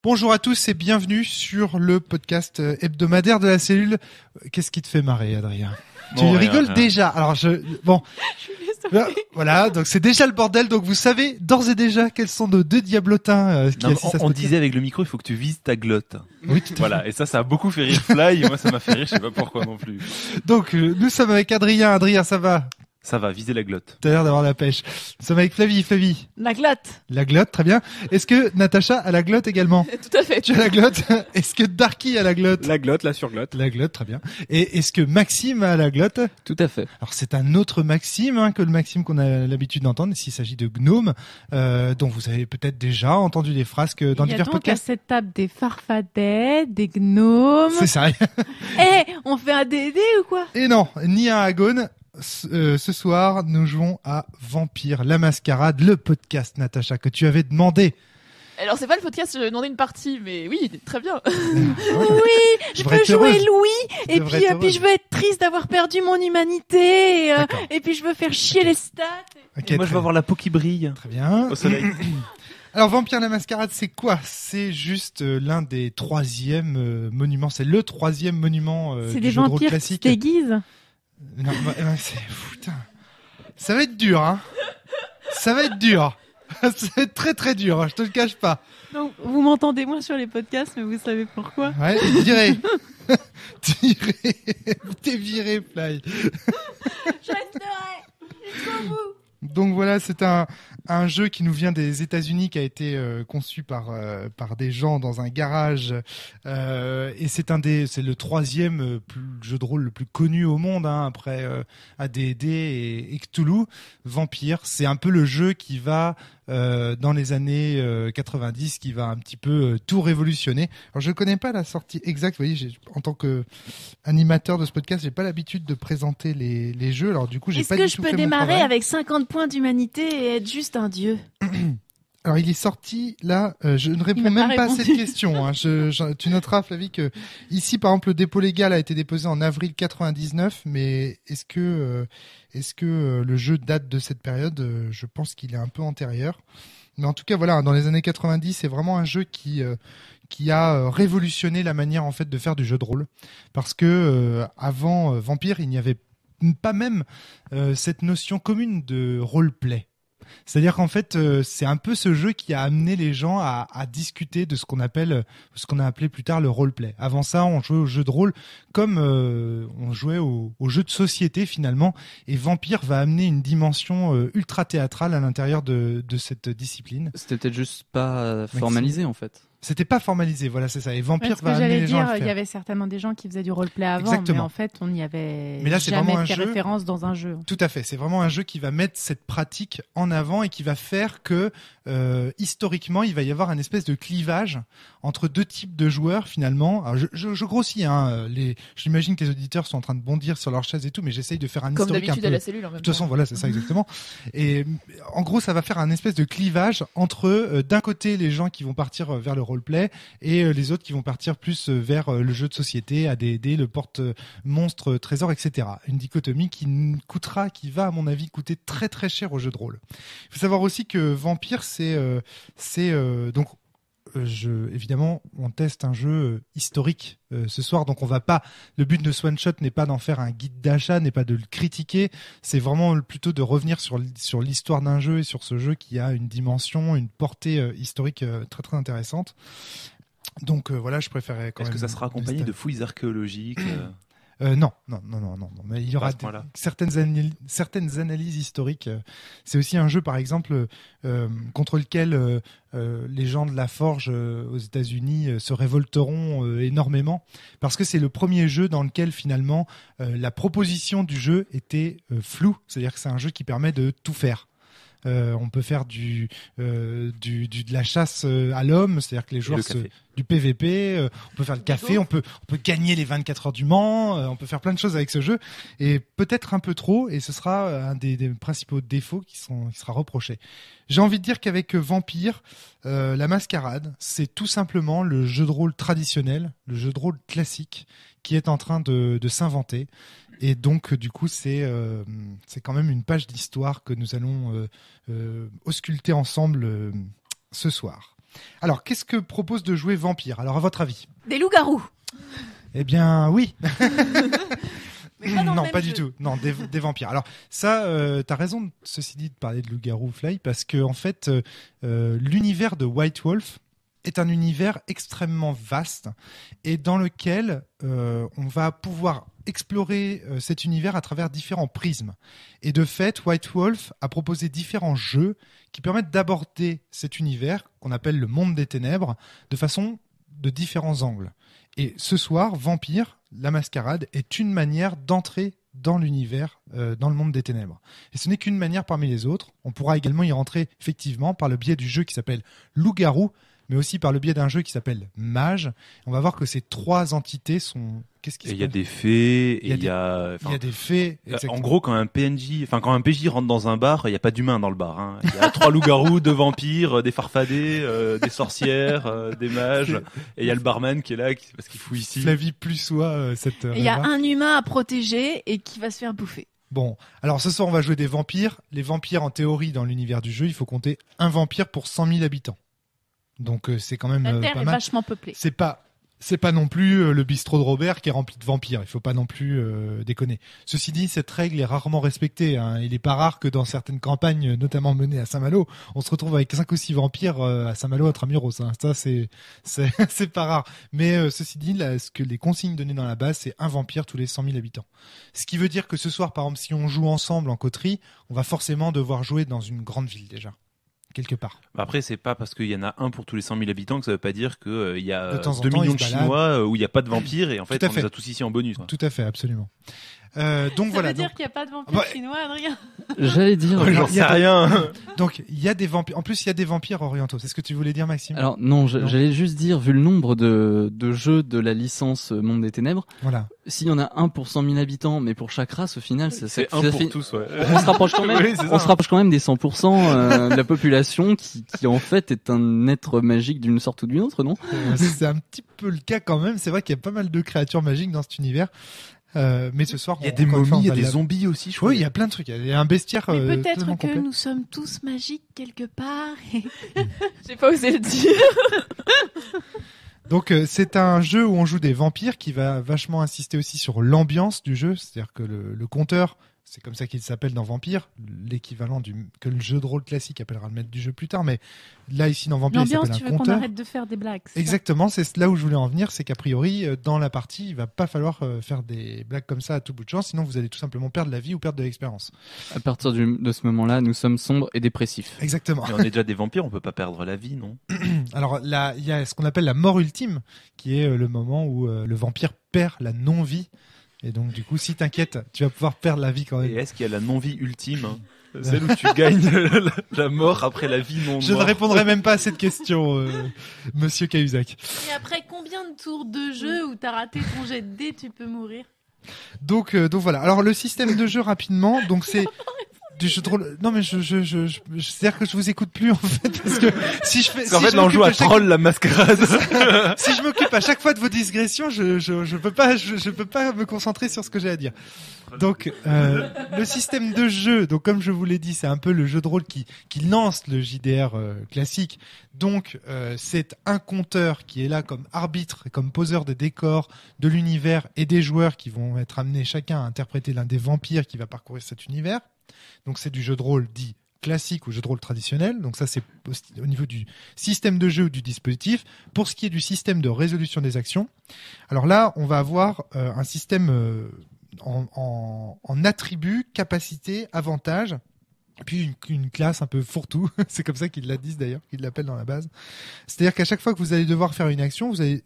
Bonjour à tous et bienvenue sur le podcast hebdomadaire de la cellule. Qu'est-ce qui te fait marrer, Adrien? Tu rigoles déjà. Alors voilà, donc c'est déjà le bordel. Donc vous savez d'ores et déjà quels sont nos deux diablotins qui assistent à ce on disait avec le micro, il faut que tu vises ta glotte. Oui, tout à fait. Voilà, et ça a beaucoup fait rire Fly. Et moi, ça m'a fait rire. Je sais pas pourquoi non plus. Donc nous sommes avec Adrien. Adrien, ça va? Ça va, viser la glotte. T'as l'air d'avoir la pêche. Nous sommes avec Flavie. Flavie. La glotte. La glotte, très bien. Est-ce que Natacha a la glotte également? Tout à fait. Tu as la glotte? Est-ce que Darky a la glotte? La glotte, la surglotte. La glotte, très bien. Et est-ce que Maxime a la glotte? Tout à fait. Alors c'est un autre Maxime que le Maxime qu'on a l'habitude d'entendre, s'il s'agit de Gnome, dont vous avez peut-être déjà entendu les frasques dans divers Il y a donc podcasts. à cette table des farfadets, des gnomes. C'est ça. On fait un DD ou quoi? Et non, ni un Agone. Ce soir, nous jouons à Vampire, la Mascarade, le podcast, Natacha, que tu avais demandé. Alors c'est pas le podcast, j'ai demandé une partie, mais oui, très bien. Oui, je peux jouer Louis, et puis je veux être triste d'avoir perdu mon humanité, et puis je veux faire chier les stats. Okay, moi, je veux avoir la peau qui brille. Très bien. Au soleil. Alors, Vampire la Mascarade, c'est quoi? C'est juste l'un des troisièmes monuments. C'est le troisième monument du jeu de rôle classique. C'est des vampires qui se déguisent. Non, putain. Ça va être dur, hein. Ça va être dur. C'est très très dur, je te le cache pas. Donc, vous m'entendez moins sur les podcasts, mais vous savez pourquoi. Ouais, viré. T'es viré, Fly. Je resterai jusqu'au bout. Donc voilà, c'est un jeu qui nous vient des États-Unis, qui a été conçu par des gens dans un garage, et c'est le troisième jeu de rôle le plus connu au monde, hein, après AD&D et Cthulhu. Vampire, c'est un peu le jeu qui va dans les années 90, qui va un petit peu tout révolutionner. Alors je ne connais pas la sortie exacte, vous voyez, en tant que animateur de ce podcast, j'ai pas l'habitude de présenter les jeux, alors du coup j'ai pas du tout fait mon travail. Est-ce que je peux démarrer avec 50 points d'humanité et être juste un dieu? Alors il est sorti là, je ne réponds même pas à cette question, hein. Tu noteras, Flavie, que ici par exemple le dépôt légal a été déposé en avril 99, mais est-ce que le jeu date de cette période? Je pense qu'il est un peu antérieur. Mais en tout cas voilà, dans les années 90, c'est vraiment un jeu qui a révolutionné la manière en fait de faire du jeu de rôle, parce que avant Vampire, il n'y avait pas même cette notion commune de roleplay. C'est-à-dire qu'en fait, c'est un peu ce jeu qui a amené les gens à discuter de ce qu'on a appelé plus tard le roleplay. Avant ça, on jouait au jeu de rôle comme on jouait au jeu de société finalement. Et Vampire va amener une dimension ultra théâtrale à l'intérieur de cette discipline. C'était peut-être juste pas formalisé en fait. C'était pas formalisé, voilà, c'est ça. Et Vampire va amener les gens à le faire. Il y avait certainement des gens qui faisaient du roleplay avant, Exactement. mais en fait, on n'y avait mais là, c'est jamais vraiment fait référence dans un jeu. Tout à fait. C'est vraiment un jeu qui va mettre cette pratique en avant et qui va faire que historiquement, il va y avoir un espèce de clivage entre deux types de joueurs finalement. Alors, je grossis, hein. J'imagine que les auditeurs sont en train de bondir sur leur chaise et tout, mais j'essaye de faire un Comme historique d'habitude un peu. à la cellule en même temps. De toute façon, voilà, c'est ça exactement. Et en gros, ça va faire un espèce de clivage entre d'un côté les gens qui vont partir vers le roleplay et les autres qui vont partir plus vers le jeu de société, AD&D, le porte-monstre, trésor, etc. Une dichotomie qui va à mon avis coûter très très cher au jeu de rôle. Il faut savoir aussi que Vampire, donc évidemment, on teste un jeu historique ce soir, donc le but de Swan Shot n'est pas d'en faire un guide d'achat, n'est pas de le critiquer, c'est vraiment plutôt de revenir sur l'histoire d'un jeu et sur ce jeu qui a une dimension, une portée historique très très intéressante. Donc voilà, je préférais quand même. Est-ce que ça sera accompagné de fouilles archéologiques? Non. Mais il y aura certaines analyses historiques. C'est aussi un jeu, par exemple, contre lequel les gens de la Forge aux États-Unis se révolteront énormément, parce que c'est le premier jeu dans lequel finalement la proposition du jeu était floue. C'est-à-dire que c'est un jeu qui permet de tout faire. On peut faire de la chasse à l'homme, c'est-à-dire que les joueurs du PVP, on peut faire le café, on peut gagner les 24 heures du Mans, on peut faire plein de choses avec ce jeu, et peut-être un peu trop, et ce sera un des principaux défauts qui sera reproché. J'ai envie de dire qu'avec Vampire, la Mascarade, c'est tout simplement le jeu de rôle traditionnel, le jeu de rôle classique qui est en train de s'inventer. Et donc, du coup, c'est quand même une page d'histoire que nous allons ausculter ensemble ce soir. Alors, qu'est-ce que propose de jouer Vampire? Alors, à votre avis? Des loups-garous. Eh bien, oui. Non, pas du tout. Non, des vampires. Alors ça, t'as raison, ceci dit, de parler de loup-garou Fly, parce que en fait, l'univers de White Wolf est un univers extrêmement vaste et dans lequel on va pouvoir explorer cet univers à travers différents prismes. Et de fait, White Wolf a proposé différents jeux qui permettent d'aborder cet univers qu'on appelle le monde des ténèbres de différents angles. Et ce soir, Vampire, la mascarade, est une manière d'entrer dans l'univers, dans le monde des ténèbres. Et ce n'est qu'une manière parmi les autres. On pourra également y rentrer effectivement par le biais du jeu qui s'appelle Loup-garou, mais aussi par le biais d'un jeu qui s'appelle Mage. On va voir que ces trois entités sont... Qu'est-ce qui se passe ? Il y a des fées, il y a des fées. En gros, quand un PJ rentre dans un bar, il n'y a pas d'humains dans le bar. Hein. Il y a 3 loups-garous, 2 vampires, des farfadets, des sorcières, des mages. Et il y a le barman qui est là parce qu'il fouille ici. Flavie Plussois, cette. Il y a un humain à protéger et qui va se faire bouffer. Bon, alors ce soir on va jouer des vampires. Les vampires, en théorie, dans l'univers du jeu, il faut compter un vampire pour 100 000 habitants. Donc c'est quand même la Terre pas est mal. vachement peuplée. C'est pas non plus le bistrot de Robert qui est rempli de vampires. Il faut pas non plus déconner. Ceci dit, cette règle est rarement respectée. Hein. Il est pas rare que dans certaines campagnes, notamment menées à Saint-Malo, on se retrouve avec 5 ou 6 vampires à Saint-Malo intramuros. Hein. Ça, c'est pas rare. Mais ceci dit, là, ce que les consignes données dans la base, c'est un vampire tous les 100 000 habitants. Ce qui veut dire que ce soir, par exemple, si on joue ensemble en coterie, on va forcément devoir jouer dans une grande ville déjà. Quelque part. Après, c'est pas parce qu'il y en a un pour tous les 100 000 habitants que ça veut pas dire qu'il y a 2 temps, millions de Chinois où il n'y a pas de vampires et en fait, on les a tous ici en bonus. Quoi. Tout à fait, absolument. Donc ça veut dire qu'il n'y a pas de vampires chinois, Adrien. J'allais dire. J'en sais rien. Donc, il y a des vampires. En plus, il y a des vampires orientaux. C'est ce que tu voulais dire, Maxime? Alors, non, j'allais juste dire, vu le nombre de jeux de la licence Monde des Ténèbres, voilà. S'il y en a un pour 100 000 habitants, mais pour chaque race, au final, c'est un pour tous, ouais. On se rapproche quand même, oui, se rapproche quand même des 100% de la population qui en fait est un être magique d'une sorte ou d'une autre, non? C'est un petit peu le cas quand même. C'est vrai qu'il y a pas mal de créatures magiques dans cet univers. Mais ce soir, il y a des momies, il y a des zombies aussi, je crois. Oui, il y a plein de trucs. Il y a un bestiaire. Mais peut-être que complet. nous sommes tous magiques quelque part. J'ai pas osé le dire. Donc c'est un jeu où on joue des vampires qui va vachement insister aussi sur l'ambiance du jeu, c'est-à-dire que le compteur, c'est comme ça qu'il s'appelle dans Vampire, l'équivalent que le jeu de rôle classique appellera le maître du jeu plus tard, mais là ici dans Vampire, il s'appelle un compteur. L'ambiance, tu veux qu'on arrête de faire des blagues. Exactement, c'est là où je voulais en venir, c'est qu'a priori dans la partie, il va pas falloir faire des blagues comme ça à tout bout de champ, sinon vous allez tout simplement perdre la vie ou perdre de l'expérience. À partir de ce moment-là, nous sommes sombres et dépressifs. Exactement. Mais on est déjà des vampires, on peut pas perdre la vie, non? Alors là, il y a ce qu'on appelle la mort ultime, qui est le moment où le vampire perd la non-vie. Et donc, du coup, si t'inquiètes, tu vas pouvoir perdre la vie quand même. Et est-ce qu'il y a la non-vie ultime, hein, celle où tu gagnes la mort après la vie non-mort? Je ne répondrai même pas à cette question, monsieur Cahuzac. Et après combien de tours de jeu où t'as raté ton jet de dés, tu peux mourir? Donc voilà. Alors, le système de jeu rapidement, donc c'est du jeu de rôle. Non mais c'est-à-dire que je vous écoute plus en fait parce que si je fais en fait là on joue à Troll la mascarade. Si je m'occupe à chaque fois de vos digressions, je peux pas me concentrer sur ce que j'ai à dire. Donc le système de jeu, donc comme je vous l'ai dit, c'est un peu le jeu de rôle qui lance le JDR classique. Donc c'est un compteur qui est là comme arbitre et comme poseur des décors de l'univers et des joueurs qui vont être amenés chacun à interpréter l'un des vampires qui va parcourir cet univers. Donc c'est du jeu de rôle dit classique ou jeu de rôle traditionnel. Donc ça c'est au niveau du système de jeu ou du dispositif. Pour ce qui est du système de résolution des actions, alors là on va avoir un système en attributs, capacités, avantages. Et puis une classe un peu fourre-tout, c'est comme ça qu'ils la disent d'ailleurs, qu'ils l'appellent dans la base. C'est-à-dire qu'à chaque fois que vous allez devoir faire une action, vous allez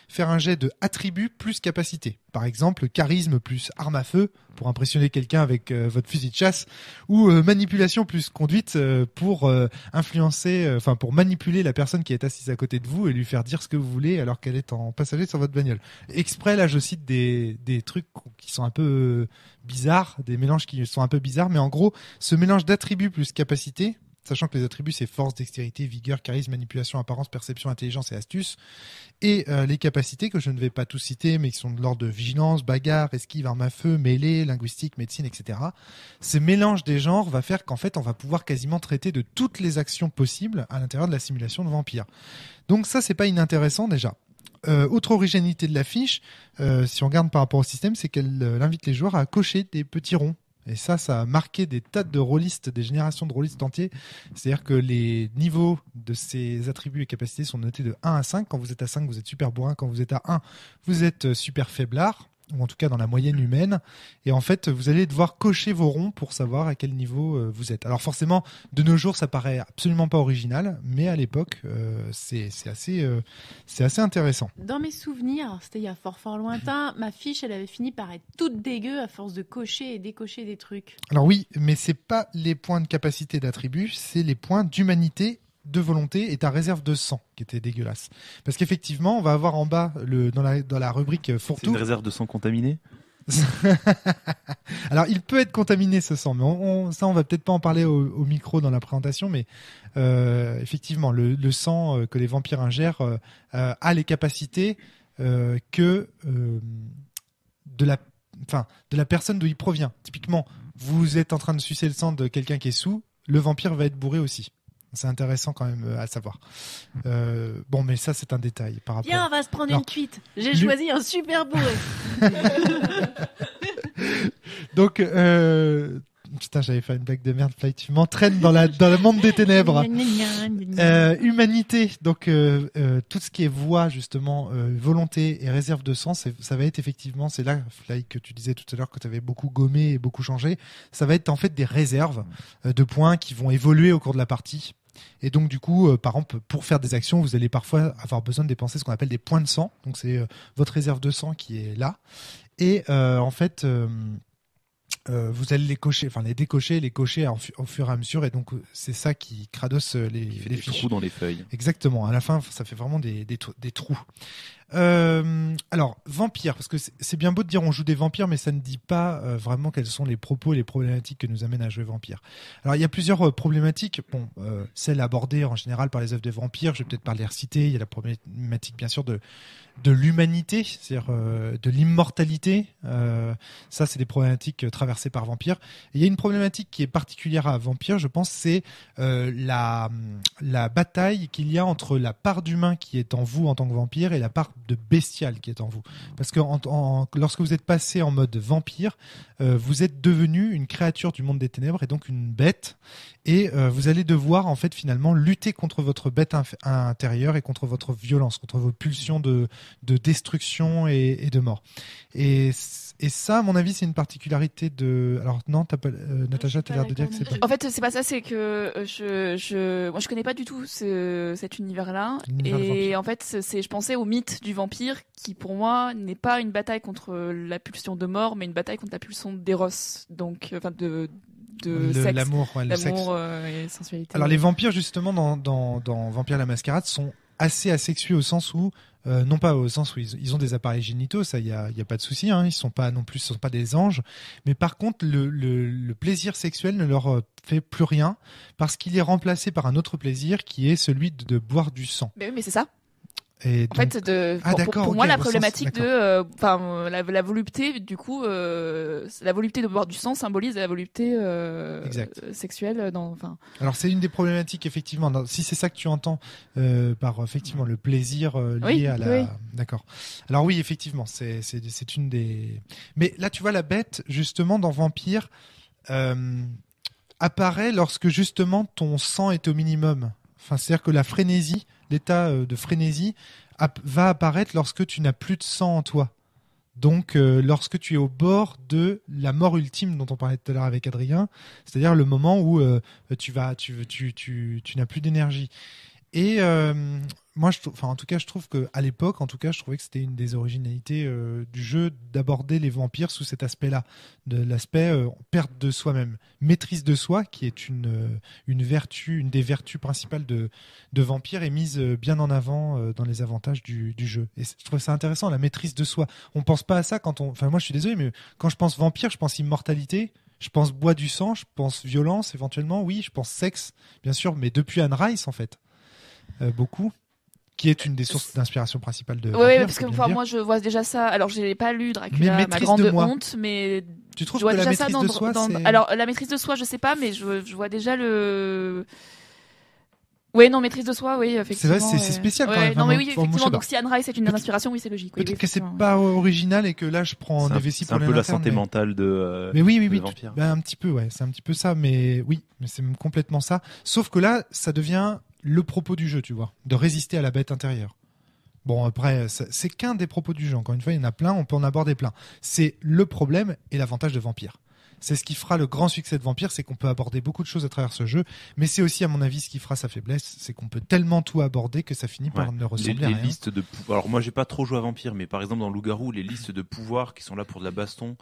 faire un jet de attributs plus capacité. Par exemple, charisme plus arme à feu pour impressionner quelqu'un avec votre fusil de chasse, ou manipulation plus conduite pour influencer, pour manipuler la personne qui est assise à côté de vous et lui faire dire ce que vous voulez alors qu'elle est en passager sur votre bagnole. Exprès, là, je cite des trucs qui sont un peu bizarres, des mélanges qui sont un peu bizarres, mais en gros, ce mélange d'attributs plus capacité sachant que les attributs c'est force, dextérité, vigueur, charisme, manipulation, apparence, perception, intelligence et astuce. Et les capacités que je ne vais pas tous citer, mais qui sont de l'ordre de vigilance, bagarre, esquive, arme à feu, mêlée, linguistique, médecine, etc. Ce mélange des genres va faire qu'en fait on va pouvoir quasiment traiter de toutes les actions possibles à l'intérieur de la simulation de vampire. Donc ça c'est pas inintéressant déjà. Autre originalité de la fiche, si on regarde par rapport au système, c'est qu'elle invite les joueurs à cocher des petits ronds. Et ça a marqué des tas de rôlistes, des générations de rôlistes entiers. C'est-à-dire que les niveaux de ces attributs et capacités sont notés de 1 à 5. Quand vous êtes à 5, vous êtes super bourrin. Quand vous êtes à 1, vous êtes super faiblard, ou en tout cas dans la moyenne humaine. Et en fait, vous allez devoir cocher vos ronds pour savoir à quel niveau vous êtes. Alors forcément, de nos jours, ça paraît absolument pas original, mais à l'époque, c'est assez intéressant. Dans mes souvenirs, c'était il y a fort lointain, ma fiche, elle avait fini par être toute dégueu à force de cocher et décocher des trucs. Alors oui, mais c'est pas les points de capacité d'attribut, c'est les points d'humanité, de volonté et ta réserve de sang qui était dégueulasse. Parce qu'effectivement, on va avoir en bas dans la rubrique fourre-tout. C'est une réserve de sang contaminée. Alors, il peut être contaminé ce sang, mais on va peut-être pas en parler au micro dans la présentation, mais effectivement, le sang que les vampires ingèrent a les capacités que de la personne d'où il provient. Typiquement, vous êtes en train de sucer le sang de quelqu'un qui est sous, le vampire va être bourré aussi. C'est intéressant quand même à savoir. Bon, mais ça, c'est un détail par rapport... Viens, on va se prendre une cuite. J'ai choisi un super bourré. Donc, putain, j'avais fait une blague de merde. Fly, tu m'entraînes dans le monde des ténèbres. Humanité. Donc, tout ce qui est voix, justement, volonté et réserve de sang, ça va être effectivement, c'est là, Fly, que tu disais tout à l'heure que tu avais beaucoup gommé et beaucoup changé. Ça va être en fait des réserves de points qui vont évoluer au cours de la partie. Et donc du coup, par exemple, pour faire des actions, vous allez parfois avoir besoin de dépenser ce qu'on appelle des points de sang. Donc c'est votre réserve de sang qui est là. Et en fait, vous allez les cocher, enfin les décocher, les cocher au fur et à mesure. Et donc c'est ça qui cradosse les fiches. Trous dans les feuilles. Exactement. À la fin, ça fait vraiment des trous. Alors, vampire, parce que c'est bien beau de dire on joue des vampires, mais ça ne dit pas vraiment quels sont les propos et les problématiques que nous amènent à jouer vampire. Alors, il y a plusieurs problématiques. Bon, celles abordées en général par les œuvres de vampires, je vais peut-être pas les reciter. Il y a la problématique, bien sûr, de l'humanité, c'est-à-dire de l'immortalité. Ça, c'est des problématiques traversées par vampire. Et il y a une problématique qui est particulière à vampire, je pense, c'est la bataille qu'il y a entre la part d'humain qui est en vous en tant que vampire et la part de bestial qui est en vous. Parce que lorsque vous êtes passé en mode vampire, vous êtes devenu une créature du monde des ténèbres et donc une bête. Et vous allez devoir en fait finalement lutter contre votre bête intérieure et contre votre violence, contre vos pulsions de destruction et de mort. Et ça, à mon avis, c'est une particularité de... Alors non, Natacha, t'as l'air de dire que c'est pas... En fait, c'est pas ça, c'est que moi, je connais pas du tout cet univers-là. Et en fait, je pensais au mythe du vampire qui, pour moi, n'est pas une bataille contre la pulsion de mort, mais une bataille contre la pulsion d'éros. Donc, enfin, de sexe. L'amour, ouais, le sexe. Et sensualité. Alors, les vampires, justement, dans Vampire la Mascarade, sont assez asexués au sens où non pas au sens où ils ont des appareils génitaux, ça y a pas de souci, hein, ils sont pas des anges, mais par contre le plaisir sexuel ne leur fait plus rien parce qu'il est remplacé par un autre plaisir qui est celui de boire du sang. Mais oui, mais c'est ça. Et en donc... fait, pour moi, la problématique la volupté, du coup, la volupté de boire du sang symbolise la volupté sexuelle. Alors, c'est une des problématiques, effectivement. Si c'est ça que tu entends par effectivement le plaisir lié à la. Oui. D'accord. Alors oui, effectivement, c'est une des. Mais là, tu vois, la bête, justement, dans Vampire, apparaît lorsque justement ton sang est au minimum. Enfin, c'est-à-dire que la frénésie, l'état de frénésie va apparaître lorsque tu n'as plus de sang en toi. Donc, lorsque tu es au bord de la mort ultime dont on parlait tout à l'heure avec Adrien, c'est-à-dire le moment où tu n'as plus d'énergie. Et moi, en tout cas, je trouve que à l'époque, je trouvais que c'était une des originalités du jeu d'aborder les vampires sous cet aspect-là, de l'aspect perte de soi-même, maîtrise de soi, qui est une vertu, une des vertus principales de Vampire, est mise bien en avant dans les avantages du jeu. Et je trouve ça intéressant, la maîtrise de soi. On pense pas à ça quand moi, je suis désolé, mais quand je pense Vampire, je pense immortalité. Je pense bois du sang, je pense violence éventuellement, oui, je pense sexe, bien sûr, mais depuis Anne Rice en fait, beaucoup, qui est une des sources d'inspiration principales de. Oui, parce que moi je vois déjà ça. Alors j'ai pas lu Dracula, ma grande honte, mais tu trouves que la maîtrise de soi, alors la maîtrise de soi, je sais pas, mais je vois déjà le. Oui, non, maîtrise de soi, oui, effectivement. C'est vrai, c'est spécial quand même. Non, mais oui, effectivement. Donc si Anne Rice est une inspiration, oui, c'est logique. Peut-être que c'est pas original et que là, je prends des vessies pour les C'est un peu la santé mentale de. Mais oui, vampire. Ben, un petit peu, ouais, c'est un petit peu ça, mais oui, mais c'est complètement ça. Sauf que là, ça devient le propos du jeu, tu vois, de résister à la bête intérieure. Bon, après, c'est qu'un des propos du jeu. Encore une fois, il y en a plein, on peut en aborder plein. C'est le problème et l'avantage de Vampire. C'est ce qui fera le grand succès de Vampire, c'est qu'on peut aborder beaucoup de choses à travers ce jeu, mais c'est aussi, à mon avis, ce qui fera sa faiblesse, c'est qu'on peut tellement tout aborder que ça finit par ne ressembler à rien. Listes de alors moi, j'ai pas trop joué à Vampire, mais par exemple dans Loup-Garou, les listes de pouvoirs qui sont là pour de la baston,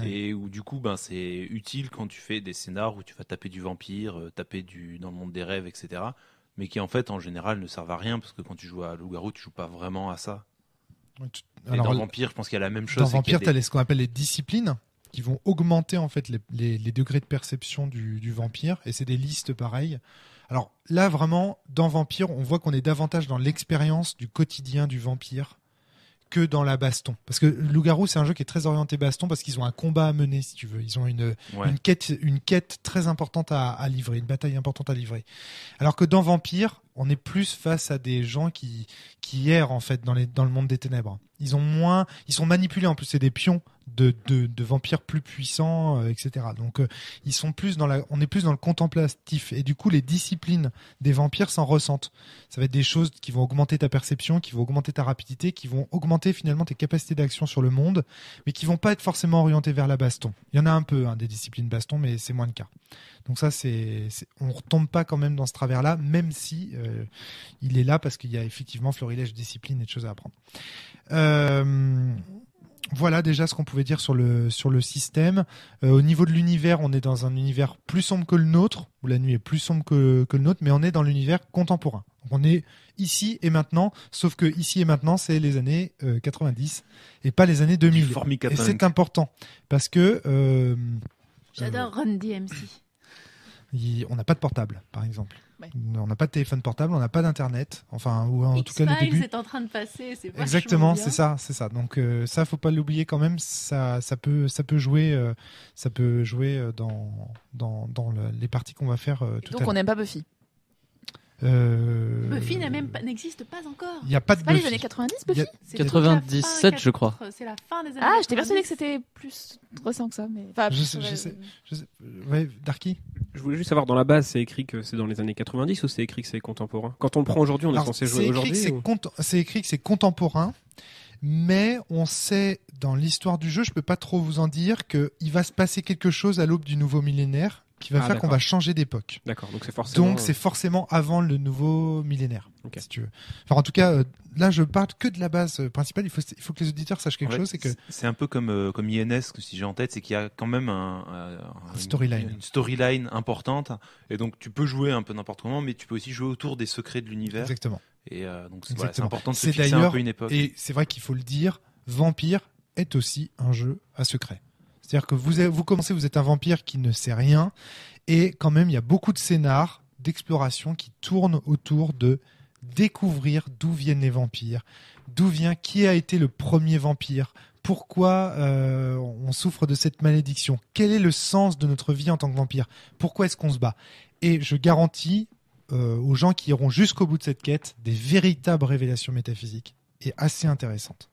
et où du coup, c'est utile quand tu fais des scénars où tu vas taper du vampire, taper dans le monde des rêves, etc. Mais qui en fait, en général, ne servent à rien, parce que quand tu joues à Loup-Garou, tu joues pas vraiment à ça. Alors, dans Vampire, je pense qu'il y a la même chose. Dans Vampire, tu as ce qu'on appelle les disciplines, qui vont augmenter en fait les degrés de perception du vampire, et c'est des listes pareilles. Alors là vraiment dans Vampire on voit qu'on est davantage dans l'expérience du quotidien du vampire que dans la baston, parce que Loup-Garou c'est un jeu qui est très orienté baston, parce qu'ils ont un combat à mener, si tu veux, ils ont une quête très importante à livrer, une bataille importante à livrer, alors que dans Vampire on est plus face à des gens qui errent en fait dans le monde des ténèbres. Ils sont manipulés, en plus c'est des pions de vampires plus puissants, etc. Donc ils sont on est plus dans le contemplatif, et du coup les disciplines des vampires s'en ressentent. Ça va être des choses qui vont augmenter ta perception, qui vont augmenter ta rapidité, qui vont augmenter finalement tes capacités d'action sur le monde, mais qui vont pas être forcément orientées vers la baston. Il y en a un peu des disciplines baston, mais c'est moins le cas. Donc ça, on retombe pas quand même dans ce travers-là, même si il est là, parce qu'il y a effectivement florilège de disciplines et de choses à apprendre. Voilà déjà ce qu'on pouvait dire sur le système. Au niveau de l'univers, on est dans un univers plus sombre que le nôtre, où la nuit est plus sombre que le nôtre, mais on est dans l'univers contemporain. Donc on est ici et maintenant, sauf que ici et maintenant, c'est les années 90 et pas les années 2000. Et c'est important, parce que... J'adore Run DMC. On n'a pas de portable, par exemple. Ouais. On n'a pas de téléphone portable, on n'a pas d'internet, enfin, ou en tout cas le début. C'est en train de passer, c'est vachement exactement, bien. c'est ça. Donc ça, faut pas l'oublier quand même. Ça peut jouer dans les parties qu'on va faire tout à l'heure. Donc on n'aime pas Buffy. Buffy n'existe pas encore. Il y a pas de Buffy. Buffy. C'est pas les années 90, Buffy. 97, je crois. C'est la fin des années. Ah, j'étais persuadée que c'était plus récent que ça, mais. Enfin, je sais. Ouais, Darky. Je voulais juste savoir, dans la base, c'est écrit que c'est dans les années 90 ou c'est écrit que c'est contemporain? Quand on le prend aujourd'hui, on est censé jouer aujourd'hui? C'est écrit que c'est contemporain, mais on sait dans l'histoire du jeu, je peux pas trop vous en dire, qu'il va se passer quelque chose à l'aube du nouveau millénaire qui va faire qu'on va changer d'époque. D'accord, donc c'est forcément avant le nouveau millénaire, okay. Si tu veux. Enfin, en tout cas, là, je parle que de la base principale. Il faut que les auditeurs sachent quelque chose. C'est un peu comme INS, que si j'ai en tête, c'est qu'il y a quand même une storyline importante. Et donc, tu peux jouer un peu n'importe comment, mais tu peux aussi jouer autour des secrets de l'univers. Exactement. Et donc, c'est important de se fixer un peu une époque. Et c'est vrai qu'il faut le dire, Vampire est aussi un jeu à secret. C'est-à-dire que vous commencez, vous êtes un vampire qui ne sait rien, et quand même il y a beaucoup de scénars d'exploration qui tournent autour de découvrir d'où viennent les vampires, qui a été le premier vampire, pourquoi on souffre de cette malédiction, quel est le sens de notre vie en tant que vampire, pourquoi est-ce qu'on se bat. Et je garantis aux gens qui iront jusqu'au bout de cette quête des véritables révélations métaphysiques et assez intéressantes.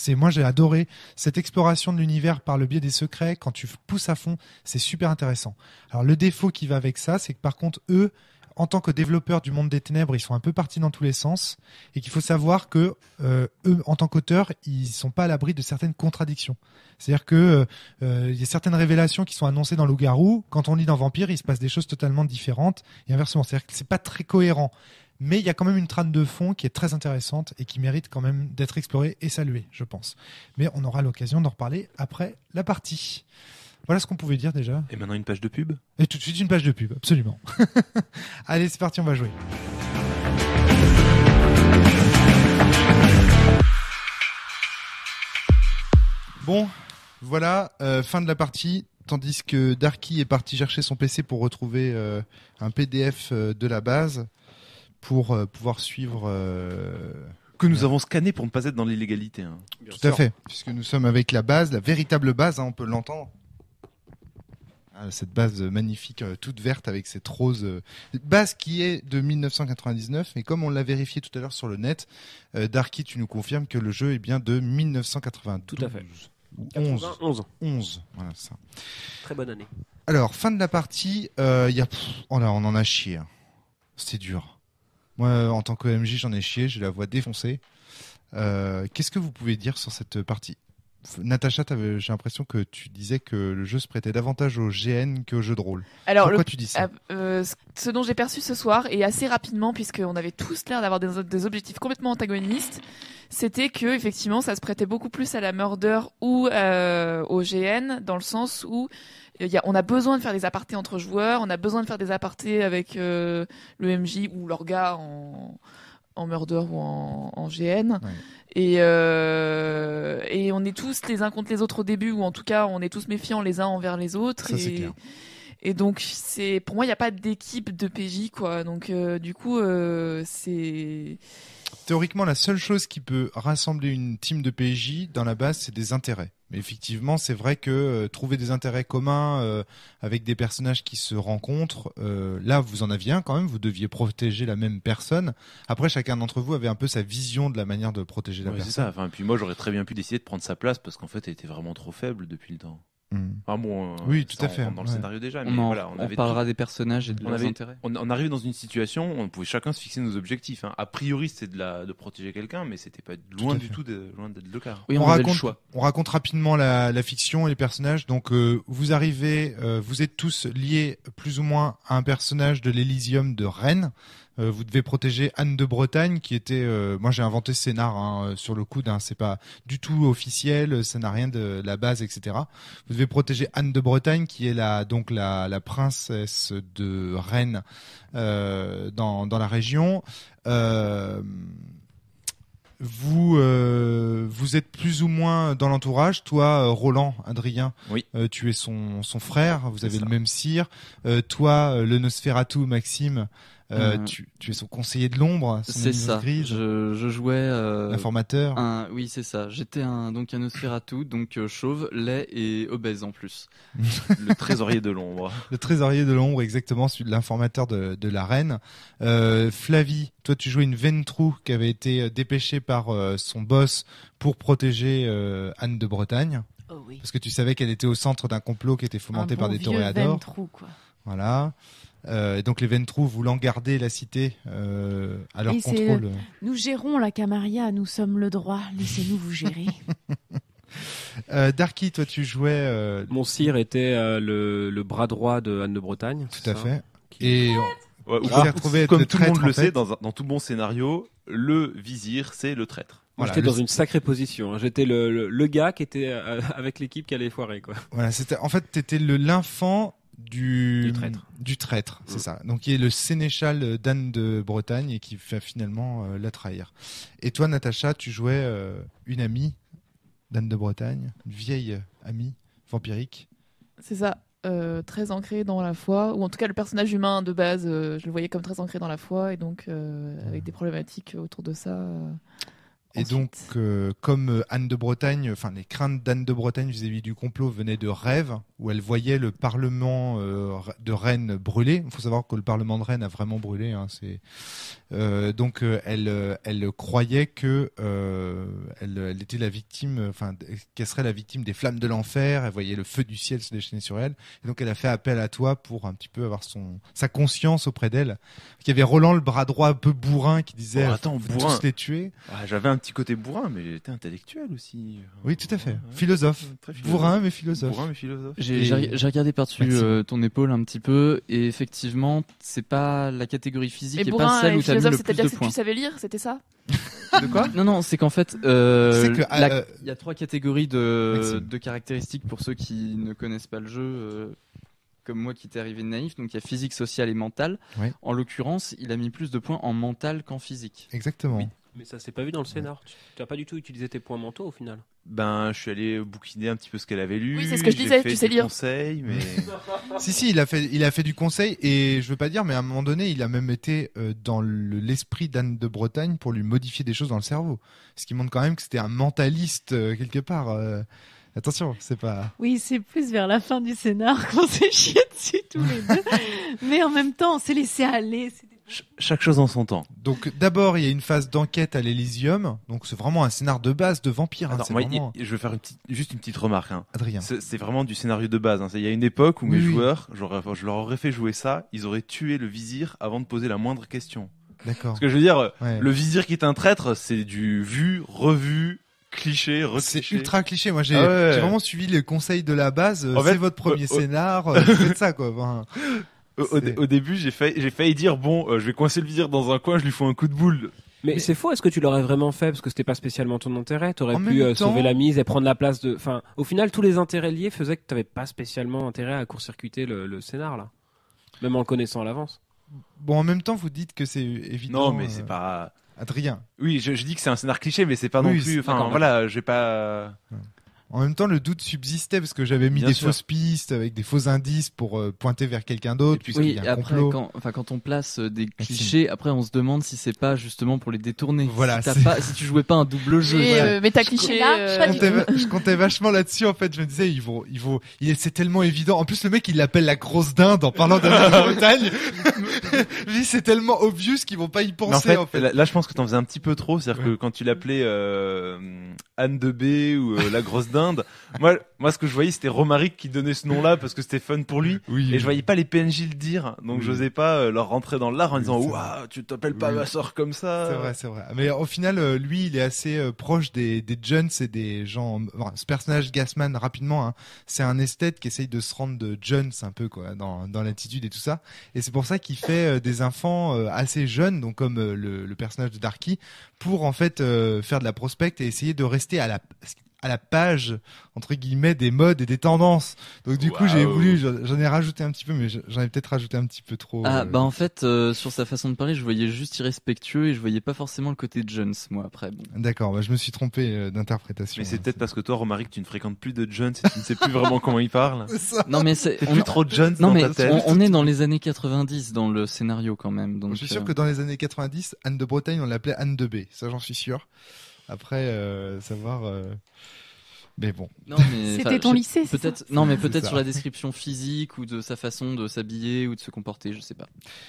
Moi, j'ai adoré cette exploration de l'univers par le biais des secrets. Quand tu pousses à fond, c'est super intéressant. Alors, le défaut qui va avec ça, c'est que par contre, eux, en tant que développeurs du monde des ténèbres, ils sont un peu partis dans tous les sens, et qu'il faut savoir que eux, en tant qu'auteurs, ils sont pas à l'abri de certaines contradictions. C'est-à-dire que il y a certaines révélations qui sont annoncées dans Loup-Garou. Quand on lit dans Vampire, il se passe des choses totalement différentes, et inversement. C'est-à-dire que c'est pas très cohérent. Mais il y a quand même une trame de fond qui est très intéressante et qui mérite quand même d'être explorée et saluée, je pense. Mais on aura l'occasion d'en reparler après la partie. Voilà ce qu'on pouvait dire déjà. Et maintenant une page de pub. Et tout de suite une page de pub, absolument. Allez, c'est parti, on va jouer. Bon, voilà, fin de la partie. tandis que Darky est parti chercher son PC pour retrouver un PDF de la base pour pouvoir suivre... que nous avons scanné pour ne pas être dans l'illégalité. Hein. Tout à fait, puisque nous sommes avec la base, la véritable base, hein, on peut l'entendre. Cette base magnifique, toute verte avec cette rose. Base qui est de 1999, et comme on l'a vérifié tout à l'heure sur le net, Darky, tu nous confirmes que le jeu est bien de 1992. Tout à fait. 11. Voilà, ça. Très bonne année. Alors, fin de la partie, on en a chié. Hein. C'était dur. Moi, en tant qu'OMJ, j'en ai chié, j'ai la voix défoncée. Qu'est-ce que vous pouvez dire sur cette partie ? Natacha, j'ai l'impression que tu disais que le jeu se prêtait davantage au GN qu'au jeu de rôle. Alors, pourquoi tu dis ça ? Ce dont j'ai perçu ce soir, et assez rapidement, puisqu'on avait tous l'air d'avoir des objectifs complètement antagonistes, c'était que effectivement, ça se prêtait beaucoup plus à la murder ou au GN, dans le sens où on a besoin de faire des apartés entre joueurs, on a besoin de faire des apartés avec le MJ ou l'orga en murder ou en GN. Ouais. Et on est tous les uns contre les autres au début, ou en tout cas on est tous méfiants les uns envers les autres. Ça, c'est clair. Et donc pour moi il n'y a pas d'équipe de PJ quoi. Donc du coup c'est théoriquement la seule chose qui peut rassembler une team de PJ dans la base, c'est des intérêts. Mais effectivement, c'est vrai que trouver des intérêts communs avec des personnages qui se rencontrent, là vous en aviez un quand même, vous deviez protéger la même personne. Après, chacun d'entre vous avait un peu sa vision de la manière de protéger la personne. C'est ça. Enfin, puis moi, j'aurais très bien pu décider de prendre sa place parce qu'en fait, elle était vraiment trop faible depuis le temps. Ah bon, oui, tout à fait. Dans le scénario déjà, mais on parlera des personnages et de leurs intérêts. On arrivait dans une situation où on pouvait chacun se fixer nos objectifs. Hein. A priori, c'était de protéger quelqu'un, mais c'était pas loin d'être le cas. Oui, on raconte rapidement la fiction et les personnages. Donc, vous arrivez, vous êtes tous liés plus ou moins à un personnage de l'Elysium de Rennes. Vous devez protéger Anne de Bretagne, qui était, moi j'ai inventé ce scénar sur le coude, c'est pas du tout officiel, ça n'a rien de la base, etc. Vous devez protéger Anne de Bretagne, qui est la princesse de Rennes dans la région. Vous êtes plus ou moins dans l'entourage. Toi, Roland, Adrien, oui. Tu es son frère. Vous avez le même sire. Toi, le Nosferatu, Maxime. Tu es son conseiller de l'ombre. C'est ça. Grise. Je jouais l'informateur. Oui, c'est ça. J'étais un Nosferatu, donc chauve, laid et obèse en plus. Le trésorier de l'ombre. Le trésorier de l'ombre, exactement, celui de l'informateur de la reine. Flavie, toi, tu jouais une Ventrue qui avait été dépêchée par son boss pour protéger Anne de Bretagne. Oh oui. Parce que tu savais qu'elle était au centre d'un complot qui était fomenté par des toréadors. Ventrue, quoi. Voilà. Donc les Ventrue voulant garder la cité à leur contrôle. Nous gérons la Camarilla, nous sommes le droit, laissez-nous vous gérer. Darky, toi tu jouais... Mon sire était le bras droit de Anne de Bretagne. Tout à fait. Et comme tout le monde le sait, dans tout bon scénario, le vizir, c'est le traître. Voilà, j'étais dans une sacrée position. J'étais le gars qui était avec l'équipe qui allait foirer, quoi. Voilà, en fait, t'étais l'infant du traître, c'est ça. Donc il est le sénéchal d'Anne de Bretagne et qui fait finalement la trahir. Et toi, Natacha, tu jouais une amie d'Anne de Bretagne, une vieille amie vampirique. C'est ça. Très ancré dans la foi, ou en tout cas le personnage humain de base, je le voyais comme très ancré dans la foi, et donc avec des problématiques autour de ça. Et donc, comme Anne de Bretagne, enfin les craintes d'Anne de Bretagne vis-à-vis du complot venaient de rêves, où elle voyait le Parlement de Rennes brûler. Il faut savoir que le Parlement de Rennes a vraiment brûlé. Donc, elle croyait que elle était la victime, qu'elle serait la victime des flammes de l'enfer. Elle voyait le feu du ciel se déchaîner sur elle. Et donc, elle a fait appel à toi pour un petit peu avoir sa conscience auprès d'elle. Il y avait Roland, le bras droit un peu bourrin, qui disait attends, bourrin. Tous les tuer. J'avais un petit côté bourrin, mais j'étais intellectuel aussi. Oui, tout à fait. Philosophe. Bourrin, mais philosophe. J'ai regardé par-dessus ton épaule un petit peu, et effectivement, c'est pas la catégorie physique et pas celle où tu as mis le plus de points. Tu savais lire, c'était ça? De quoi? Non, c'est qu'en fait, il y a 3 catégories de caractéristiques pour ceux qui ne connaissent pas le jeu. Comme moi qui t'ai arrivé naïf, donc il y a physique, social et mental. Oui. En l'occurrence, il a mis plus de points en mental qu'en physique. Exactement. Oui. Mais ça s'est pas vu dans le scénar. Tu n'as pas du tout utilisé tes points mentaux au final. Ben, je suis allé bouquiner un petit peu ce qu'elle avait lu. Oui, c'est ce que je disais, tu sais lire. Conseil, mais... si, il a fait du conseil, et je veux pas dire, mais à un moment donné, il a même été dans l'esprit d'Anne de Bretagne pour lui modifier des choses dans le cerveau. Ce qui montre quand même que c'était un mentaliste quelque part. Attention, c'est pas... Oui, c'est plus vers la fin du scénar qu'on s'est chié dessus tous les deux. Mais en même temps, on s'est laissé aller. Chaque chose en son temps. Donc d'abord, il y a une phase d'enquête à l'Elysium. Donc c'est vraiment un scénar de base de vampire. Alors, moi, je vais faire juste une petite remarque. Adrien. C'est vraiment du scénario de base. Il y a une époque où mes joueurs, je leur aurais fait jouer ça, ils auraient tué le vizir avant de poser la moindre question. D'accord. Parce que je veux dire, le vizir qui est un traître, c'est du vu, revu, cliché, recliché. C'est ultra cliché. Moi, j'ai vraiment suivi les conseils de la base. C'est votre premier scénar. Faites ça, quoi. Enfin, au début, j'ai failli dire je vais coincer le vizir dans un coin, je lui fous un coup de boule. Mais c'est faux. Est-ce que tu l'aurais vraiment fait parce que c'était pas spécialement ton intérêt? T'aurais pu sauver la mise et prendre la place de. Enfin, au final, tous les intérêts liés faisaient que t'avais pas spécialement intérêt à court-circuiter le scénar là, même en le connaissant à l'avance. Bon, en même temps, vous dites que c'est évident. Non, mais c'est pas. Adrien. Oui, je dis que c'est un scénar cliché, mais c'est pas non plus. Enfin, voilà, j'ai pas. En même temps, le doute subsistait parce que j'avais mis des fausses pistes avec des faux indices pour pointer vers quelqu'un d'autre. Oui, et après, quand on place des clichés, après on se demande si c'est pas justement pour les détourner. Voilà. Si tu jouais pas un double jeu. Oui, mais t'as cliché. Je comptais vachement là-dessus. En fait, je me disais, c'est tellement évident. En plus, le mec, il l'appelle la grosse dinde en parlant de la Bretagne. Je dis, c'est tellement obvious qu'ils vont pas y penser. En fait. Là, je pense que t'en faisais un petit peu trop. C'est-à-dire que quand tu l'appelais Anne de B ou la grosse dinde. Moi, ce que je voyais, c'était Romaric qui donnait ce nom-là parce que c'était fun pour lui. Et je voyais pas les PNJ le dire, donc j'osais pas leur rentrer dans l'art en disant waouh, tu t'appelles pas ma sœur comme ça. C'est vrai. Mais au final, lui, il est assez proche des jeunes et des gens. Ce personnage Gassman, rapidement, c'est un esthète qui essaye de se rendre de jeunes un peu quoi, dans l'attitude et tout ça. Et c'est pour ça qu'il fait des enfants assez jeunes, donc comme le personnage de Darky, pour en fait faire de la prospecte et essayer de rester à la page entre guillemets des modes et des tendances. Donc du coup j'en ai rajouté un petit peu, mais j'en ai peut-être rajouté un petit peu trop. En fait sur sa façon de parler, je voyais juste irrespectueux et je voyais pas forcément le côté Jones moi après. Bon. D'accord, je me suis trompé d'interprétation. Mais c'est peut-être parce que toi Romaric tu ne fréquentes plus de Jones et tu ne sais plus vraiment comment il parle. Non mais c'est plus trop Jones dans ta tête. On est dans les années 90 dans le scénario quand même. Donc je suis sûr que dans les années 90, Anne de Bretagne on l'appelait Anne de B. Ça j'en suis sûr. Après savoir mais bon. C'était ton lycée, c'est peut-être. Non, mais peut-être sur la description physique ou de sa façon de s'habiller ou de se comporter, je sais pas.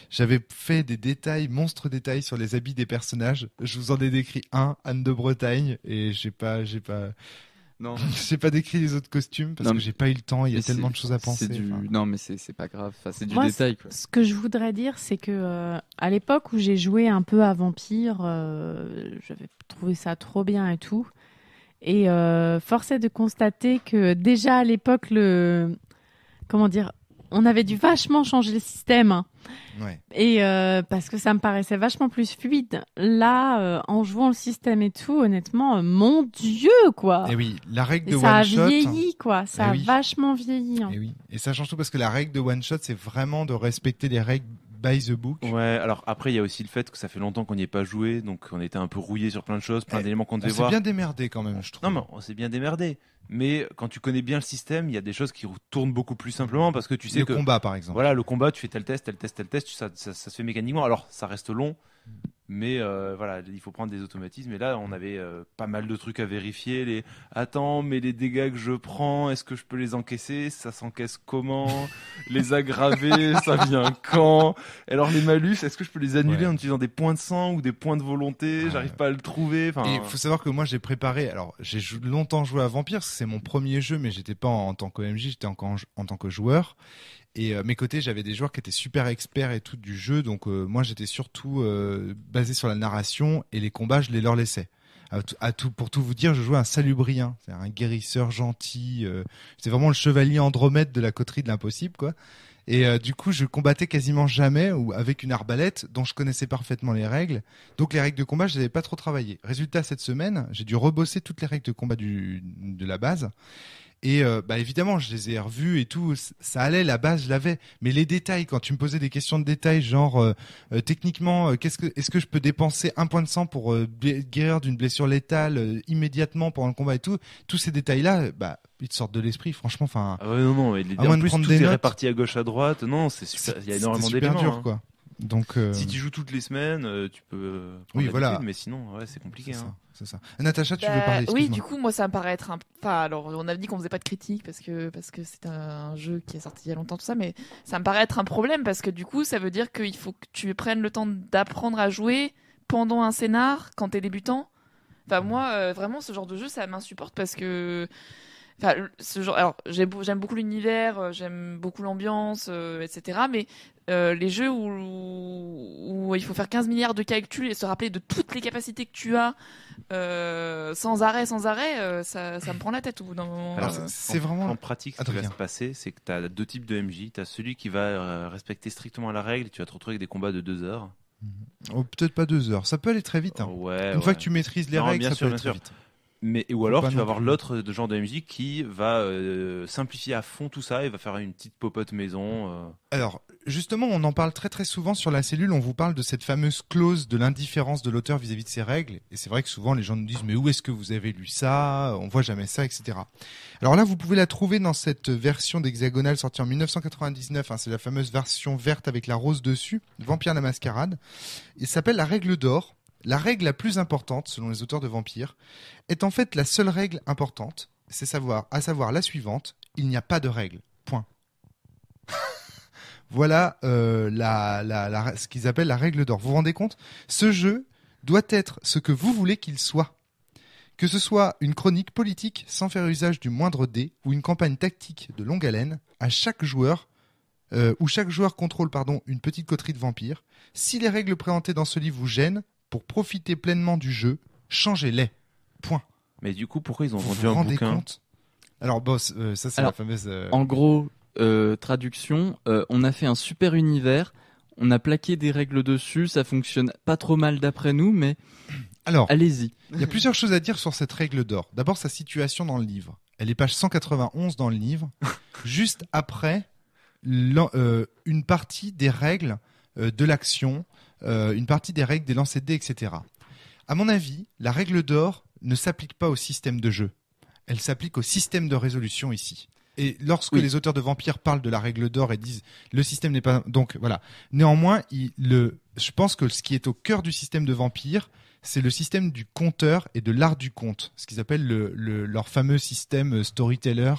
J'avais fait des monstres détails sur les habits des personnages. Je vous en ai décrit Anne de Bretagne, et j'ai pas. Non, j'ai pas décrit les autres costumes parce que j'ai pas eu le temps. Il y a tellement de choses à penser. Non, mais c'est pas grave. Enfin, c'est du détail. Quoi. Ce que je voudrais dire, c'est que à l'époque où j'ai joué un peu à Vampire, j'avais trouvé ça trop bien et tout. Et force est de constater que déjà à l'époque, on avait dû vachement changer le système. Hein. Ouais. Et parce que ça me paraissait vachement plus fluide. Là, en jouant le système et tout, honnêtement, mon Dieu, quoi. Et oui, la règle de one shot. Ça a vieilli, quoi. Ça a vachement vieilli. Hein. Et oui. Et ça change tout parce que la règle de one shot, c'est vraiment de respecter les règles by the book. Ouais, alors après, il y a aussi le fait que ça fait longtemps qu'on n'y est pas joué, donc on était un peu rouillé sur plein de choses, plein d'éléments qu'on devait voir. On s'est bien démerdé quand même, je trouve. Non, mais on s'est bien démerdé. Mais quand tu connais bien le système, il y a des choses qui tournent beaucoup plus simplement parce que tu sais le combat, par exemple. Voilà, le combat, tu fais tel test, ça se fait mécaniquement. Alors, ça reste long. Mais voilà, il faut prendre des automatismes. Et là, on avait pas mal de trucs à vérifier. Attends, mais les dégâts que je prends, est-ce que je peux les encaisser? Ça s'encaisse comment? Les aggraver, ça vient quand? Alors les malus, est-ce que je peux les annuler en utilisant des points de sang ou des points de volonté? J'arrive pas à le trouver. Enfin... Et il faut savoir que moi, j'ai préparé... Alors, j'ai longtemps joué à Vampire, parce que c'est mon premier jeu, mais j'étais pas en tant qu'OMJ, j'étais en tant que joueur. Et à mes côtés, j'avais des joueurs qui étaient super experts et tout du jeu, donc moi j'étais surtout basé sur la narration et les combats, je les leur laissais. Pour tout vous dire, je jouais un salubrien, c'est un guérisseur gentil. C'est vraiment le chevalier Andromède de la coterie de l'impossible, quoi. Et du coup, je combattais quasiment jamais ou avec une arbalète dont je connaissais parfaitement les règles. Donc les règles de combat, je les avais pas trop travaillées. Résultat, cette semaine, j'ai dû rebosser toutes les règles de combat de la base. Et évidemment, je les ai revus et tout, ça allait, la base, je l'avais. Mais les détails, quand tu me posais des questions de détails, genre techniquement, est-ce que je peux dépenser 1 point de sang pour guérir d'une blessure létale immédiatement pendant le combat et tout, tous ces détails-là, ils te sortent de l'esprit, franchement. Enfin, non, en plus tout est réparti à gauche, à droite. Non, c'est super. Il y a énormément d'éléments. C'est super dur, quoi. Donc, si tu joues toutes les semaines, tu peux. Oui, voilà. Mais sinon, c'est compliqué. C'est ça. Natacha, tu veux parler? Oui, du coup, moi, ça me paraît être alors, on a dit qu'on faisait pas de critique parce que c'est un jeu qui est sorti il y a longtemps, tout ça, mais ça me paraît être un problème parce que du coup, ça veut dire qu'il faut que tu prennes le temps d'apprendre à jouer pendant un scénar quand t'es débutant. Enfin, moi, vraiment, ce genre de jeu, ça m'insupporte parce que. Enfin, alors j'aime beaucoup l'univers, j'aime beaucoup l'ambiance, etc. Mais les jeux où il faut faire 15 milliards de calculs et se rappeler de toutes les capacités que tu as sans arrêt, ça me prend la tête au bout d'un moment. Alors, c'est vraiment en pratique, ce qui va se passer, c'est que tu as 2 types de MJ. Tu as celui qui va respecter strictement la règle, et tu vas te retrouver avec des combats de 2 heures. Oh, peut-être pas 2 heures, ça peut aller très vite. Une fois que tu maîtrises les règles, ça peut aller très vite. Ou alors tu vas avoir l'autre genre de MJ qui va simplifier à fond tout ça et va faire une petite popote maison. Alors justement, on en parle très très souvent sur la cellule, on vous parle de cette fameuse clause de l'indifférence de l'auteur vis-à-vis de ses règles, et c'est vrai que souvent les gens nous disent mais où est-ce que vous avez lu ça, on voit jamais ça, etc. Alors là vous pouvez la trouver dans cette version d'Hexagonal sortie en 1999, c'est la fameuse version verte avec la rose dessus, Vampire la Mascarade, et s'appelle la règle d'or. La règle la plus importante, selon les auteurs de Vampire, est en fait la seule règle importante, à savoir la suivante, il n'y a pas de règle. Point. Voilà ce qu'ils appellent la règle d'or. Vous vous rendez compte ? Ce jeu doit être ce que vous voulez qu'il soit. Que ce soit une chronique politique sans faire usage du moindre dé ou une campagne tactique de longue haleine, à chaque joueur, où chaque joueur contrôle une petite coterie de vampires. Si les règles présentées dans ce livre vous gênent, pour profiter pleinement du jeu, changez-les. Point. Mais du coup, pourquoi ils ont vendu un bouquin ? Vous vous rendez compte ? Alors, boss, ça c'est la fameuse... En gros, traduction, on a fait un super univers, on a plaqué des règles dessus, ça fonctionne pas trop mal d'après nous, mais alors, allez-y. Il y a plusieurs choses à dire sur cette règle d'or. D'abord, sa situation dans le livre. Elle est page 191 dans le livre, juste après une partie des règles de l'action, une partie des règles des lancers de dés, etc. À mon avis, la règle d'or ne s'applique pas au système de jeu. Elle s'applique au système de résolution ici. Et lorsque les auteurs de Vampire parlent de la règle d'or et disent le système n'est pas... Donc voilà. Néanmoins, je pense que ce qui est au cœur du système de Vampire, c'est le système du conteur et de l'art du conte. Ce qu'ils appellent leur fameux système storyteller,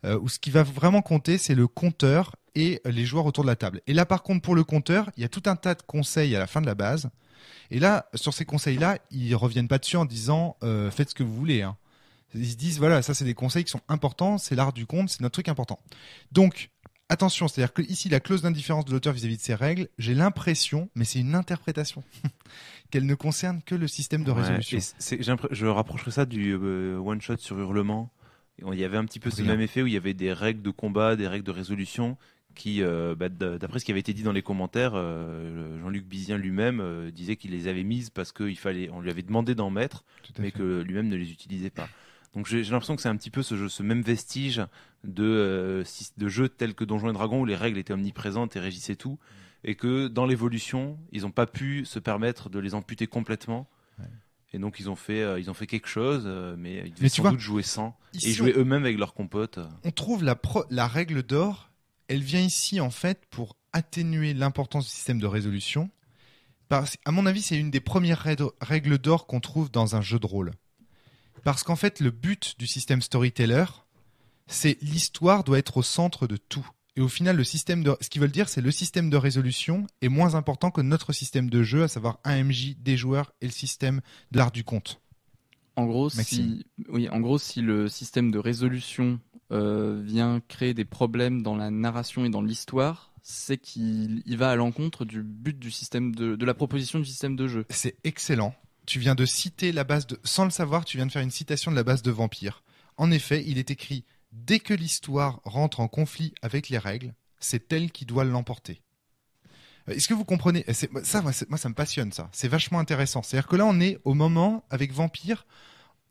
où ce qui va vraiment compter, c'est le conteur et les joueurs autour de la table. Et là, par contre, pour le conteur, il y a tout un tas de conseils à la fin de la base. Et là, sur ces conseils-là, ils reviennent pas dessus en disant faites ce que vous voulez. Ils se disent voilà, ça c'est des conseils qui sont importants, c'est l'art du conte, c'est notre truc important. Donc attention, c'est-à-dire que ici la clause d'indifférence de l'auteur vis-à-vis de ses règles, j'ai l'impression, mais c'est une interprétation, qu'elle ne concerne que le système de résolution. Je rapprocherais ça du one shot sur Hurlement. Il y avait un petit peu ce même effet où il y avait des règles de combat, des règles de résolution qui, d'après ce qui avait été dit dans les commentaires, Jean-Luc Bizien lui-même disait qu'il les avait mises parce qu'on lui avait demandé d'en mettre, mais que lui-même ne les utilisait pas. Donc j'ai l'impression que c'est un petit peu ce même vestige de jeux tels que Donjons et Dragons où les règles étaient omniprésentes et régissaient tout, et que dans l'évolution, ils n'ont pas pu se permettre de les amputer complètement. Ouais. Et donc ils ont fait quelque chose, mais ils devaient sans doute jouer sans, et jouer eux-mêmes avec leur compote. On trouve la règle d'or, elle vient ici en fait pour atténuer l'importance du système de résolution. À mon avis, c'est une des premières règles d'or qu'on trouve dans un jeu de rôle. Parce qu'en fait, le but du système storyteller, c'est l'histoire doit être au centre de tout. Et au final, ce qu'ils veulent dire, c'est le système de résolution est moins important que notre système de jeu, à savoir un MJ, des joueurs et le système de l'art du conte. En gros, si le système de résolution vient créer des problèmes dans la narration et dans l'histoire, c'est qu'il va à l'encontre du but du système de la proposition du système de jeu. C'est excellent. Tu viens de citer la base sans le savoir, tu viens de faire une citation de la base de Vampire. En effet, il est écrit « Dès que l'histoire rentre en conflit avec les règles, c'est elle qui doit l'emporter ». Est-ce que vous comprenez ? Moi, ça me passionne, ça. C'est vachement intéressant. C'est-à-dire que là, on est au moment, avec Vampire,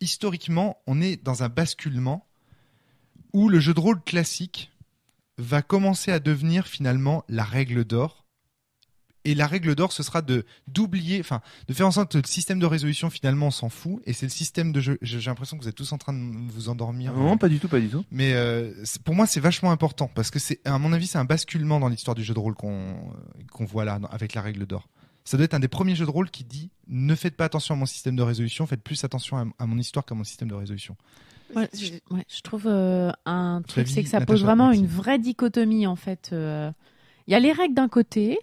historiquement, on est dans un basculement où le jeu de rôle classique va commencer à devenir finalement la règle d'or. Et la règle d'or, ce sera de faire en sorte que le système de résolution, finalement, on s'en fout. Et c'est le système de jeu. J'ai l'impression que vous êtes tous en train de vous endormir. Non, pas du tout. Mais pour moi, c'est vachement important parce que à mon avis, c'est un basculement dans l'histoire du jeu de rôle qu'on voit là avec la règle d'or. Ça doit être un des premiers jeux de rôle qui dit ne faites pas attention à mon système de résolution, faites plus attention à mon histoire qu'à mon système de résolution. Ouais, je trouve un truc, c'est que ça pose vraiment une vraie dichotomie en fait. Il y a les règles d'un côté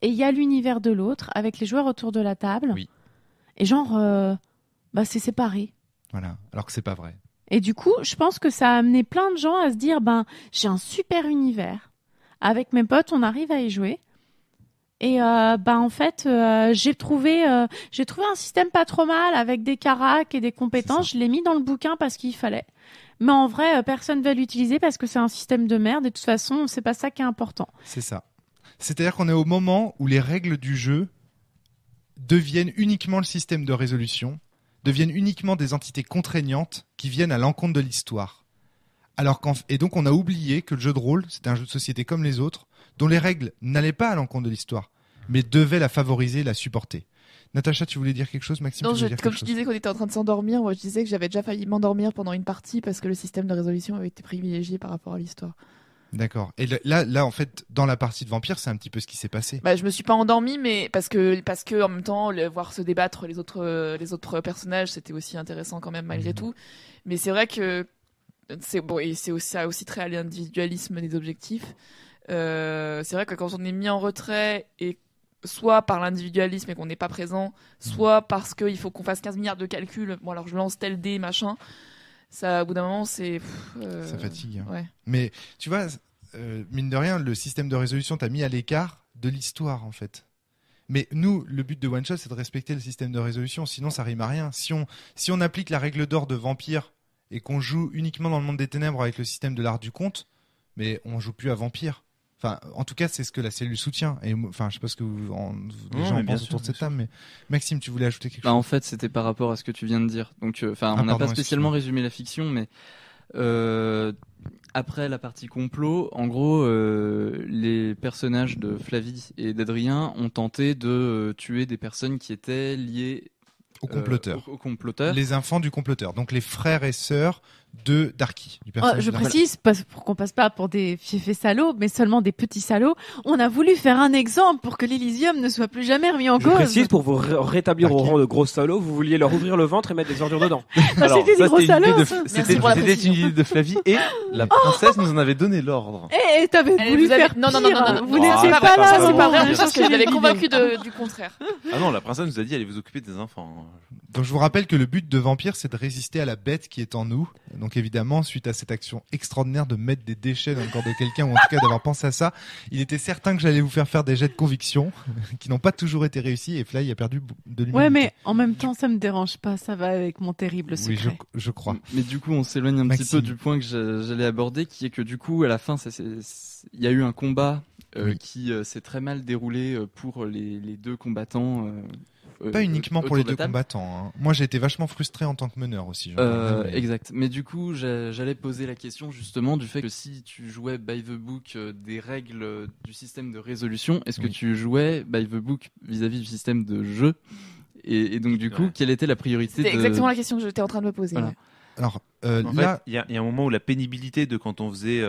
et il y a l'univers de l'autre avec les joueurs autour de la table. Oui. Et genre, c'est séparé. Voilà, alors que c'est pas vrai. Et du coup, je pense que ça a amené plein de gens à se dire, j'ai un super univers. Avec mes potes, on arrive à y jouer. Et en fait, j'ai trouvé un système pas trop mal avec des caracs et des compétences. Je l'ai mis dans le bouquin parce qu'il fallait. Mais en vrai, personne ne va l'utiliser parce que c'est un système de merde. Et de toute façon, c'est pas ça qui est important. C'est ça. C'est-à-dire qu'on est au moment où les règles du jeu deviennent uniquement le système de résolution, deviennent uniquement des entités contraignantes qui viennent à l'encontre de l'histoire. Et donc on a oublié que le jeu de rôle, c'était un jeu de société comme les autres, dont les règles n'allaient pas à l'encontre de l'histoire, mais devaient la favoriser, la supporter. Natacha, tu voulais dire quelque chose? Maxime, non, comme je disais qu'on était en train de s'endormir, moi je disais que j'avais déjà failli m'endormir pendant une partie parce que le système de résolution avait été privilégié par rapport à l'histoire. D'accord. Et là, en fait, dans la partie de Vampire, c'est un petit peu ce qui s'est passé. Je me suis pas endormie, mais parce que en même temps, voir se débattre les autres personnages, c'était aussi intéressant quand même malgré tout. Mais c'est vrai que c'est bon, et c'est aussi, ça a aussi trait à l'individualisme des objectifs. C'est vrai que quand on est mis en retrait et soit par l'individualisme et qu'on n'est pas présent, soit parce qu'il faut qu'on fasse 15 milliards de calculs. Bon, alors je lance tel dé, machin. Ça, au bout d'un moment, ça fatigue. Ouais. Mais tu vois, mine de rien, le système de résolution t'a mis à l'écart de l'histoire, en fait. Mais nous, le but de One Shot, c'est de respecter le système de résolution. Sinon, ça rime à rien. Si on applique la règle d'or de Vampire et qu'on joue uniquement dans le monde des ténèbres avec le système de l'art du conte, mais on joue plus à Vampire. Enfin, en tout cas, c'est ce que la cellule soutient. Et enfin, je sais pas ce que les gens pensent autour de cette table, mais Maxime, tu voulais ajouter quelque chose? En fait, c'était par rapport à ce que tu viens de dire. Donc, on n'a pas spécialement résumé la fiction, mais après la partie complot, en gros, les personnages de Flavie et d'Adrien ont tenté de tuer des personnes qui étaient liées au comploteur. Au comploteur. Les enfants du comploteur, donc les frères et sœurs de Darky. Je précise, pour qu'on passe pas pour des fiefés salauds, mais seulement des petits salauds. On a voulu faire un exemple pour que l'Elysium ne soit plus jamais remis en cause. Je précise, pour vous rétablir au rang de gros salauds, vous vouliez leur ouvrir le ventre et mettre des ordures dedans. Alors, c'était des gros salauds. C'était une idée de Flavie et la princesse nous en avait donné l'ordre. Et t'avais voulu faire non. Vous n'étiez pas là. C'est pas vrai, parce que je l'avais convaincu du contraire. Ah non, la princesse nous a dit allez vous occuper des enfants. Donc je vous rappelle que le but de Vampire, c'est de résister à la bête qui est en nous. Donc évidemment, suite à cette action extraordinaire de mettre des déchets dans le corps de quelqu'un, ou en tout cas d'avoir pensé à ça, il était certain que j'allais vous faire des jets de conviction qui n'ont pas toujours été réussis, et Fly a perdu de l'humanité. Ouais, mais en même temps, ça me dérange pas, ça va avec mon terrible secret. Oui, je crois. Mais du coup, on s'éloigne un petit peu du point que j'allais aborder, qui est que du coup, à la fin, il y a eu un combat qui s'est très mal déroulé pour les deux combattants. Pas uniquement pour les deux combattants. Hein. Moi, j'ai été vachement frustré en tant que meneur aussi. Exact. Mais du coup, j'allais poser la question justement du fait que si tu jouais by the book des règles du système de résolution, est-ce que tu jouais by the book vis-à-vis du système de jeu et donc du coup, quelle était la priorité? C'est exactement la question que j'étais en train de me poser. Voilà. Ouais. Alors, en fait, il y a un moment où la pénibilité de quand on faisait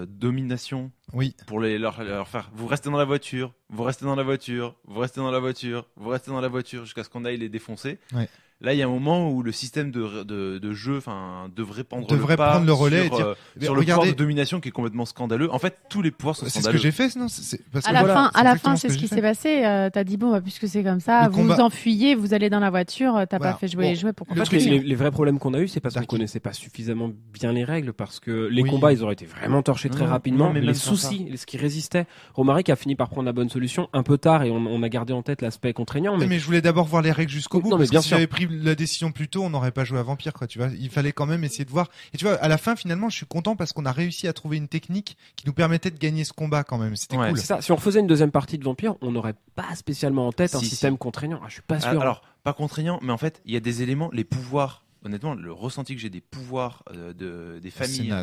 domination pour leur faire vous restez dans la voiture, vous restez dans la voiture, vous restez dans la voiture, vous restez dans la voiture jusqu'à ce qu'on aille les défoncer. Ouais. Là, il y a un moment où le système de jeu devrait prendre le relais sur le pouvoir de domination qui est complètement scandaleux. En fait, tous les pouvoirs sont scandaleux. C'est ce que j'ai fait, non? Parce que à la fin, c'est ce qui s'est passé. T'as dit bon, puisque c'est comme ça, vous enfuyez, vous allez dans la voiture, t'as pas fait jouer les jouets pour comprendre. Les vrais problèmes qu'on a eu, c'est parce qu'on connaissait pas suffisamment bien les règles, parce que les combats, ils auraient été vraiment torchés très rapidement. Mais les soucis, ce qui résistait, Romaric a fini par prendre la bonne solution un peu tard et on a gardé en tête l'aspect contraignant. Mais je voulais d'abord voir les règles jusqu'au bout. Parce que si j'avais pris la décision plus tôt, on n'aurait pas joué à Vampire, quoi. Tu vois, il fallait quand même essayer de voir. Et tu vois, à la fin, finalement, je suis content parce qu'on a réussi à trouver une technique qui nous permettait de gagner ce combat quand même. C'était cool. C'est ça. Si on refaisait une deuxième partie de Vampire, on n'aurait pas spécialement en tête un système contraignant. Je suis pas sûr. Alors, pas contraignant, mais en fait, il y a des éléments, les pouvoirs honnêtement, le ressenti que j'ai des pouvoirs des familles,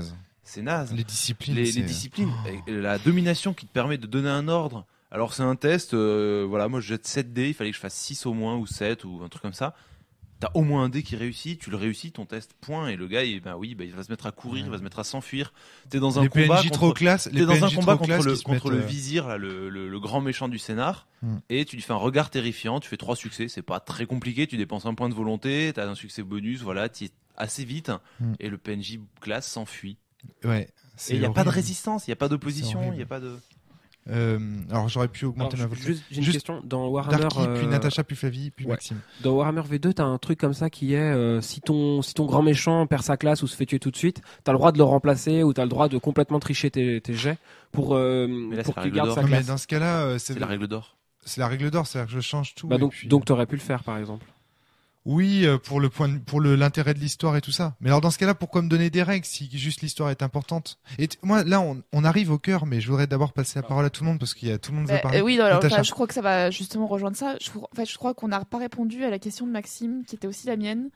c'est naze. Les disciplines, les disciplines, la domination qui te permet de donner un ordre. Alors c'est un test, voilà, moi je jette 7 dés, il fallait que je fasse 6 au moins ou 7 ou un truc comme ça. T'as au moins un dé qui réussit, tu le réussis, ton test, point, et le gars, il va se mettre à courir, il va se mettre à s'enfuir. T'es dans un combat contre le vizir, là, le grand méchant du scénar, et tu lui fais un regard terrifiant, tu fais 3 succès, c'est pas très compliqué, tu dépenses un point de volonté, t'as un succès bonus, voilà, tu es assez vite, et le PNJ classe s'enfuit. Ouais. Et il n'y a pas de résistance, il n'y a pas d'opposition, il n'y a pas de... alors j'aurais pu augmenter ma voix. J'ai une question dans Warhammer. Darky, puis Natacha, puis Flavie, puis Maxime. Dans Warhammer V2, t'as un truc comme ça qui est si ton grand méchant perd sa classe ou se fait tuer tout de suite, t'as le droit de le remplacer ou t'as le droit de complètement tricher tes jets pour qu'il garde sa classe. Mais dans ce cas-là, c'est la règle d'or. C'est la règle d'or, c'est-à-dire que je change tout. Donc t'aurais pu le faire par exemple. Oui, pour l'intérêt de l'histoire et tout ça. Mais alors dans ce cas-là, pourquoi me donner des règles si juste l'histoire est importante? Et moi là, on arrive au cœur, mais je voudrais d'abord passer la parole à tout le monde parce qu'il y a tout le monde veut parler. Oui, alors, je crois que ça va justement rejoindre ça. Je crois qu'on n'a pas répondu à la question de Maxime, qui était aussi la mienne.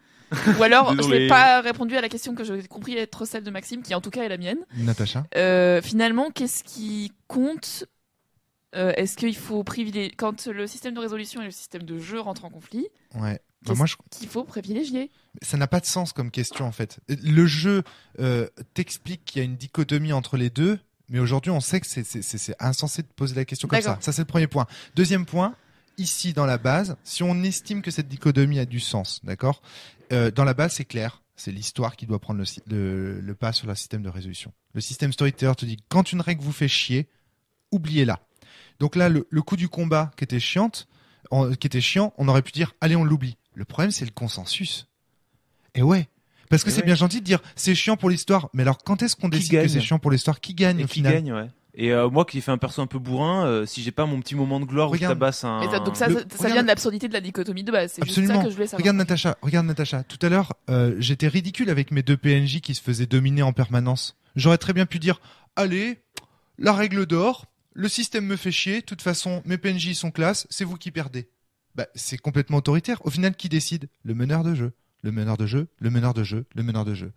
Ou alors, je n'ai pas répondu à la question que j'ai compris être celle de Maxime, qui en tout cas est la mienne. Natacha. Finalement, qu'est-ce qui compte? Est-ce qu'il faut privilégier quand le système de résolution et le système de jeu rentrent en conflit? Ouais. Qu'il faut privilégier. Ça n'a pas de sens comme question en fait. Le jeu t'explique qu'il y a une dichotomie entre les deux, mais aujourd'hui on sait que c'est insensé de poser la question comme ça. Ça c'est le premier point. Deuxième point, ici dans la base, si on estime que cette dichotomie a du sens, d'accord, dans la base c'est clair, c'est l'histoire qui doit prendre le pas sur le système de résolution. Le système storyteller te dit quand une règle vous fait chier, oubliez-la. Donc là le coup du combat qui était chiant, on aurait pu dire allez on l'oublie. Le problème, c'est le consensus. Et ouais. Parce que c'est bien gentil de dire c'est chiant pour l'histoire. Mais alors, quand est-ce qu'on décide que c'est chiant pour l'histoire? Qui gagne au final? Qui gagne, ouais. Et moi qui fais un perso un peu bourrin, si j'ai pas mon petit moment de gloire où je tabasse un... Donc ça vient de l'absurdité de la dichotomie de base. C'est Absolument. juste ça que je voulais savoir. Regarde Natacha. Tout à l'heure, j'étais ridicule avec mes 2 PNJ qui se faisaient dominer en permanence. J'aurais très bien pu dire allez, la règle d'or, le système me fait chier, de toute façon, mes PNJ sont classe, c'est vous qui perdez. Bah, c'est complètement autoritaire. Au final, qui décide? Le meneur de jeu. Le meneur de jeu, le meneur de jeu, le meneur de jeu.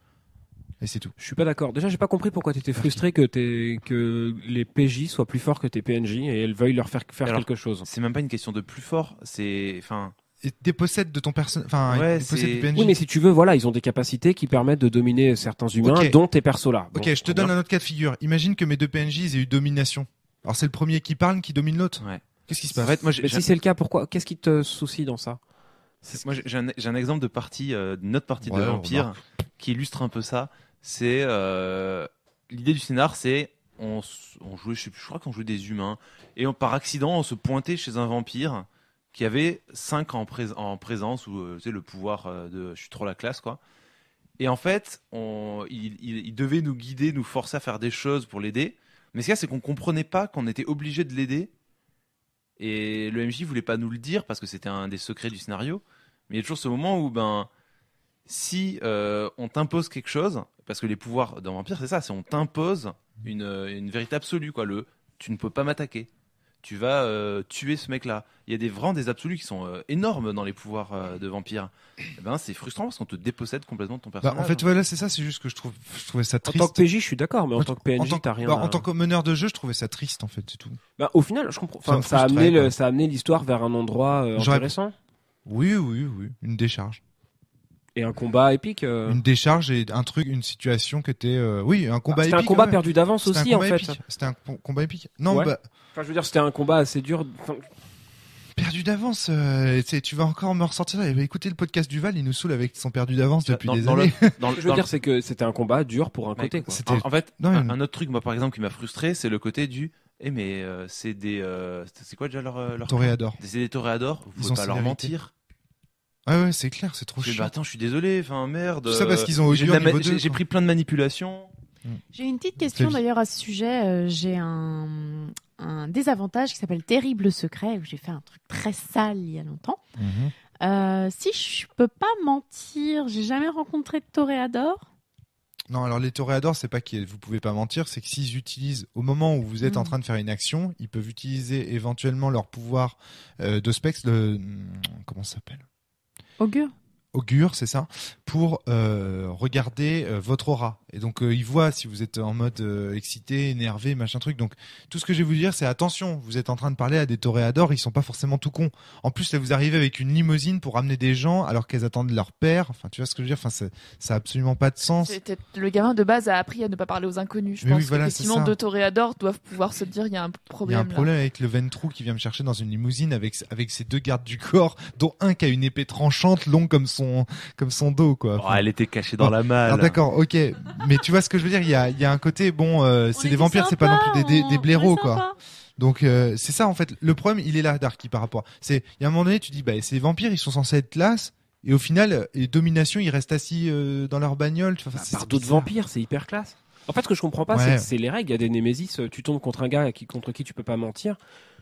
Et c'est tout. Je suis pas d'accord. Déjà, j'ai pas compris pourquoi t'étais frustré que les PJ soient plus forts que tes PNJ et elles veuillent leur faire quelque chose. C'est même pas une question de plus fort, c'est... Et dépossède de ton personnage. Dépossède du PNJ. Oui, mais si tu veux, voilà, ils ont des capacités qui permettent de dominer certains humains, dont tes persos là. Ok, je te donne un autre cas de figure. Imagine que mes 2 PNJ aient eu domination. Alors c'est le premier qui parle qui domine l'autre. Ouais. Qu'est-ce qui se passe? En fait, moi, mais si c'est le cas, pourquoi? Qu'est-ce qui te soucie dans ça? Moi, j'ai un exemple de partie, notre partie de Vampire, qui illustre un peu ça. C'est l'idée du scénar, c'est on jouait, je crois qu'on jouait des humains, et par accident, on se pointait chez un vampire qui avait 5 en présence ou le pouvoir de je suis trop la classe quoi. Et en fait, il devait nous guider, nous forcer à faire des choses pour l'aider. Mais ce qu'il y a, c'est qu'on comprenait pas qu'on était obligé de l'aider. Et le MJ voulait pas nous le dire parce que c'était un des secrets du scénario. Mais il y a toujours ce moment où, si on t'impose quelque chose, parce que les pouvoirs d'un vampire, c'est ça, c'est on t'impose une vérité absolue, quoi. Tu ne peux pas m'attaquer. Tu vas tuer ce mec-là. Il y a vraiment des absolus qui sont énormes dans les pouvoirs de vampire. C'est frustrant parce qu'on te dépossède complètement de ton personnage. En fait, voilà, c'est ça, c'est juste que je trouvais ça triste. En tant que PJ, je suis d'accord, mais en tant que PNJ, t'as rien. En tant que meneur de jeu, je trouvais ça triste, en fait, c'est tout. Au final, je comprends. Ça a amené l'histoire vers un endroit intéressant. Oui, une décharge. Et un combat épique. Une décharge et une situation qui était, un combat épique. C'était un combat perdu d'avance aussi, en fait. C'était un combat épique. Non, je veux dire, c'était un combat assez dur. Perdu d'avance, tu vas encore me ressortir. Écoutez le podcast du Val, il nous saoule avec son perdu d'avance depuis des années. Ce que je veux dire, c'est que c'était un combat dur pour un côté. Quoi. En fait, un autre truc, moi, par exemple, qui m'a frustré, c'est le côté du. C'est des. C'est quoi déjà leur toréadors. C'est des toréadors. Vous pouvez pas leur mentir. Ouais, c'est clair, c'est trop chiant. Attends, je suis désolé, merde. Tout ça parce qu'ils ont j'ai pris plein de manipulations. J'ai une petite question d'ailleurs à ce sujet. J'ai un désavantage qui s'appelle Terrible Secret, où j'ai fait un truc très sale il y a longtemps. Si je peux pas mentir, j'ai jamais rencontré de toréador. Non, alors les toréadors, c'est pas que vous pouvez pas mentir, c'est que s'ils utilisent, au moment où vous êtes en train de faire une action, ils peuvent utiliser éventuellement leur pouvoir de specs, comment ça s'appelle? Augure. augure, c'est ça, pour regarder votre aura. Et donc il voit si vous êtes en mode excité, énervé, machin truc. Donc tout ce que je vais vous dire, c'est attention, vous êtes en train de parler à des toréadors, ils sont pas forcément tout cons. En plus là, vous arrivez avec une limousine pour ramener des gens alors qu'elles attendent leur père. Enfin, tu vois ce que je veux dire. Enfin, ça a absolument pas de sens. Le gamin de base a appris à ne pas parler aux inconnus. Je pense qu'effectivement, deux toréadors doivent pouvoir se dire il y a un problème. Il y a un problème avec le Ventrou qui vient me chercher dans une limousine avec ses 2 gardes du corps, dont un qui a une épée tranchante longue comme son dos, quoi. Enfin, elle était cachée dans la malle. Alors, d'accord, ok. Mais tu vois ce que je veux dire, il y a un côté, c'est des vampires, c'est pas non plus des blaireaux, quoi. Donc c'est ça en fait. Le problème, il est là, Darky, par rapport. Il y a un moment donné, tu dis, c'est des vampires, ils sont censés être classe. Et au final, les dominations, ils restent assis dans leur bagnole. Enfin, par d'autres vampires, c'est hyper classe. En fait, ce que je comprends pas, c'est les règles. Il y a des némésis, tu tombes contre un gars contre qui tu peux pas mentir.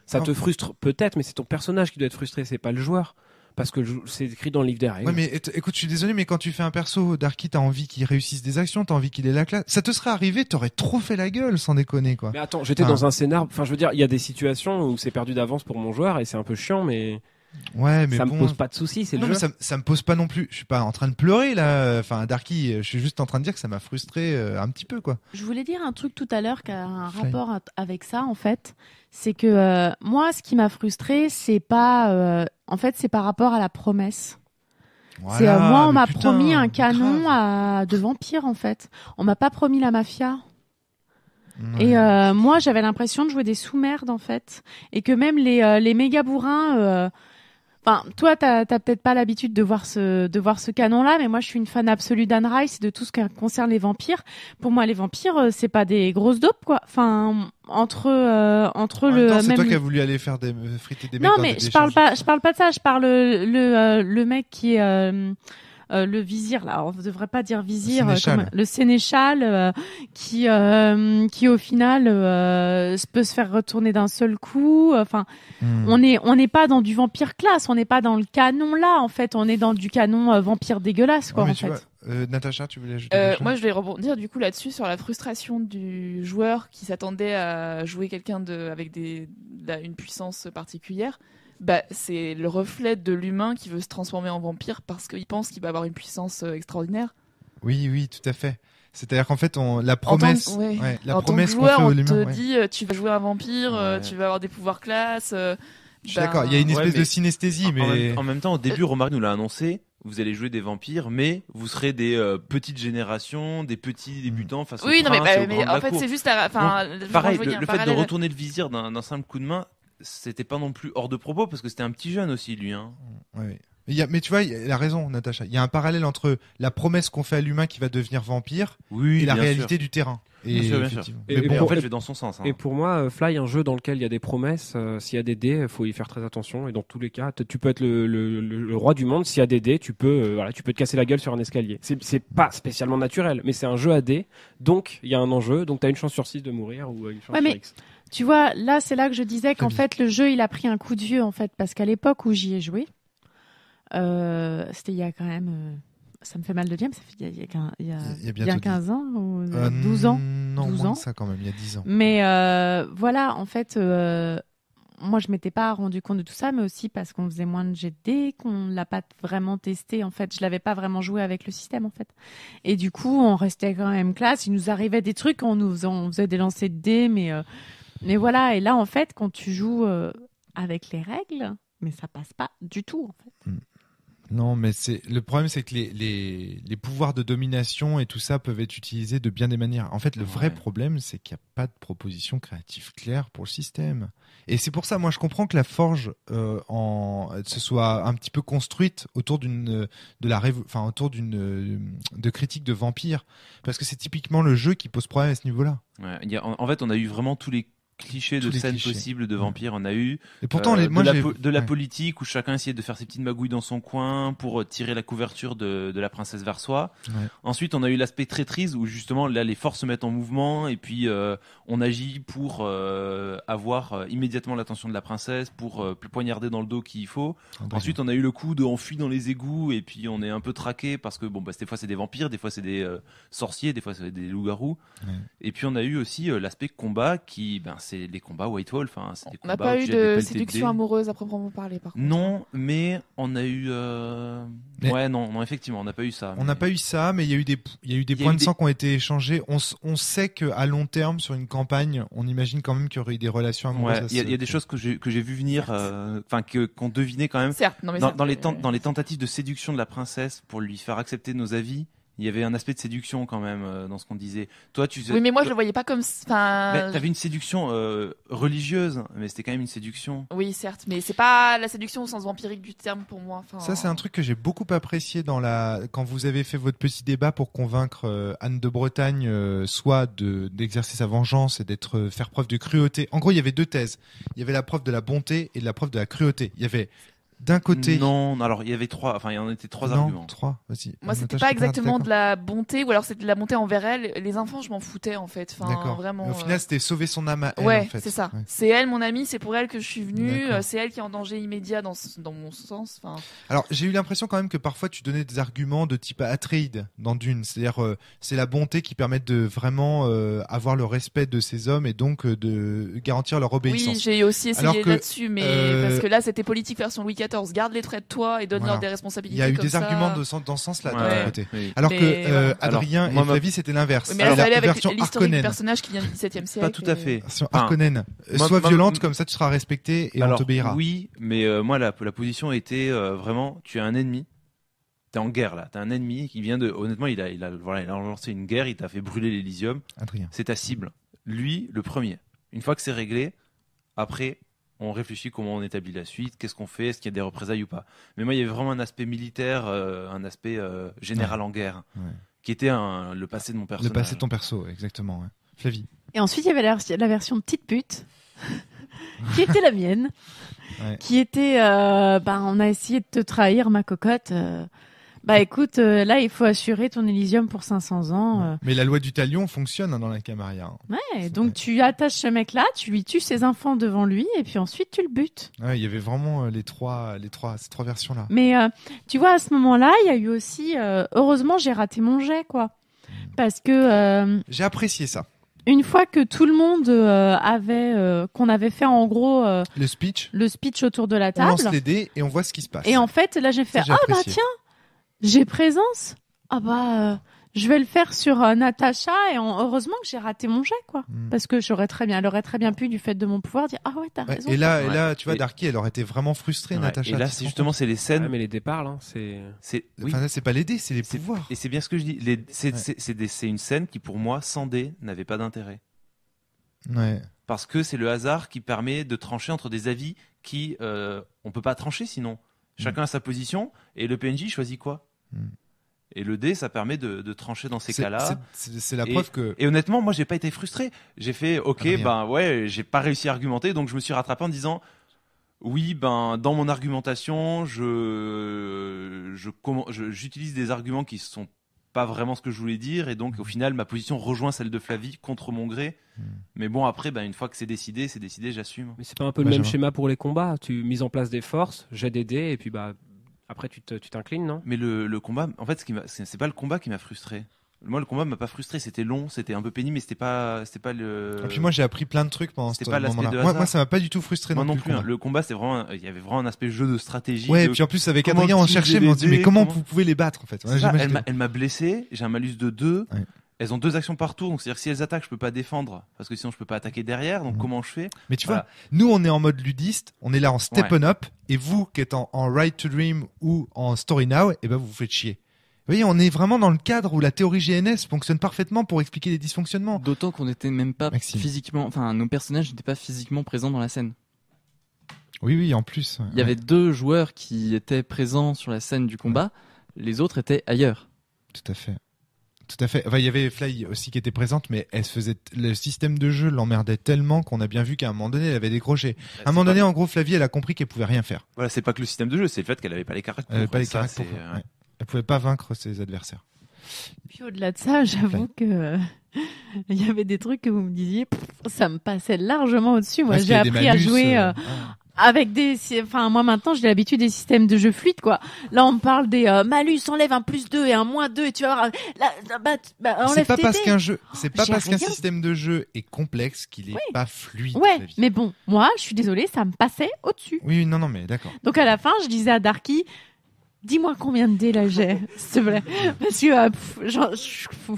Ça te frustre peut-être, mais c'est ton personnage qui doit être frustré, c'est pas le joueur. Parce que c'est écrit dans le livre des règles. Ouais, mais écoute, je suis désolé, mais quand tu fais un perso, Darky, t'as envie qu'il réussisse des actions, t'as envie qu'il ait la classe. Ça te serait arrivé, t'aurais trop fait la gueule, sans déconner, quoi. Mais attends, j'étais dans un scénar. Enfin, je veux dire, il y a des situations où c'est perdu d'avance pour mon joueur et c'est un peu chiant, mais. Ouais, mais ça me pose pas de soucis, c'est le jeu. Mais ça me pose pas non plus. Je suis pas en train de pleurer là. Enfin, Darky, je suis juste en train de dire que ça m'a frustré un petit peu, quoi. Je voulais dire un truc tout à l'heure qui a un rapport avec ça, en fait. C'est que moi, ce qui m'a frustré, c'est pas, en fait, c'est par rapport à la promesse. Voilà, moi, on m'a promis un canon de vampires, en fait. On m'a pas promis la mafia. Ouais. Et moi, j'avais l'impression de jouer des sous-merdes, en fait, et que même les méga bourrins. Enfin, toi, t'as peut-être pas l'habitude de voir ce canon-là, mais moi, je suis une fan absolue d'Anne Rice, de tout ce qui concerne les vampires. Pour moi, les vampires, c'est pas des grosses dopes, quoi. Enfin, entre le même. C'est même... toi qui as voulu aller faire friter des mecs. Non, mais je parle pas de ça. Je parle le mec qui est le vizir, là, on ne devrait pas dire vizir, le sénéchal, qui au final peut se faire retourner d'un seul coup. Enfin, on n'est pas dans du vampire classe, on n'est pas dans le canon là. En fait, on est dans du canon vampire dégueulasse, quoi. Ouais, en fait. Vois, Natacha, tu voulais ajouter moi, je vais rebondir du coup là-dessus sur la frustration du joueur qui s'attendait à jouer quelqu'un avec une puissance particulière. C'est le reflet de l'humain qui veut se transformer en vampire parce qu'il pense qu'il va avoir une puissance extraordinaire. Oui, tout à fait. C'est-à-dire qu'en fait, la promesse, la promesse qu'on fait au humain, on te dit, tu vas jouer un vampire, tu vas avoir des pouvoirs classe. Je suis d'accord. Il y a une espèce de synesthésie, mais en même temps, au début, Romaric nous l'a annoncé. Vous allez jouer des vampires, mais vous serez des petites générations, des petits débutants face au prince, mais en fait, c'est juste, pareil, le fait de retourner le vizir d'un simple coup de main. C'était pas non plus hors de propos parce que c'était un petit jeune aussi, lui. Hein. Ouais. Mais tu vois, il a raison, Natacha. Il y a un parallèle entre la promesse qu'on fait à l'humain qui va devenir vampire et la réalité du terrain. Bien sûr. Mais en fait, je vais dans son sens. Hein. Et pour moi, Fly, un jeu dans lequel il y a des promesses, s'il y a des dés, il faut y faire très attention. Et dans tous les cas, tu peux être le roi du monde. S'il y a des dés, tu peux te casser la gueule sur un escalier. C'est pas spécialement naturel, mais c'est un jeu à dés. Donc, il y a un enjeu. Donc, tu as une chance sur 6 de mourir ou une chance sur X. Tu vois, là, c'est là que je disais qu'en fait, le jeu, il a pris un coup de vieux, en fait, parce qu'à l'époque où j'y ai joué, c'était il y a quand même, ça me fait mal de dire, mais ça fait il y a 15 ans ou 12 ans. Non, 12 ans. Ça quand même, il y a 10 ans. Mais voilà, en fait, moi, je m'étais pas rendu compte de tout ça, mais aussi parce qu'on faisait moins de GD, qu'on l'a pas vraiment testé. En fait, je l'avais pas vraiment joué avec le système, en fait. Et du coup, on restait quand même classe. Il nous arrivait des trucs, on faisait des lancers de dés, mais voilà. Et là, en fait, quand tu joues avec les règles, mais ça passe pas du tout, en fait. Non, mais le problème, c'est que les pouvoirs de domination et tout ça peuvent être utilisés de bien des manières. En fait, le vrai problème, c'est qu'il n'y a pas de proposition créative claire pour le système. Et c'est pour ça, moi, je comprends que la Forge se soit un petit peu construite autour de critiques de vampires, parce que c'est typiquement le jeu qui pose problème à ce niveau-là. Ouais, en fait, on a eu vraiment tous les clichés de scènes possibles de vampires. On a eu et pourtant, de la politique où chacun essayait de faire ses petites magouilles dans son coin pour tirer la couverture de la princesse vers soi. Ensuite, on a eu l'aspect traîtrise où justement là les forces se mettent en mouvement et puis on agit pour avoir immédiatement l'attention de la princesse, pour poignarder dans le dos qui il faut. Ensuite, on a eu le coup de on fuit dans les égouts et puis on est un peu traqué parce que des fois c'est des vampires, des fois c'est des sorciers, des fois c'est des loups-garous. Et puis on a eu aussi l'aspect combat qui c'est les combats White Wolf. Hein. C'est des on n'a combats pas où eu tu jettes des de pelletés séduction dés. amoureuse à proprement parler, par contre. Non, mais on a eu. Ouais, non, effectivement, on n'a pas eu ça. On n'a pas eu ça, mais il y a eu des points de sang qui ont été échangés. On sait qu'à long terme, sur une campagne, on imagine quand même qu'il y aurait eu des relations amoureuses. Ouais, il y a des choses que j'ai vu venir, qu'on devinait quand même. Certes, non mais Dans les tentatives de séduction de la princesse pour lui faire accepter nos avis, il y avait un aspect de séduction quand même dans ce qu'on disait. Toi, oui, mais moi je le voyais pas comme. T'avais une séduction religieuse, mais c'était quand même une séduction. Oui, certes, mais c'est pas la séduction au sens vampirique du terme pour moi. Ça, c'est un truc que j'ai beaucoup apprécié quand vous avez fait votre petit débat pour convaincre Anne de Bretagne, soit d'exercer sa vengeance et faire preuve de cruauté. En gros, il y avait deux thèses. Il y avait la preuve de la bonté et la preuve de la cruauté. Il y avait d'un côté. Non, alors il y avait trois. Enfin, il y en était trois arguments. Trois. Vas-y. Moi, c'était pas exactement de la bonté, ou alors c'était de la bonté envers elle. Les enfants, je m'en foutais en fait. D'accord. Vraiment. Au final, c'était sauver son âme à elle. Ouais, en fait. c'est ça. Ouais. C'est elle, mon amie. C'est pour elle que je suis venue. D'accord. C'est elle qui est en danger immédiat dans mon sens. Alors, j'ai eu l'impression quand même que parfois tu donnais des arguments de type Atreides dans Dune, c'est-à-dire c'est la bonté qui permet de vraiment avoir le respect de ces hommes et donc de garantir leur obéissance. Oui, j'ai aussi essayé là-dessus, mais parce que là, c'était politique version Louis XIV. Garde les traits de toi et donne-leur des responsabilités. Il y a eu des ça. arguments dans ce sens-là de ton côté. Oui. Alors mais que voilà. Adrien et Flavie, c'était l'inverse. Oui, mais alors, ça allait avec version l'historique du Harkonnen. personnage qui vient du XVIIe siècle. Pas tout à fait. Version Harkonnen. Sois violente, comme ça tu seras respecté et on t'obéira. Oui, mais moi la position était vraiment, tu as un ennemi. T'es en guerre là, t'as un ennemi qui vient de. Honnêtement, il a lancé une guerre, il t'a fait brûler l'Elysium. Adrien. C'est ta cible. Lui, le premier. Une fois que c'est réglé, après, on réfléchit comment on établit la suite, qu'est-ce qu'on fait, est-ce qu'il y a des représailles ou pas. Mais moi, il y avait vraiment un aspect militaire, un aspect général en guerre, qui était le passé de mon personnage. Le passé de ton perso, exactement. Ouais. Flavie. Et ensuite, il y avait la version petite pute, qui était la mienne, qui était, on a essayé de te trahir, ma cocotte. Écoute, là, il faut assurer ton Elysium pour 500 ans. Mais la loi du talion fonctionne dans la Camarilla. Ouais, donc tu attaches ce mec-là, tu lui tues ses enfants devant lui, et puis ensuite tu le butes. Ouais, il y avait vraiment ces trois versions-là. Mais tu vois, à ce moment-là, il y a eu aussi, heureusement, j'ai raté mon jet, quoi. Parce que... j'ai apprécié ça. Une fois que tout le monde qu'on avait fait en gros le speech autour de la table, on lance les dés et on voit ce qui se passe. Et en fait, là, j'ai fait tiens, j'ai présence. Je vais le faire sur Natacha et heureusement que j'ai raté mon jet, quoi. Parce que elle aurait très bien pu, du fait de mon pouvoir, dire t'as raison. Et là, tu vois, Darky, elle aurait été vraiment frustrée, Natacha. Et là, c'est justement, c'est les scènes. Mais les départs, là, c'est. Enfin, c'est pas les dés, c'est les pouvoirs. Et c'est bien ce que je dis. C'est une scène qui, pour moi, sans dés, n'avait pas d'intérêt. Ouais. Parce que c'est le hasard qui permet de trancher entre des avis qui, on peut pas trancher sinon. Chacun a sa position et le PNJ choisit quoi. Et le dé, ça permet de trancher dans ces cas-là. C'est la preuve que. Et honnêtement, moi, j'ai pas été frustré. J'ai fait, j'ai pas réussi à argumenter, donc je me suis rattrapé en disant, dans mon argumentation, j'utilise des arguments qui sont pas vraiment ce que je voulais dire, et donc au final, ma position rejoint celle de Flavie contre mon gré. Mais bon, après, une fois que c'est décidé, j'assume. Mais c'est pas un peu le même schéma pour les combats? Tu mises en place des forces, jet des dés, et puis après, tu t'inclines, non? Mais le combat, en fait, c'est pas le combat qui m'a frustré. Moi, le combat m'a pas frustré. C'était long, c'était un peu pénible, mais c'était pas le. Et puis moi, j'ai appris plein de trucs pendant ce moment-là. Moi, ça m'a pas du tout frustré. Moi non plus. Le combat, il y avait vraiment un aspect jeu de stratégie. Ouais, et puis en plus, avec Adrien, on cherchait, mais comment vous pouvez les battre, en fait? Elle m'a blessé. J'ai un malus de 2. Ouais. Elles ont 2 actions par tour, donc c'est-à-dire que si elles attaquent, je peux pas défendre, parce que sinon je peux pas attaquer derrière, donc comment je fais? Mais tu vois, nous on est en mode ludiste, on est là en step on up, et vous qui êtes en Ride to Dream ou en Story Now, vous vous faites chier. Vous voyez, on est vraiment dans le cadre où la théorie GNS fonctionne parfaitement pour expliquer les dysfonctionnements. D'autant qu'on n'était même pas physiquement, nos personnages n'étaient pas physiquement présents dans la scène. Oui, en plus. Il y avait 2 joueurs qui étaient présents sur la scène du combat, les autres étaient ailleurs. Tout à fait. Enfin, il y avait Fly aussi qui était présente, mais le système de jeu l'emmerdait tellement qu'on a bien vu qu'à un moment donné, elle avait décroché. À un moment donné, en gros, Flavie, elle a compris qu'elle pouvait rien faire. Voilà, c'est pas que le système de jeu, c'est le fait qu'elle avait pas les caractères. Elle avait pas les caractères. Elle pouvait pas vaincre ses adversaires. Puis au-delà de ça, j'avoue que il y avait des trucs que vous me disiez, ça me passait largement au-dessus. Moi, j'ai appris à jouer avec moi maintenant j'ai l'habitude des systèmes de jeu fluides quoi. Là on me parle des malus, enlève un +2 et un -2 et tu vas voir enlève c'est pas parce TT. qu'un jeu, c'est pas parce qu'un système de jeu est complexe qu'il est pas fluide. Ouais, mais bon, moi je suis désolée, ça me passait au-dessus. Oui, non, mais d'accord. Donc à la fin, je disais à Darky, dis-moi combien de dés là j'ai, s'il te plaît, parce que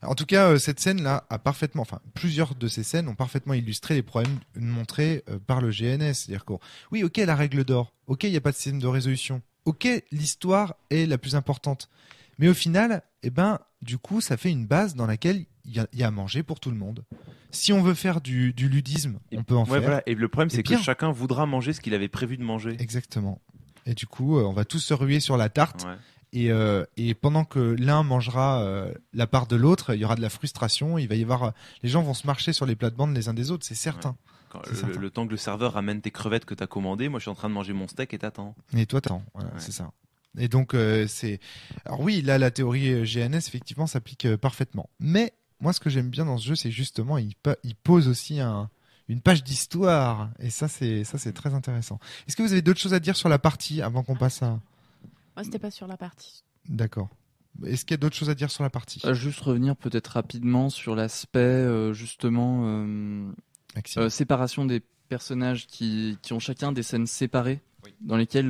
En tout cas, cette scène-là a parfaitement, plusieurs de ces scènes ont parfaitement illustré les problèmes montrés par le GNS. C'est-à-dire que, oui, ok, la règle d'or, ok, il n'y a pas de système de résolution, ok, l'histoire est la plus importante. Mais au final, du coup, ça fait une base dans laquelle il y a à manger pour tout le monde. Si on veut faire du ludisme, on peut en faire. Voilà. Et le problème, c'est bien. que chacun voudra manger ce qu'il avait prévu de manger. Exactement. Et du coup, on va tous se ruer sur la tarte. Ouais. Et pendant que l'un mangera la part de l'autre, il y aura de la frustration. Il va y avoir, les gens vont se marcher sur les plates-bandes les uns des autres, c'est certain. Ouais. Le temps que le serveur ramène tes crevettes que t'as commandées, moi je suis en train de manger mon steak et t'attends. Et toi t'attends, voilà, c'est ça. Et donc alors oui, là la théorie GNS effectivement s'applique parfaitement. Mais moi ce que j'aime bien dans ce jeu, c'est justement il pose aussi une page d'histoire. Et ça c'est très intéressant. Est-ce que vous avez d'autres choses à dire sur la partie avant qu'on passe à... Moi, c'était pas sur la partie. D'accord. Est-ce qu'il y a d'autres choses à dire sur la partie ? Juste revenir peut-être rapidement sur l'aspect justement séparation des personnages qui ont chacun des scènes séparées dans lesquelles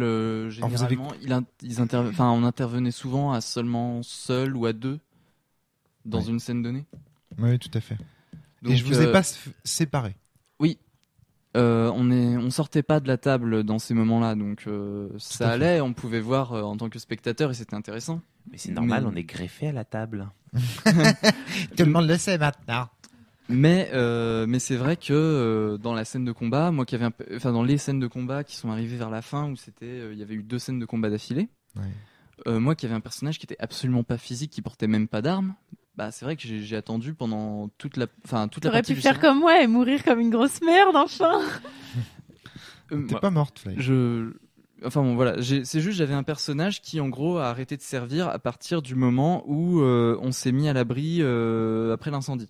généralement on intervenait souvent à seulement seul ou à deux dans une scène donnée. Oui, tout à fait. Donc, et je vous ai pas séparé. Oui. On sortait pas de la table dans ces moments-là, donc ça allait, on pouvait voir en tant que spectateur et c'était intéressant. Mais c'est normal, on est greffé à la table. Tout le monde le sait maintenant. Mais c'est vrai que dans la scène de combat, moi qui avait dans les scènes de combat qui sont arrivées vers la fin où il y avait eu 2 scènes de combat d'affilée. Ouais. Moi qui avait un personnage qui était absolument pas physique, qui portait même pas d'armes. C'est vrai que j'ai attendu pendant toute la partie. T'aurais pu faire comme moi et mourir comme une grosse merde, enfin. T'es pas morte, Fly. C'est juste j'avais un personnage qui en gros a arrêté de servir à partir du moment où on s'est mis à l'abri après l'incendie.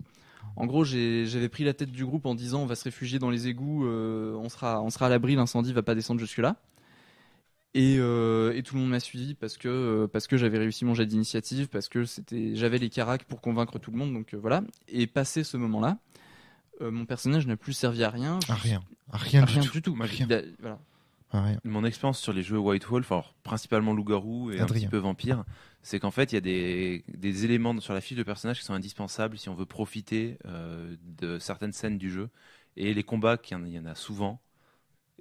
En gros, j'avais pris la tête du groupe en disant on va se réfugier dans les égouts, on sera à l'abri, l'incendie va pas descendre jusque là. Et tout le monde m'a suivi parce que j'avais réussi mon jet d'initiative, parce que j'avais les caracs pour convaincre tout le monde, donc voilà. Et passé ce moment-là, mon personnage n'a plus servi à rien. À rien du tout. Voilà. Rien. Mon expérience sur les jeux White Wolf, principalement loup-garou et un petit peu vampire, c'est qu'en fait il y a des éléments sur la fiche de personnage qui sont indispensables si on veut profiter de certaines scènes du jeu. Et les combats, il y en a souvent.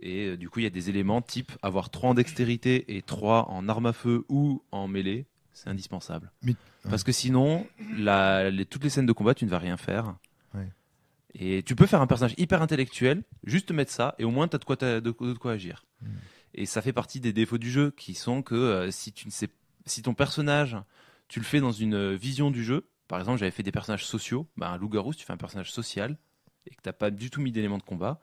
Et du coup, il y a des éléments type avoir 3 en dextérité et 3 en arme à feu ou en mêlée, c'est indispensable. Parce que sinon, toutes les scènes de combat, tu ne vas rien faire. Ouais. Et tu peux faire un personnage hyper intellectuel, juste mettre ça, et au moins tu as de quoi agir. Et ça fait partie des défauts du jeu, qui sont que si ton personnage, tu le fais dans une vision du jeu, par exemple, j'avais fait des personnages sociaux, un loup-garou, si tu fais un personnage social, et que tu n'as pas du tout mis d'éléments de combat,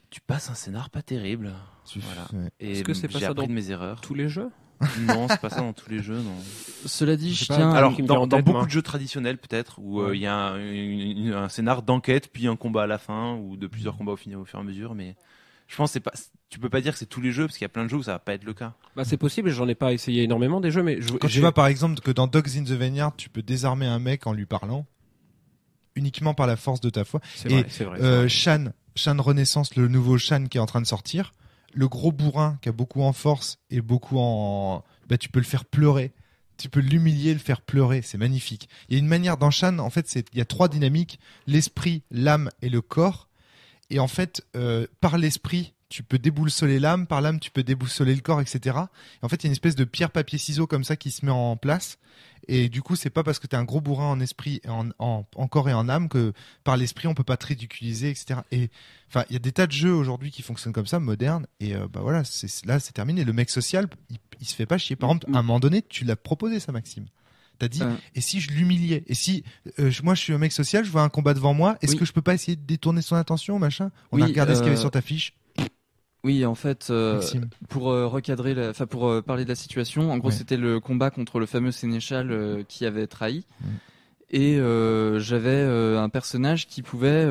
tu passes un scénar pas terrible. Voilà. Et est-ce que c'est pas j'ai ça appris dans de mes erreurs. Tous les jeux ? Non, c'est pas ça dans tous les jeux, non. Cela dit, je tiens. Alors, dans beaucoup de jeux traditionnels, peut-être, où il y a un scénar d'enquête, puis un combat à la fin, ou de plusieurs combats au fur et à mesure, mais je pense que tu peux pas dire que c'est tous les jeux, parce qu'il y a plein de jeux où ça va pas être le cas. C'est possible, j'en ai pas essayé énormément des jeux, mais quand tu vois par exemple que dans Dogs in the Vineyard, tu peux désarmer un mec en lui parlant, uniquement par la force de ta foi. C'est vrai. Shan Renaissance, le nouveau Shan qui est en train de sortir, le gros bourrin qui a beaucoup en force et beaucoup en... tu peux le faire pleurer. Tu peux l'humilier, le faire pleurer. C'est magnifique. Il y a une manière dans Shan, en fait, il y a 3 dynamiques. L'esprit, l'âme et le corps. Et en fait, par l'esprit, tu peux déboussoler l'âme. Par l'âme, tu peux déboussoler le corps, etc. Et en fait, il y a une espèce de pierre, papier, ciseaux comme ça qui se met en place. Et du coup, c'est pas parce que t'es un gros bourrin en esprit, en corps et en âme que par l'esprit on peut pas te ridiculiser, etc. Et enfin, il y a des tas de jeux aujourd'hui qui fonctionnent comme ça, modernes. Et voilà, c'est terminé. Le mec social, il se fait pas chier. Par exemple, à un moment donné, tu l'as proposé ça, Maxime. T'as dit, et si je l'humiliais, et si moi je suis un mec social, je vois un combat devant moi, est-ce que je peux pas essayer de détourner son attention, machin? On a regardé ce qu'il y avait sur ta fiche. Oui, en fait, pour recadrer, pour parler de la situation, en gros, c'était le combat contre le fameux sénéchal qui avait trahi. Et j'avais un personnage qui pouvait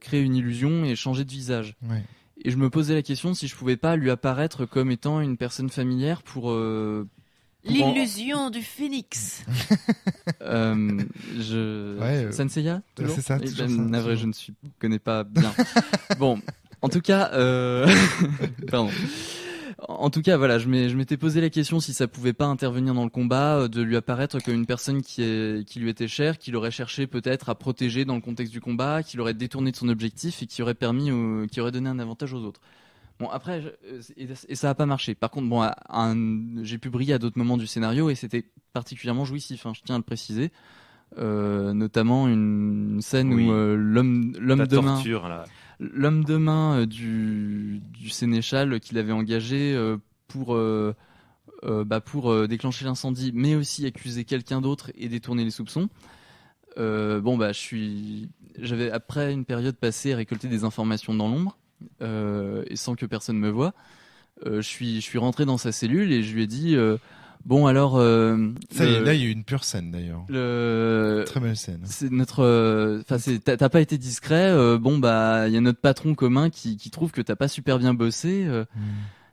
créer une illusion et changer de visage. Ouais. Et je me posais la question si je pouvais pas lui apparaître comme étant une personne familière pour l'illusion du phénix. Senseiya, c'est ça. Navré, je ne connais pas bien. Bon, en tout cas, pardon. En tout cas, voilà, je m'étais posé la question si ça pouvait pas intervenir dans le combat, de lui apparaître comme une personne qui lui était chère, qui l'aurait cherché peut-être à protéger dans le contexte du combat, qui l'aurait détourné de son objectif et qui aurait donné un avantage aux autres. Bon, après, et ça a pas marché. Par contre, bon, j'ai pu briller à d'autres moments du scénario et c'était particulièrement jouissif, hein, je tiens à le préciser. Notamment une scène où l'homme de main. Torture, là. L'homme de main du sénéchal qu'il avait engagé pour déclencher l'incendie, mais aussi accuser quelqu'un d'autre et détourner les soupçons. J'avais après une période passée à récolter des informations dans l'ombre et sans que personne me voie. Je suis rentré dans sa cellule et je lui ai dit. Bon alors, ça y est, là il y a eu une pure scène d'ailleurs. Très belle scène. C'est t'as pas été discret. Il y a notre patron commun qui trouve que t'as pas super bien bossé.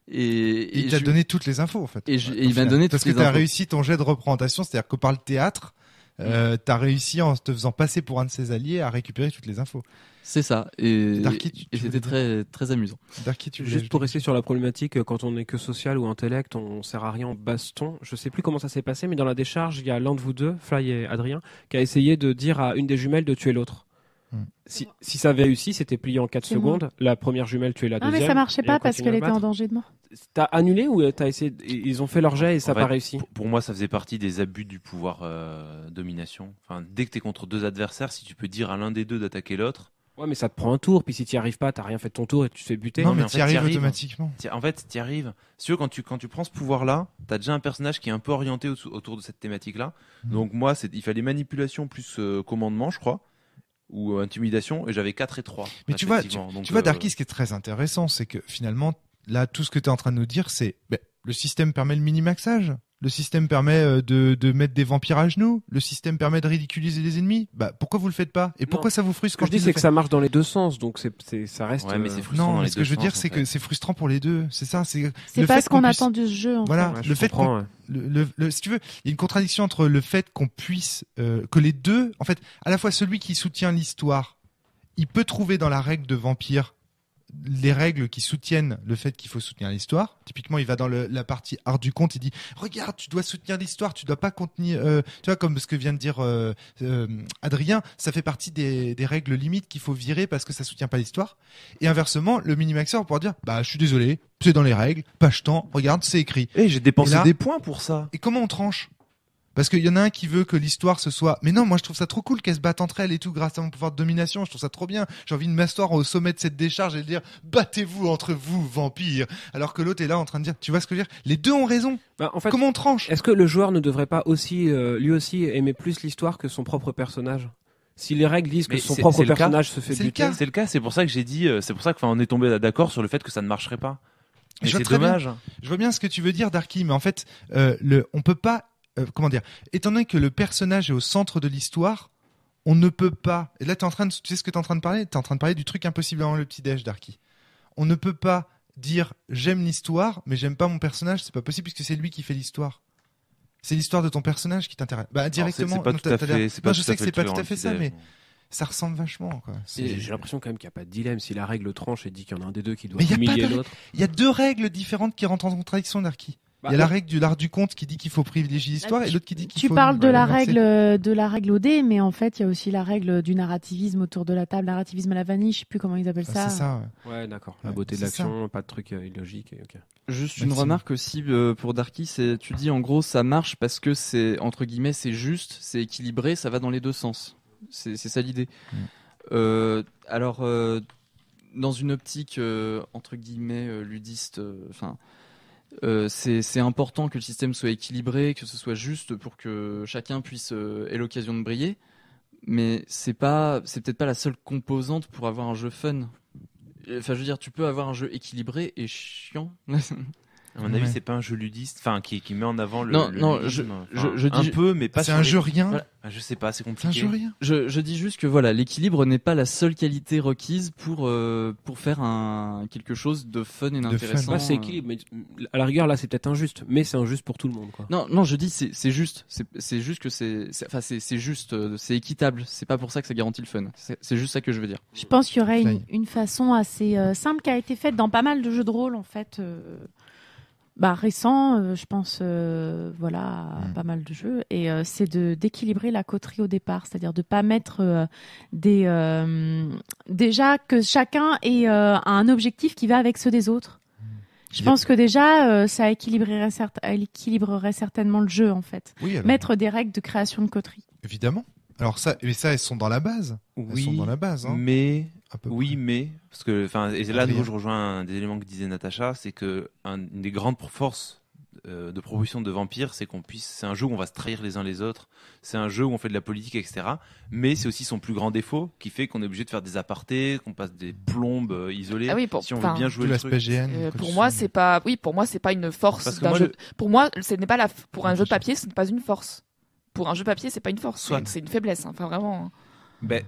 Et il t'a donné toutes les infos en fait. Et il m'a donné toutes les infos. Parce que t'as réussi ton jet de représentation, c'est-à-dire que par le théâtre, t'as réussi en te faisant passer pour un de ses alliés à récupérer toutes les infos. C'est ça. Et c'était très, très amusant. Darky, juste pour rester sur la problématique, quand on n'est que social ou intellect, on sert à rien en baston. Je sais plus comment ça s'est passé, mais dans la décharge, il y a l'un de vous deux, Fly et Adrien, qui a essayé de dire à une des jumelles de tuer l'autre. Si ça avait réussi, c'était plié en 4 secondes. Moi. La première jumelle tuait la deuxième. Ah mais ça marchait pas parce qu'elle était en danger de mort. T'as annulé ou t'as essayé ils ont fait leur jet et ça n'a pas réussi? Pour moi, ça faisait partie des abus du pouvoir domination. Enfin, dès que t'es contre deux adversaires, si tu peux dire à l'un des deux d'attaquer l'autre. Ouais, mais ça te prend un tour, puis si t'y arrives pas, t'as rien fait de ton tour et tu te fais buter. Non, mais t'y arrives automatiquement. En fait, t'y arrives. Si tu veux, quand tu prends ce pouvoir-là, t'as déjà un personnage qui est un peu orienté autour de cette thématique-là. Donc moi, il fallait manipulation plus commandement, je crois, ou intimidation, et j'avais 4 et 3. Mais tu vois, Darky, ce qui est très intéressant, c'est que finalement, là, tout ce que t'es en train de nous dire, c'est le système permet le minimaxage. Le système permet de mettre des vampires à genoux. Le système permet de ridiculiser les ennemis. Pourquoi vous le faites pas? Et pourquoi ça vous frustre quand je dis c'est que ça marche dans les deux sens, donc ça reste. Ouais, mais c'est frustrant. Non, ce que je veux dire, c'est que c'est frustrant pour les deux. C'est ça. C'est pas ce qu'on attend du jeu. Voilà, le fait si tu veux, il y a une contradiction entre le fait qu'on puisse que les deux, en fait, à la fois celui qui soutient l'histoire, il peut trouver dans la règle de vampire les règles qui soutiennent le fait qu'il faut soutenir l'histoire. Typiquement, il va dans la partie art du conte, il dit regarde, tu dois soutenir l'histoire, tu dois pas contenir tu vois, comme ce que vient de dire Adrien, ça fait partie des règles limites qu'il faut virer parce que ça soutient pas l'histoire. Et inversement, le minimaxeur pourra dire je suis désolé, c'est dans les règles, pas jetant, regarde, c'est écrit. J'ai dépensé des points pour ça. Et comment on tranche? Parce qu'il y en a un qui veut que l'histoire ce soit. Mais non, moi je trouve ça trop cool qu'elles se battent entre elles et tout grâce à mon pouvoir de domination. Je trouve ça trop bien. J'ai envie de m'asseoir au sommet de cette décharge et de dire battez-vous entre vous, vampires. Alors que l'autre est là en train de dire, tu vois ce que je veux dire? Les deux ont raison. En fait, comment on tranche? Est-ce que le joueur ne devrait pas aussi, lui aussi, aimer plus l'histoire que son propre personnage? Si les règles disent que son propre personnage se fait buter. C'est le cas. C'est pour ça que j'ai dit. C'est pour ça qu'on est tombé d'accord sur le fait que ça ne marcherait pas. Mais c'est dommage. Je vois bien ce que tu veux dire, Darky, mais en fait, on peut pas. Comment dire, étant donné que le personnage est au centre de l'histoire, on ne peut pas. Et là, tu sais ce que tu es en train de parler? Tu es en train de parler du truc impossible avant le petit-déj, Darky. On ne peut pas dire j'aime l'histoire, mais j'aime pas mon personnage. C'est pas possible puisque c'est lui qui fait l'histoire. C'est l'histoire de ton personnage qui t'intéresse. Directement. C'est pas tout à fait. Je sais que c'est pas tout à fait ça, mais ça ressemble vachement, quoi. J'ai l'impression quand même qu'il n'y a pas de dilemme. Si la règle tranche et dit qu'il y en a un des deux qui doit humilier l'autre. Il y a deux règles différentes qui rentrent en contradiction, Darky. Il y a la règle de l'art du conte qui dit qu'il faut privilégier l'histoire et l'autre qui dit qu'il faut... Tu parles de la règle au dé, mais en fait, il y a aussi la règle du narrativisme autour de la table, narrativisme à la vanille, je sais plus comment ils appellent ça. C'est ça, ouais, d'accord. La beauté de l'action, pas de truc illogique. Okay. Juste une remarque aussi pour Darky, tu dis en gros ça marche parce que c'est, entre guillemets, c'est juste, c'est équilibré, ça va dans les deux sens. C'est ça l'idée. Alors, dans une optique, entre guillemets, ludiste, c'est important que le système soit équilibré, que ce soit juste pour que chacun puisse ait l'occasion de briller, mais c'est peut-être pas la seule composante pour avoir un jeu fun. Enfin, je veux dire, tu peux avoir un jeu équilibré et chiant. À mon avis, c'est pas un jeu ludiste, enfin qui met en avant le. Je dis un peu, mais pas. C'est un jeu rien. Voilà. Je sais pas, c'est compliqué. C'est un jeu rien. Je dis juste que voilà, l'équilibre n'est pas la seule qualité requise pour faire quelque chose de fun et d'intéressant. C'est équilibre, mais à la rigueur là, c'est peut-être injuste, mais c'est injuste pour tout le monde, quoi. Non, je dis c'est juste, c'est juste que c'est juste, c'est équitable. C'est pas pour ça que ça garantit le fun. C'est juste ça que je veux dire. Je pense qu'il y aurait une façon assez simple qui a été faite dans pas mal de jeux de rôle en fait. Récent, je pense, pas mal de jeux, et c'est d'équilibrer la coterie au départ, c'est-à-dire de pas mettre déjà que chacun ait un objectif qui va avec ceux des autres. Je pense que déjà ça équilibrerait certainement le jeu en fait. Oui, alors... Mettre des règles de création de coterie. Évidemment. Alors ça, elles sont dans la base. Elles sont dans la base. Hein. Mais parce que, et c'est là où je rejoins un des éléments que disait Natacha, c'est que une des grandes forces de proposition de Vampire, c'est c'est un jeu où on va se trahir les uns les autres, c'est un jeu où on fait de la politique, etc. Mais c'est aussi son plus grand défaut, qui fait qu'on est obligé de faire des apartés, qu'on passe des plombes isolées. Si on veut bien jouer le truc. Pour moi, c'est pas une force d'un jeu. Pour moi, ce n'est pas pour un jeu de papier, ce n'est pas une force. Pour un jeu papier, c'est pas une force, c'est une faiblesse. Enfin, vraiment.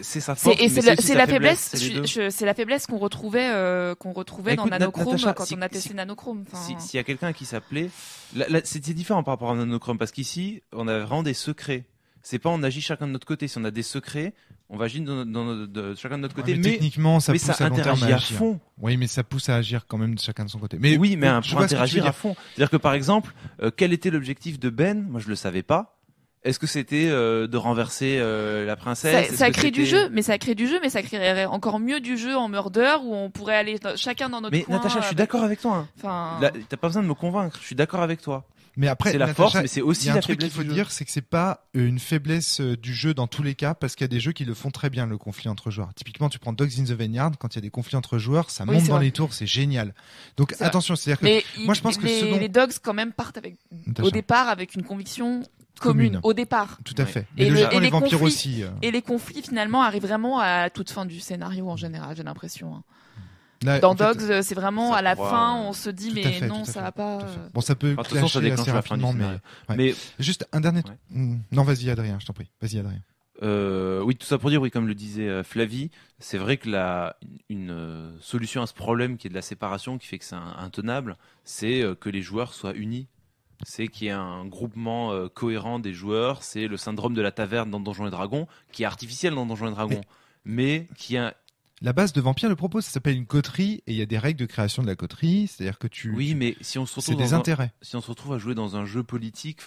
C'est sa force. C'est la faiblesse. C'est la faiblesse qu'on retrouvait dans Nanochrome quand on a testé Nanochrome. S'il y a quelqu'un qui s'appelait, c'était différent par rapport à Nanochrome parce qu'ici, on a vraiment des secrets. C'est pas on agit chacun de notre côté. Si on a des secrets, on va agir chacun de notre côté. Mais techniquement, ça pousse à long terme à agir. Fond. Oui, mais ça pousse à agir quand même chacun de son côté. Mais pour interagir à fond. C'est-à-dire que par exemple, quel était l'objectif de Ben ? Moi, je le savais pas. Est-ce que c'était de renverser la princesse ? Ça crée du jeu, mais ça créerait encore mieux du jeu en murder où on pourrait aller chacun dans notre coin. Mais Natacha, je suis d'accord avec toi. Là, t'as pas besoin de me convaincre. Je suis d'accord avec toi. Mais après, c'est la force, mais c'est aussi la faiblesse. Il faut dire, c'est que c'est pas une faiblesse du jeu dans tous les cas, parce qu'il y a des jeux qui le font très bien, le conflit entre joueurs. Typiquement, tu prends Dogs in the Vineyard, quand il y a des conflits entre joueurs, ça monte dans les tours, c'est génial. Donc attention, c'est-à-dire que moi je pense que les Dogs quand même partent au départ avec une conviction commune au départ. Tout à fait. Mais les vampires aussi. Et les conflits finalement arrivent vraiment à toute fin du scénario en général, j'ai l'impression. Là, dans Dogs, c'est vraiment à la fin, on se dit mais non, ça va pas. Bon, ça peut clasher assez rapidement, mais juste un dernier. Non, vas-y Adrien, je t'en prie. Vas-y Adrien. Oui, tout ça pour dire, comme le disait Flavie, c'est vrai que une solution à ce problème qui est de la séparation, qui fait que c'est intenable, c'est que les joueurs soient unis. C'est qu'il y ait un groupement cohérent des joueurs. C'est le syndrome de la taverne dans Donjons et Dragons, qui est artificiel dans Donjons et Dragons, mais qui a... La base de Vampire le propose, ça s'appelle une coterie, et il y a des règles de création de la coterie, c'est-à-dire que mais si on se retrouve c'est des intérêts. Si on se retrouve à jouer dans un jeu politique,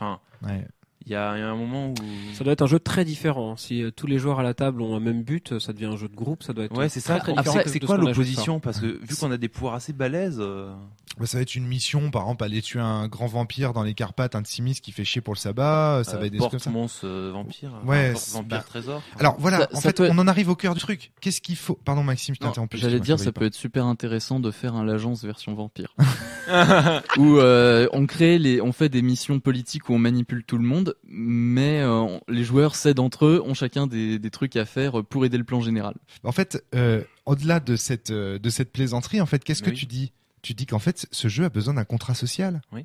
il y a un moment où... Ça doit être un jeu très différent. Si tous les joueurs à la table ont un même but, ça devient un jeu de groupe, ça doit être c'est ça. Après, c'est quoi l'opposition ? Parce que vu qu'on a des pouvoirs assez balèzes... Ça va être une mission, par exemple, aller tuer un grand vampire dans les Carpates, un de Simis qui fait chier pour le sabbat, ça va être des trucs comme ça. Porte-monstre vampire, vampire trésor. Alors voilà, on en arrive au cœur du truc. Qu'est-ce qu'il faut... Pardon Maxime, je t'ai interrompu. J'allais dire, ça peut être super intéressant de faire un l'agence version vampire. Où on fait des missions politiques où on manipule tout le monde, mais les joueurs cèdent entre eux, ont chacun des trucs à faire pour aider le plan général. En fait, au-delà de cette plaisanterie, en fait, qu'est-ce que tu dis ? Tu dis qu'en fait, ce jeu a besoin d'un contrat social. Oui.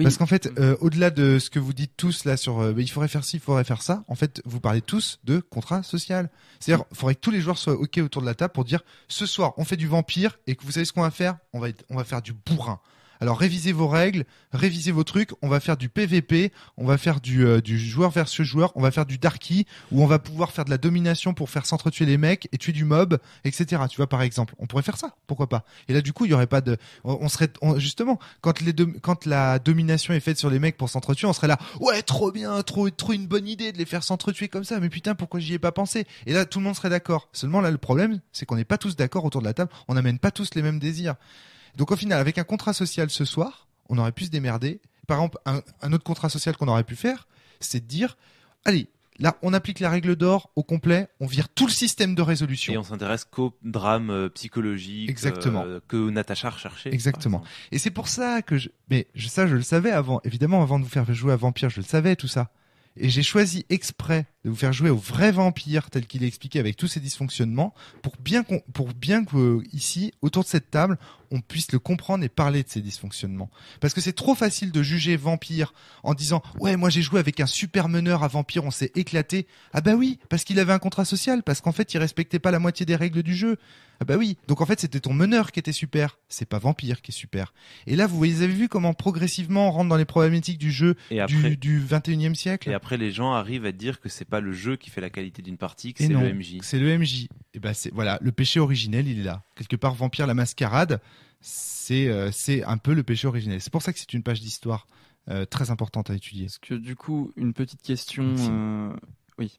Parce qu'en fait, au-delà de ce que vous dites tous là sur il faudrait faire ci, il faudrait faire ça, en fait, vous parlez tous de contrat social. C'est-à-dire, il faudrait que tous les joueurs soient OK autour de la table pour dire ce soir, on fait du vampire et que vous savez ce qu'on va faire ? On va faire du bourrin. Alors révisez vos règles, révisez vos trucs, on va faire du PVP, on va faire du joueur versus joueur, on va faire du darky, où on va pouvoir faire de la domination pour faire s'entretuer les mecs et tuer du mob, etc. Tu vois, par exemple, on pourrait faire ça, pourquoi pas ? Et là du coup, il y aurait pas de... justement, quand la domination est faite sur les mecs pour s'entretuer, on serait là, ouais, trop bien, trop une bonne idée de les faire s'entretuer comme ça, mais putain, pourquoi j'y ai pas pensé ? Et là, tout le monde serait d'accord. Seulement là, le problème, c'est qu'on n'est pas tous d'accord autour de la table, on n'amène pas tous les mêmes désirs. Donc au final, avec un contrat social ce soir, on aurait pu se démerder. Par exemple, un autre contrat social qu'on aurait pu faire, c'est de dire, allez, là, on applique la règle d'or au complet, on vire tout le système de résolution. Et on s'intéresse qu'au drame psychologique que Natacha recherchait. Exactement. Et c'est pour ça que je le savais avant. Évidemment, avant de vous faire jouer à Vampire, je le savais tout ça. Et j'ai choisi exprès de vous faire jouer au vrai vampire tel qu'il est expliqué avec tous ses dysfonctionnements, pour bien que ici, autour de cette table, on puisse le comprendre et parler de ces dysfonctionnements. Parce que c'est trop facile de juger Vampire en disant « Ouais, moi j'ai joué avec un super meneur à Vampire, on s'est éclaté. » Ah bah oui, parce qu'il avait un contrat social, parce qu'en fait il respectait pas la moitié des règles du jeu. Ah bah oui, donc en fait c'était ton meneur qui était super, c'est pas Vampire qui est super. Et là vous avez vu comment progressivement on rentre dans les problématiques du jeu du 21e siècle. Et après les gens arrivent à dire que c'est pas le jeu qui fait la qualité d'une partie, que c'est le MJ. C'est le MJ. Et bah voilà, le péché originel il est là. Quelque part Vampire la Mascarade, c'est un peu le péché originel. C'est pour ça que c'est une page d'histoire très importante à étudier. Parce que du coup, une petite question... Oui.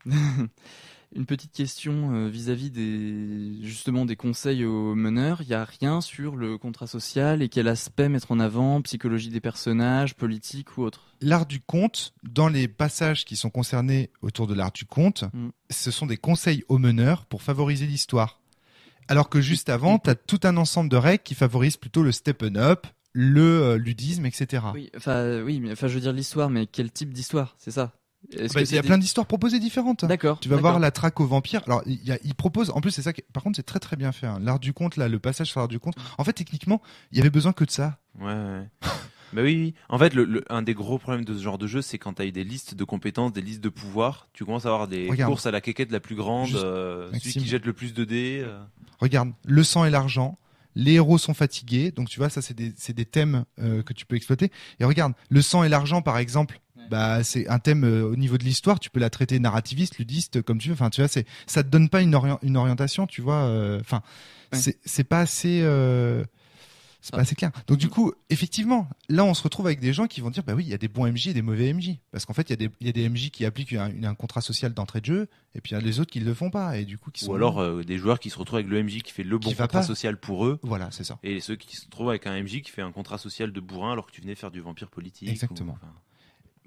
Une petite question vis-à-vis des conseils aux meneurs. Il n'y a rien sur le contrat social et quel aspect mettre en avant, psychologie des personnages, politique ou autre. L'art du conte, dans les passages qui sont concernés autour de l'art du conte, ce sont des conseils aux meneurs pour favoriser l'histoire. Alors que juste avant, tu as tout un ensemble de règles qui favorisent plutôt le step up, le ludisme, etc. Oui, mais je veux dire l'histoire, mais quel type d'histoire, c'est ça? Il y a plein d'histoires proposées différentes. D'accord. Tu vas voir la traque aux vampires. Alors, il propose. En plus, c'est ça. Par contre, c'est très très bien fait. Hein. L'art du conte, là, le passage sur l'art du conte. En fait, techniquement, il y avait besoin que de ça. Ouais. Bah oui. En fait, un des gros problèmes de ce genre de jeu, c'est quand tu as des listes de compétences, des listes de pouvoirs. Tu commences à avoir des courses à la quéquette la plus grande, celui qui jette le plus de dés. Regarde, le sang et l'argent. Les héros sont fatigués. Donc, tu vois, ça, c'est des thèmes que tu peux exploiter. Et regarde, le sang et l'argent, par exemple. Bah, c'est un thème au niveau de l'histoire, tu peux la traiter narrativiste, ludiste, comme tu veux. Enfin, tu vois, ça te donne pas une orientation, tu vois. Enfin, c'est pas assez, c'est pas assez clair. Donc du coup, effectivement, là, on se retrouve avec des gens qui vont dire, bah oui, il y a des bons MJ et des mauvais MJ, parce qu'en fait, il y a des MJ qui appliquent un contrat social d'entrée de jeu, et puis il y a les autres qui le font pas, et du coup, ou alors des joueurs qui se retrouvent avec le MJ qui fait le bon contrat social pour eux. Voilà, c'est ça. Et ceux qui se retrouvent avec un MJ qui fait un contrat social de bourrin alors que tu venais faire du vampire politique. Exactement.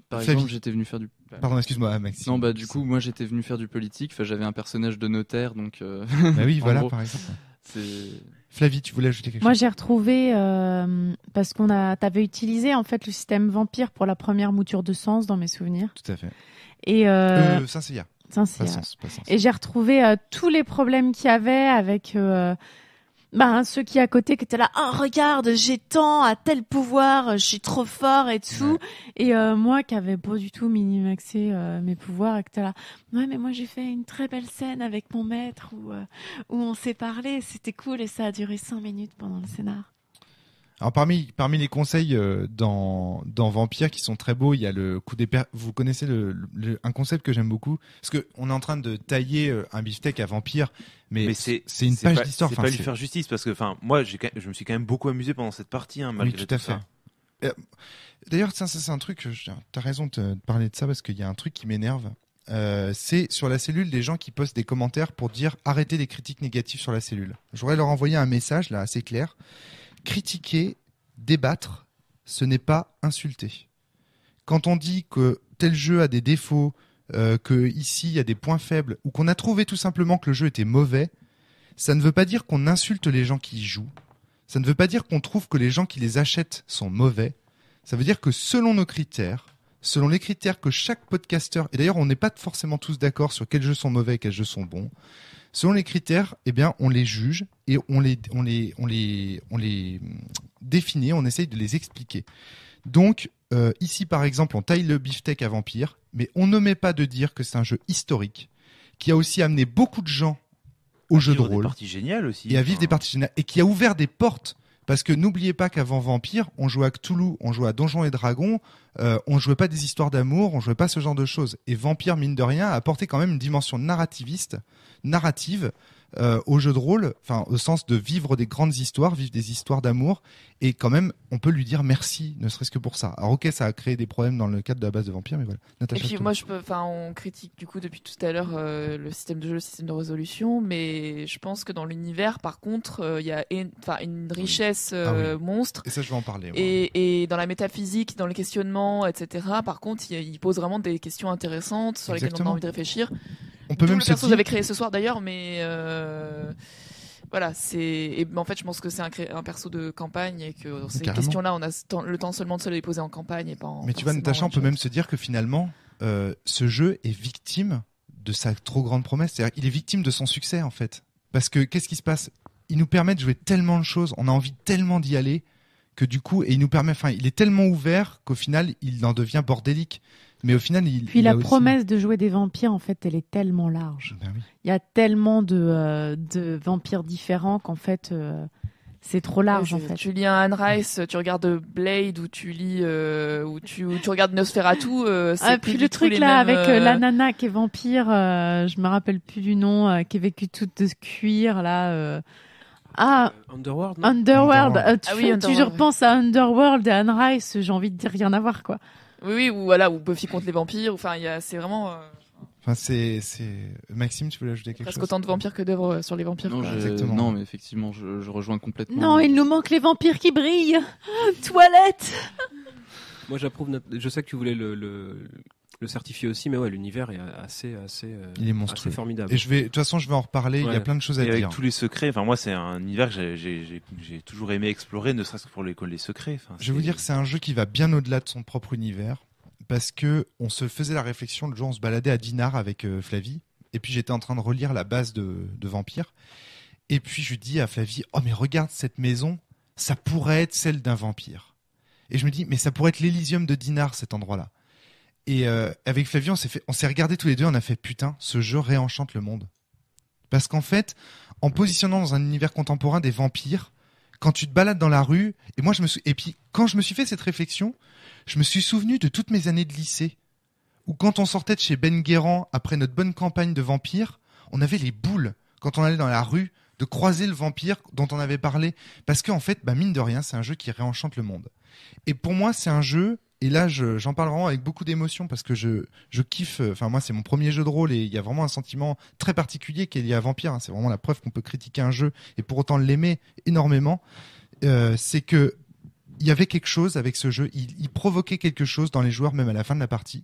Par exemple, j'étais venu faire du... Pardon, excuse-moi, Maxime. Non, bah du coup, moi j'étais venu faire du politique, enfin, j'avais un personnage de notaire, donc... Bah oui, voilà, par exemple. Flavie, tu voulais ajouter quelque chose? Moi, j'ai retrouvé, parce t'avais utilisé en fait le système vampire pour la première mouture de Sens dans mes souvenirs. Tout à fait. Et Saint-Cyr. Et j'ai retrouvé tous les problèmes qu'il y avait avec... ceux qui à côté qui étaient là, oh regarde, j'ai tant à tel pouvoir, je suis trop fort et tout, et moi qui avais pas du tout minimaxé mes pouvoirs et qui était là, ouais mais moi j'ai fait une très belle scène avec mon maître où on s'est parlé, c'était cool et ça a duré 5 minutes pendant le scénar. Alors parmi les conseils dans Vampire qui sont très beaux, il y a le coup d'épée. Vous connaissez un concept que j'aime beaucoup, parce que on est en train de tailler un beefsteak à Vampire, mais c'est une page d'histoire. C'est pas lui faire justice, parce que moi je me suis quand même beaucoup amusé pendant cette partie, malgré tout à fait. D'ailleurs, ça c'est un truc. T'as raison de parler de ça parce qu'il y a un truc qui m'énerve. C'est sur la cellule des gens qui postent des commentaires pour dire arrêtez les critiques négatives sur la cellule. J'aurais leur envoyer un message là assez clair. Critiquer, débattre, ce n'est pas insulter. Quand on dit que tel jeu a des défauts, que ici il y a des points faibles, ou qu'on a trouvé tout simplement que le jeu était mauvais, ça ne veut pas dire qu'on insulte les gens qui y jouent. Ça ne veut pas dire qu'on trouve que les gens qui les achètent sont mauvais. Ça veut dire que selon nos critères, selon les critères que chaque podcasteur, et d'ailleurs on n'est pas forcément tous d'accord sur quels jeux sont mauvais et quels jeux sont bons, selon les critères, eh bien, on les juge et on les définit, on essaye de les expliquer. Donc, ici, par exemple, on taille le beefsteak à Vampire, mais on n'omet pas de dire que c'est un jeu historique qui a aussi amené beaucoup de gens au jeu de rôle. Des parties géniales aussi. Et à vivre des parties géniales. Et qui a ouvert des portes. Parce que n'oubliez pas qu'avant Vampire, on jouait à Cthulhu, on jouait à Donjons et Dragons, on jouait pas des histoires d'amour, on jouait pas ce genre de choses. Et Vampire, mine de rien, a apporté quand même une dimension narrative au jeu de rôle, enfin au sens de vivre des grandes histoires, vivre des histoires d'amour, et quand même on peut lui dire merci, ne serait-ce que pour ça. Alors ok, ça a créé des problèmes dans le cadre de la base de Vampire, mais voilà. Natacha, et puis moi on critique du coup depuis tout à l'heure le système de jeu, le système de résolution, mais je pense que dans l'univers par contre il y a une richesse monstre. Et ça je vais en parler. Et dans la métaphysique, dans le questionnement, etc. Par contre il pose vraiment des questions intéressantes sur lesquelles on a envie de réfléchir. On peut même le perso que j'avais créé ce soir d'ailleurs, mais voilà, en fait je pense que c'est un perso de campagne et que ces questions-là on a le temps seulement de se les poser en campagne et pas en... Mais tu vois Natacha, on peut même se dire que finalement ce jeu est victime de sa trop grande promesse. C'est-à-dire qu'il est victime de son succès, en fait. Parce que qu'est-ce qui se passe ? Il nous permet de jouer tellement de choses, on a envie tellement d'y aller, que du coup, et il nous permet, enfin, il est tellement ouvert qu'au final, il en devient bordélique. Mais au final, Puis la promesse de jouer des vampires, en fait, elle est tellement large. Ben oui. Il y a tellement de vampires différents qu'en fait, c'est trop large, en fait. Tu lis un Anne Rice, tu regardes Blade, ou tu lis, ou tu regardes Nosferatu, c'est plus puis du le tout truc les là, mêmes, avec la nana qui est vampire, je me rappelle plus du nom, qui est vécue toute de cuir, là. Underworld. Underworld. Tu Underworld, repenses à Underworld et Anne Rice, j'ai envie de dire rien à voir, quoi. Oui, ou voilà, ou Buffy contre les vampires. Enfin, c'est vraiment Enfin, c'est Maxime, tu voulais ajouter quelque presque chose ? autant de vampires que d'œuvres sur les vampires. Non, quoi. Exactement. non, mais effectivement, je rejoins complètement. Non, il nous manque les vampires qui brillent. Toilette. Moi, j'approuve. Je sais que tu voulais le certifier aussi, mais ouais, l'univers est assez Il est monstrueux. assez formidable. Et de toute façon, je vais en reparler. Il y a Ouais. plein de choses à Et avec dire. tous les secrets, enfin moi c'est un univers que j'ai toujours aimé explorer, ne serait-ce que pour les secrets. Enfin, Je vais vous dire que c'est un jeu qui va bien au-delà de son propre univers, parce que on se faisait la réflexion, le jour on se baladait à Dinard avec Flavie, et puis j'étais en train de relire la base de Vampire, et puis je dis à Flavie, oh mais regarde cette maison, ça pourrait être celle d'un vampire. Et je me dis, mais ça pourrait être l'Elysium de Dinard, cet endroit-là. Et avec Flavie, on s'est regardé tous les deux, on a fait, putain, ce jeu réenchante le monde. Parce qu'en fait, en positionnant dans un univers contemporain des vampires, quand tu te balades dans la rue, et puis quand je me suis fait cette réflexion, je me suis souvenu de toutes mes années de lycée, où quand on sortait de chez Ben Guérand après notre bonne campagne de vampires, on avait les boules quand on allait dans la rue de croiser le vampire dont on avait parlé, parce qu'en fait, mine de rien, c'est un jeu qui réenchante le monde. Et pour moi, c'est un jeu, et là j'en parle vraiment avec beaucoup d'émotion, parce que je kiffe, enfin moi c'est mon premier jeu de rôle, et il y a vraiment un sentiment très particulier qui est lié à Vampire, hein. C'est vraiment la preuve qu'on peut critiquer un jeu et pour autant l'aimer énormément. C'est que il y avait quelque chose avec ce jeu, il provoquait quelque chose dans les joueurs même à la fin de la partie.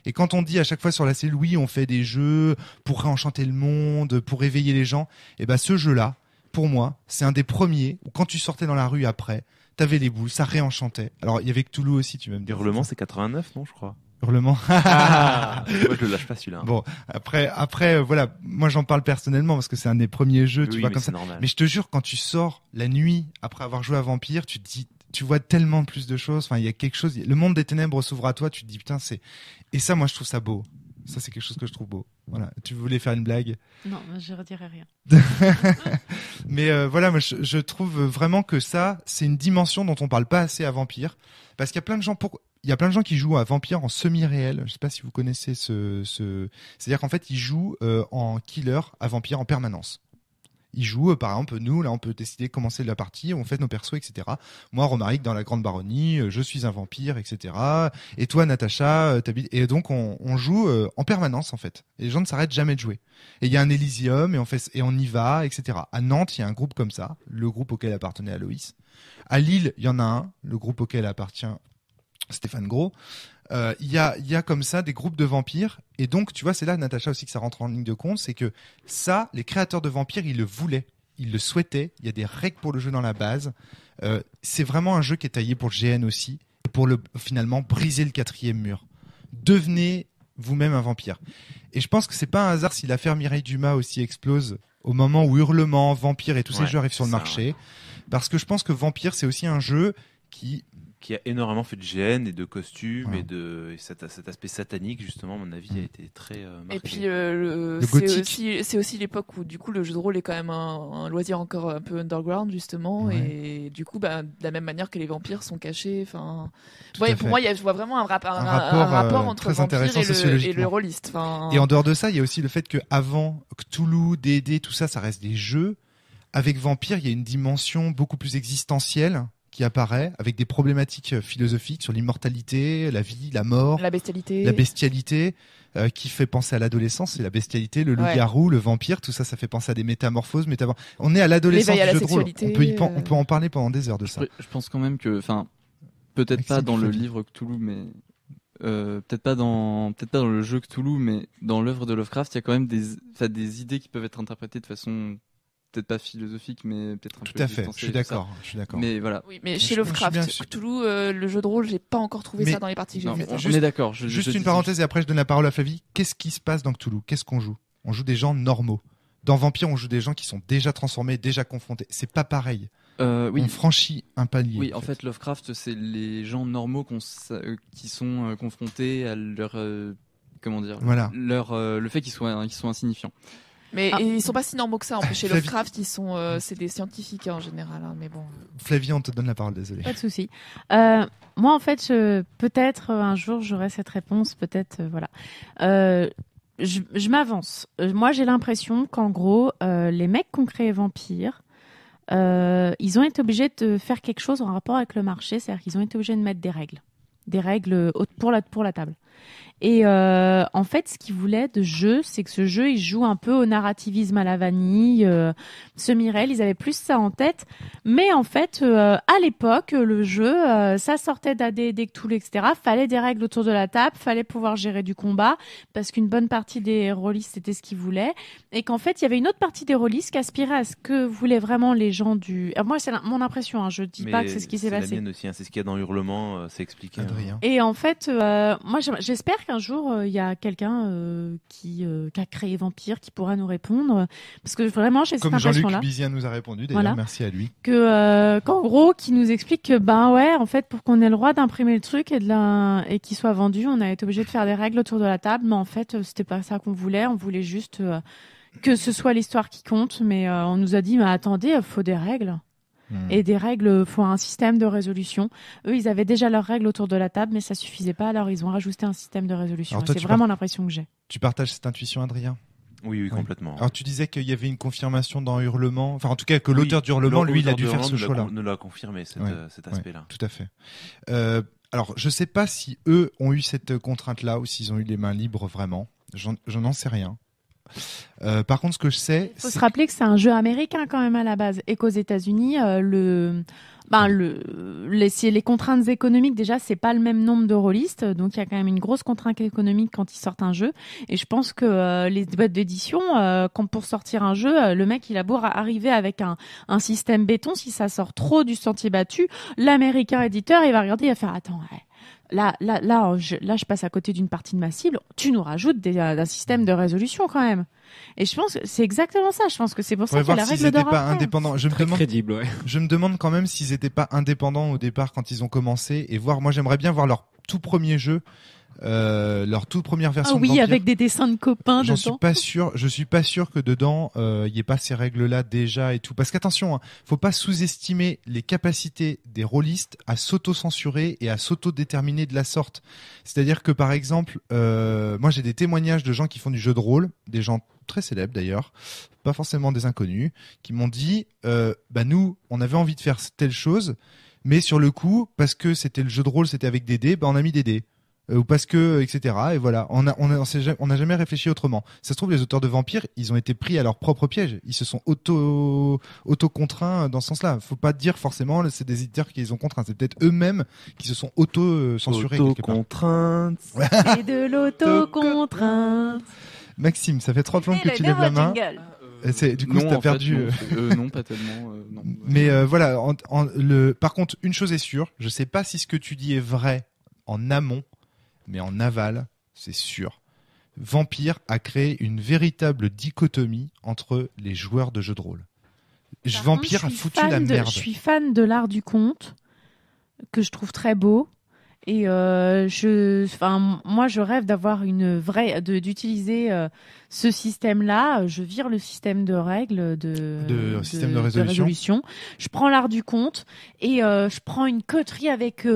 Et quand on dit à chaque fois sur la cellule, oui, on fait des jeux pour réenchanter le monde, pour réveiller les gens, et ben ce jeu-là, pour moi, c'est un des premiers où quand tu sortais dans la rue après, t'avais les boules, ça réenchantait. Alors il y avait Cthulhu aussi, tu vas me dire. Hurlement, c'est 89, non, je crois. Hurlement. Moi je le lâche pas celui-là. Bon, après voilà, moi j'en parle personnellement parce que c'est un des premiers jeux, tu vois, comme ça. Normal. Mais je te jure, quand tu sors la nuit après avoir joué à Vampire, tu te dis, tu vois tellement plus de choses. Enfin, il y a quelque chose. Le monde des ténèbres s'ouvre à toi. Tu te dis putain, et ça, moi, je trouve ça beau. Ça, c'est quelque chose que je trouve beau. Voilà. Tu voulais faire une blague? Non, je redirai rien. Mais voilà, moi, je trouve vraiment que ça, c'est une dimension dont on parle pas assez à Vampire, parce qu'il y a plein de gens. Il y a plein de gens qui jouent à Vampire en semi-réel. Je sais pas si vous connaissez c'est-à-dire qu'en fait, ils jouent en killer à Vampire en permanence. Ils jouent, par exemple, nous, là, on peut décider de commencer la partie, on fait nos persos, etc. Moi, Romaric, dans la Grande Baronnie, je suis un vampire, etc. Et toi, Natacha, t'habites... Et donc, on joue en permanence, en fait. Et les gens ne s'arrêtent jamais de jouer. Et il y a un Elysium, et on y va, etc. À Nantes, il y a un groupe comme ça, le groupe auquel appartenait Aloïs. À Lille, il y en a un, le groupe auquel appartient Stéphane Gros. Il y a comme ça des groupes de vampires, et donc tu vois, c'est là, Natacha, aussi, que ça rentre en ligne de compte, c'est que ça, les créateurs de vampires, ils le voulaient, ils le souhaitaient. Il y a des règles pour le jeu dans la base. C'est vraiment un jeu qui est taillé pour le GN aussi, pour finalement briser le 4e mur. Devenez vous-même un vampire. Et je pense que c'est pas un hasard si l'affaire Mireille Dumas aussi explose au moment où Hurlement, Vampire et tous ces jeux arrivent sur le marché, parce que je pense que Vampire, c'est aussi un jeu qui a énormément fait de GN et de costumes, et cet aspect satanique, justement, à mon avis, a été très marqué. Et puis c'est aussi l'époque où du coup le jeu de rôle est quand même un loisir encore un peu underground, justement, et du coup de la même manière que les vampires sont cachés. Enfin, pour moi, je vois vraiment un rapport entre vampire et le rôliste. Et en dehors de ça, il y a aussi le fait que avant Cthulhu, D&D, tout ça, ça reste des jeux. Avec Vampire, il y a une dimension beaucoup plus existentielle qui apparaît, avec des problématiques philosophiques sur l'immortalité, la vie, la mort, la bestialité, qui fait penser à l'adolescence. C'est la bestialité, le loup-garou, le vampire, tout ça, ça fait penser à des métamorphoses. On est à l'adolescence du jeu de rôle. On peut en parler pendant des heures de ça. Je pense quand même que, peut-être pas dans le livre Cthulhu, mais peut-être pas dans le jeu Cthulhu, mais dans l'œuvre de Lovecraft, il y a quand même des idées qui peuvent être interprétées de façon peut-être pas philosophique, mais peut-être un peu. Tout à fait. Je suis d'accord. Mais voilà. Oui, mais chez Lovecraft, Cthulhu, le jeu de rôle, j'ai pas encore trouvé ça dans les parties que j'ai faites. On est d'accord. Juste une parenthèse et après je donne la parole à Flavie. Qu'est-ce qui se passe dans Cthulhu ? Qu'est-ce qu'on joue ? On joue des gens normaux. Dans Vampire, on joue des gens qui sont déjà transformés, déjà confrontés. C'est pas pareil. Oui. On franchit un palier. Oui, en fait, Lovecraft, c'est les gens normaux qui sont confrontés à leur comment dire, le fait qu'ils soient insignifiants. Mais ils sont pas si normaux que ça. En plus, chez Lovecraft, c'est des scientifiques en général. Mais bon. Flavie, on te donne la parole. Désolé. Pas de souci. Moi, en fait, peut-être un jour j'aurai cette réponse. Peut-être, voilà. Je m'avance. Moi, j'ai l'impression qu'en gros, les mecs qui ont créé Vampire, ils ont été obligés de faire quelque chose en rapport avec le marché. C'est-à-dire qu'ils ont été obligés de mettre des règles pour la table. Et en fait, ce qu'ils voulaient de jeu, c'est que ce jeu, il joue un peu au narrativisme à la vanille, semi-réel. Ils avaient plus ça en tête. Mais en fait, à l'époque, le jeu, ça sortait d'AD&D, Cthulhu, etc. Fallait des règles autour de la table, fallait pouvoir gérer du combat, parce qu'une bonne partie des rôlistes, c'était ce qu'ils voulaient. Et qu'en fait, il y avait une autre partie des rôlistes qui aspirait à ce que voulaient vraiment les gens du... moi, c'est mon impression, je dis pas que c'est ce qui s'est passé. C'est la mienne aussi, c'est ce qu'il y a dans Hurlement, c'est expliqué. Et en fait, moi, j'espère qu'un jour, il y a quelqu'un qui a créé Vampire qui pourra nous répondre. Parce que vraiment, j'ai cette impression-là. Comme Jean-Luc Bizien nous a répondu, d'ailleurs, voilà. Merci à lui. Qu'en gros, qui nous explique que, en fait, pour qu'on ait le droit d'imprimer le truc et qu'il soit vendu, on a été obligé de faire des règles autour de la table. Mais en fait, c'était pas ça qu'on voulait. On voulait juste que ce soit l'histoire qui compte. Mais on nous a dit, mais attendez, il faut des règles. Et des règles, faut un système de résolution. Eux, ils avaient déjà leurs règles autour de la table, mais ça suffisait pas. Alors, ils ont rajouté un système de résolution. C'est vraiment l'impression que j'ai. Tu partages cette intuition, Adrien ? Oui, complètement. Alors, tu disais qu'il y avait une confirmation dans Hurlement. Enfin, en tout cas, que l'auteur d'Hurlement, lui, il a dû faire ce choix-là. Ne l'a confirmé, cet aspect-là. Tout à fait. Alors, je sais pas si eux ont eu cette contrainte-là ou s'ils ont eu les mains libres vraiment. Je n'en sais rien. Par contre, ce que je sais, faut se rappeler que c'est un jeu américain quand même à la base, et qu'aux États-Unis, les contraintes économiques, déjà, c'est pas le même nombre de rôlistes, donc il y a quand même une grosse contrainte économique quand ils sortent un jeu. Et je pense que les boîtes d'édition, quand pour sortir un jeu, le mec il a beau arriver avec un système béton, si ça sort trop du sentier battu, l'américain éditeur il va regarder, il va faire attends. Ouais. Là, je passe à côté d'une partie de ma cible. Tu nous rajoutes un système de résolution quand même. Et je pense que c'est exactement ça. Je pense que c'est pour ça qu'il y a la règle d'or. Pas indépendants. Je me demande quand même s'ils n'étaient pas indépendants au départ quand ils ont commencé et voir. Moi, j'aimerais bien voir leur tout premier jeu. Leur toute première version de Vampire. Avec des dessins de copains dedans. Je suis pas sûr que dedans il y ait pas ces règles-là déjà et tout. Parce qu'attention, faut pas sous-estimer les capacités des rôlistes à s'auto-censurer et à s'auto-déterminer de la sorte. C'est-à-dire que par exemple, moi j'ai des témoignages de gens qui font du jeu de rôle, des gens très célèbres d'ailleurs, pas forcément des inconnus, qui m'ont dit nous on avait envie de faire telle chose, mais sur le coup parce que c'était le jeu de rôle, c'était avec des dés, on a mis des dés. Ou parce que etc. Et voilà, on n'a jamais réfléchi autrement. Ça se trouve, les auteurs de Vampire, ils ont été pris à leur propre piège. Ils se sont auto contraints dans ce sens-là. Faut pas dire forcément c'est des éditeurs qui les ont contraints. C'est peut-être eux-mêmes qui se sont auto censurés. Auto-contraintes. Et de l'auto-contrainte. Maxime, ça fait 3 plombs que tu lèves la main. Du coup, t'as perdu. Non, pas tellement. Non. Mais voilà. Par contre, une chose est sûre, je sais pas si ce que tu dis est vrai en amont. Mais en aval, c'est sûr. Vampire a créé une véritable dichotomie entre les joueurs de jeux de rôle. Vampire a foutu la merde. Je suis fan de l'art du conte, que je trouve très beau. Et moi, je rêve d'avoir d'utiliser ce système-là. Je vire le système de règles de résolution. Je prends l'art du conte et je prends une coterie avec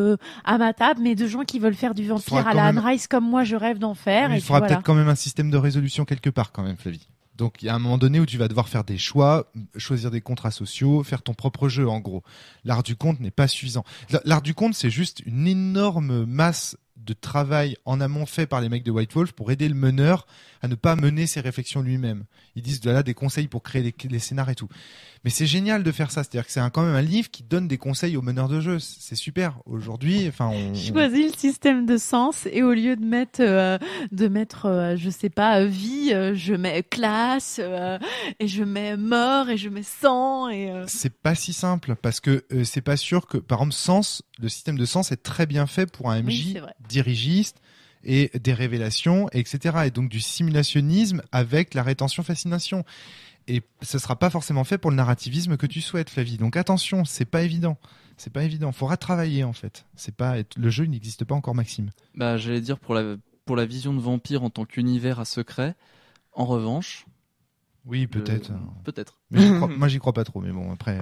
à ma table, mais de gens qui veulent faire du vampire à la Anne Rice comme moi, je rêve d'en faire. Il faudra peut-être quand même un système de résolution quelque part, quand même, Flavie. Donc, il y a un moment donné où tu vas devoir faire des choix, choisir des contrats sociaux, faire ton propre jeu, en gros. L'art du conte n'est pas suffisant. L'art du conte, c'est juste une énorme masse de travail en amont fait par les mecs de White Wolf pour aider le meneur à ne pas mener ses réflexions lui-même. Ils disent là des conseils pour créer les scénars et tout. Mais c'est génial de faire ça, c'est-à-dire que c'est quand même un livre qui donne des conseils aux meneurs de jeu. C'est super. Aujourd'hui, je choisis le système de sens et au lieu de mettre je sais pas, vie, je mets classe et je mets mort et je mets sang et. C'est pas si simple parce que c'est pas sûr que, par exemple, sens, le système de sens est très bien fait pour un MJ dirigiste et des révélations, etc. Et donc du simulationnisme avec la rétention-fascination. Et ce sera pas forcément fait pour le narrativisme que tu souhaites, Flavie. Donc attention, c'est pas évident. C'est pas évident. Faudra travailler en fait. Le jeu n'existe pas encore, Maxime. Bah, j'allais dire pour la vision de vampire en tant qu'univers à secret. En revanche. Oui, peut-être. Peut-être. Mais moi, j'y crois pas trop. Mais bon, après,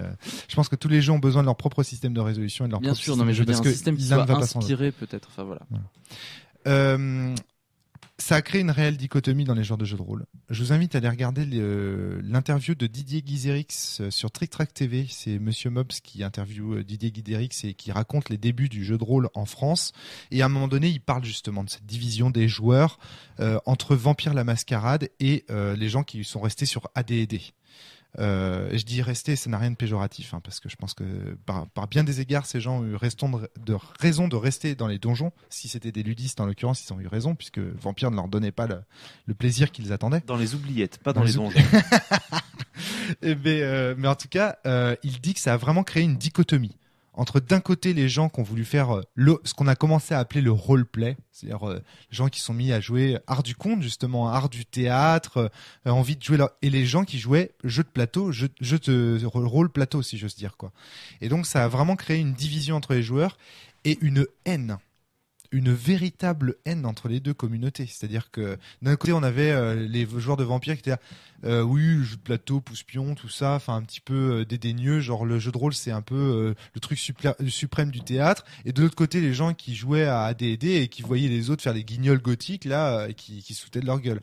je pense que tous les jeux ont besoin de leur propre système de résolution et de leur Bien propre sûr, non, mais je veux dire un système qui soit inspiré, peut-être. Enfin voilà. Ça a créé une réelle dichotomie dans les genres de jeux de rôle. Je vous invite à aller regarder l'interview de Didier Guizerix sur Trick Track TV. C'est Monsieur Mobs qui interviewe Didier Guizerix et qui raconte les débuts du jeu de rôle en France. Et à un moment donné, il parle justement de cette division des joueurs entre Vampire la Mascarade et les gens qui sont restés sur AD&D. Je dis rester, ça n'a rien de péjoratif, hein, parce que je pense que par bien des égards, ces gens ont eu raison de rester dans les donjons. Si c'était des ludistes, en l'occurrence, ils ont eu raison, puisque Vampire ne leur donnait pas le plaisir qu'ils attendaient. Dans les oubliettes, pas dans les donjons. Mais en tout cas, il dit que ça a vraiment créé une dichotomie entre d'un côté les gens qui ont voulu faire ce qu'on a commencé à appeler le roleplay, c'est-à-dire les gens qui sont mis à jouer art du conte, justement art du théâtre, envie de jouer et les gens qui jouaient jeu de plateau, jeu de rôle plateau, si j'ose dire quoi. Et donc ça a vraiment créé une division entre les joueurs et une véritable haine entre les deux communautés. C'est-à-dire que d'un côté on avait les joueurs de vampires qui étaient là, oui, jeu de plateau, pouce-pion, tout ça, enfin un petit peu dédaigneux, genre le jeu de rôle c'est un peu le truc suprême du théâtre. Et de l'autre côté les gens qui jouaient à AD&D et qui voyaient les autres faire des guignols gothiques là, qui se foutaient de leur gueule.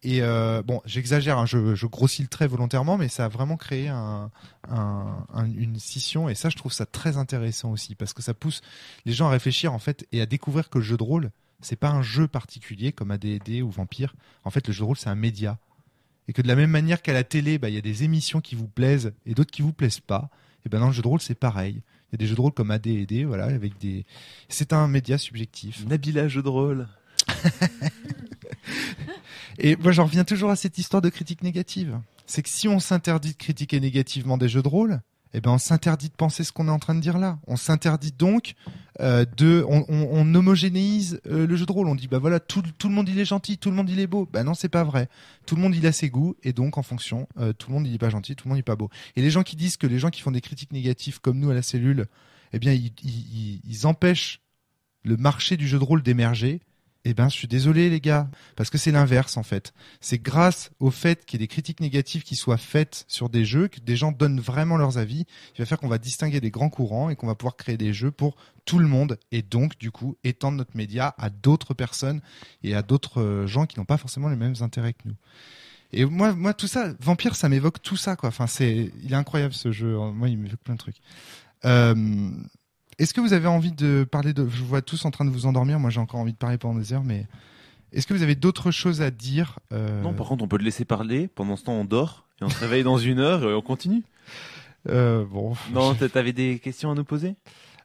Et bon, j'exagère, hein, je grossis le trait volontairement, mais ça a vraiment créé une scission. Et ça, je trouve ça très intéressant aussi, parce que ça pousse les gens à réfléchir en fait et à découvrir que le jeu de rôle, c'est pas un jeu particulier comme AD&D ou Vampire. En fait, le jeu de rôle, c'est un média. Et que de la même manière qu'à la télé, il y a des émissions qui vous plaisent et d'autres qui vous plaisent pas. Et ben dans le jeu de rôle, c'est pareil. Il y a des jeux de rôle comme AD&D, voilà, avec des. C'est un média subjectif. Nabila jeu de rôle. Et moi, j'en reviens toujours à cette histoire de critique négative. C'est que si on s'interdit de critiquer négativement des jeux de rôle, eh ben on s'interdit de penser ce qu'on est en train de dire là. On s'interdit donc on homogénéise le jeu de rôle. On dit bah voilà, tout le monde il est gentil, tout le monde il est beau. Bah non, c'est pas vrai. Tout le monde il a ses goûts et donc en fonction, tout le monde il est pas gentil, tout le monde il est pas beau. Et les gens qui disent que les gens qui font des critiques négatives comme nous à la cellule, eh bien ils empêchent le marché du jeu de rôle d'émerger. Eh ben, je suis désolé les gars, parce que c'est l'inverse en fait. C'est grâce au fait qu'il y ait des critiques négatives qui soient faites sur des jeux, que des gens donnent vraiment leurs avis, qui va faire qu'on va distinguer des grands courants et qu'on va pouvoir créer des jeux pour tout le monde et donc du coup étendre notre média à d'autres personnes et à d'autres gens qui n'ont pas forcément les mêmes intérêts que nous. Et moi tout ça, Vampire, ça m'évoque tout ça quoi. Enfin il est incroyable ce jeu. Moi il m'évoque plein de trucs. Est-ce que vous avez envie de parler de... Je vous vois tous en train de vous endormir. Moi, j'ai encore envie de parler pendant des heures, mais est-ce que vous avez d'autres choses à dire Non, par contre, on peut le laisser parler. Pendant ce temps, on dort et on se réveille dans 1 heure et on continue. Bon. Non, t'avais des questions à nous poser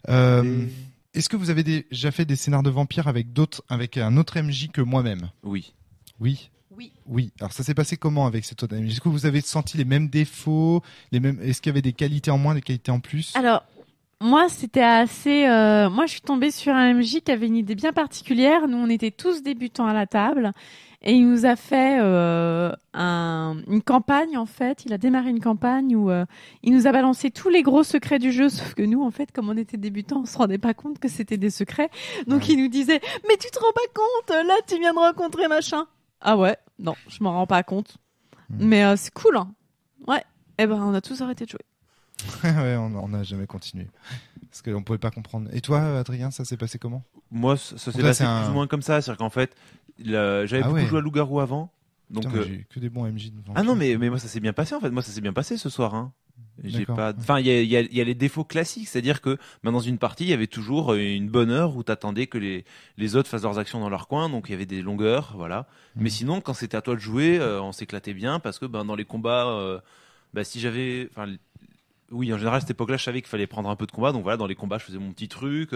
Est-ce que vous avez déjà fait des scénars de vampires avec un autre MJ que moi-même ? Oui. Oui. Oui. Alors ça s'est passé comment avec cet autre MJ ? Est-ce que vous avez senti les mêmes défauts, Est-ce qu'il y avait des qualités en moins, des qualités en plus ? Alors. Moi, c'était assez. Moi, je suis tombée sur un MJ qui avait une idée bien particulière. Nous, on était tous débutants à la table, et il nous a fait une campagne. En fait, il a démarré une campagne où il nous a balancé tous les gros secrets du jeu. Sauf que nous, en fait, comme on était débutants, on se rendait pas compte que c'était des secrets. Donc, il nous disait "Mais tu te rends pas compte Là, tu viens de rencontrer machin." Ah ouais, non, je m'en rends pas compte. Mais c'est cool, hein. Ouais. Eh ben, on a tous arrêté de jouer. Ouais, on n'a jamais continué parce qu'on pouvait pas comprendre. Et toi, Adrien, ça s'est passé comment ? Moi, ça s'est passé plus ou moins comme ça, c'est-à-dire qu'en fait, j'avais beaucoup joué à Loup-garou avant, donc putain, j'ai que des bons MJ. Ah non, mais moi ça s'est bien passé en fait. Moi ça s'est bien passé ce soir. Hein. Enfin, il y a les défauts classiques, c'est-à-dire que dans une partie, il y avait toujours une bonne heure où t'attendais que les autres fassent leurs actions dans leur coin, donc il y avait des longueurs, voilà. Mais sinon, quand c'était à toi de jouer, on s'éclatait bien parce que dans les combats, si j'avais, enfin, oui, en général, à cette époque-là, je savais qu'il fallait prendre un peu de combat, donc voilà, dans les combats, je faisais mon petit truc.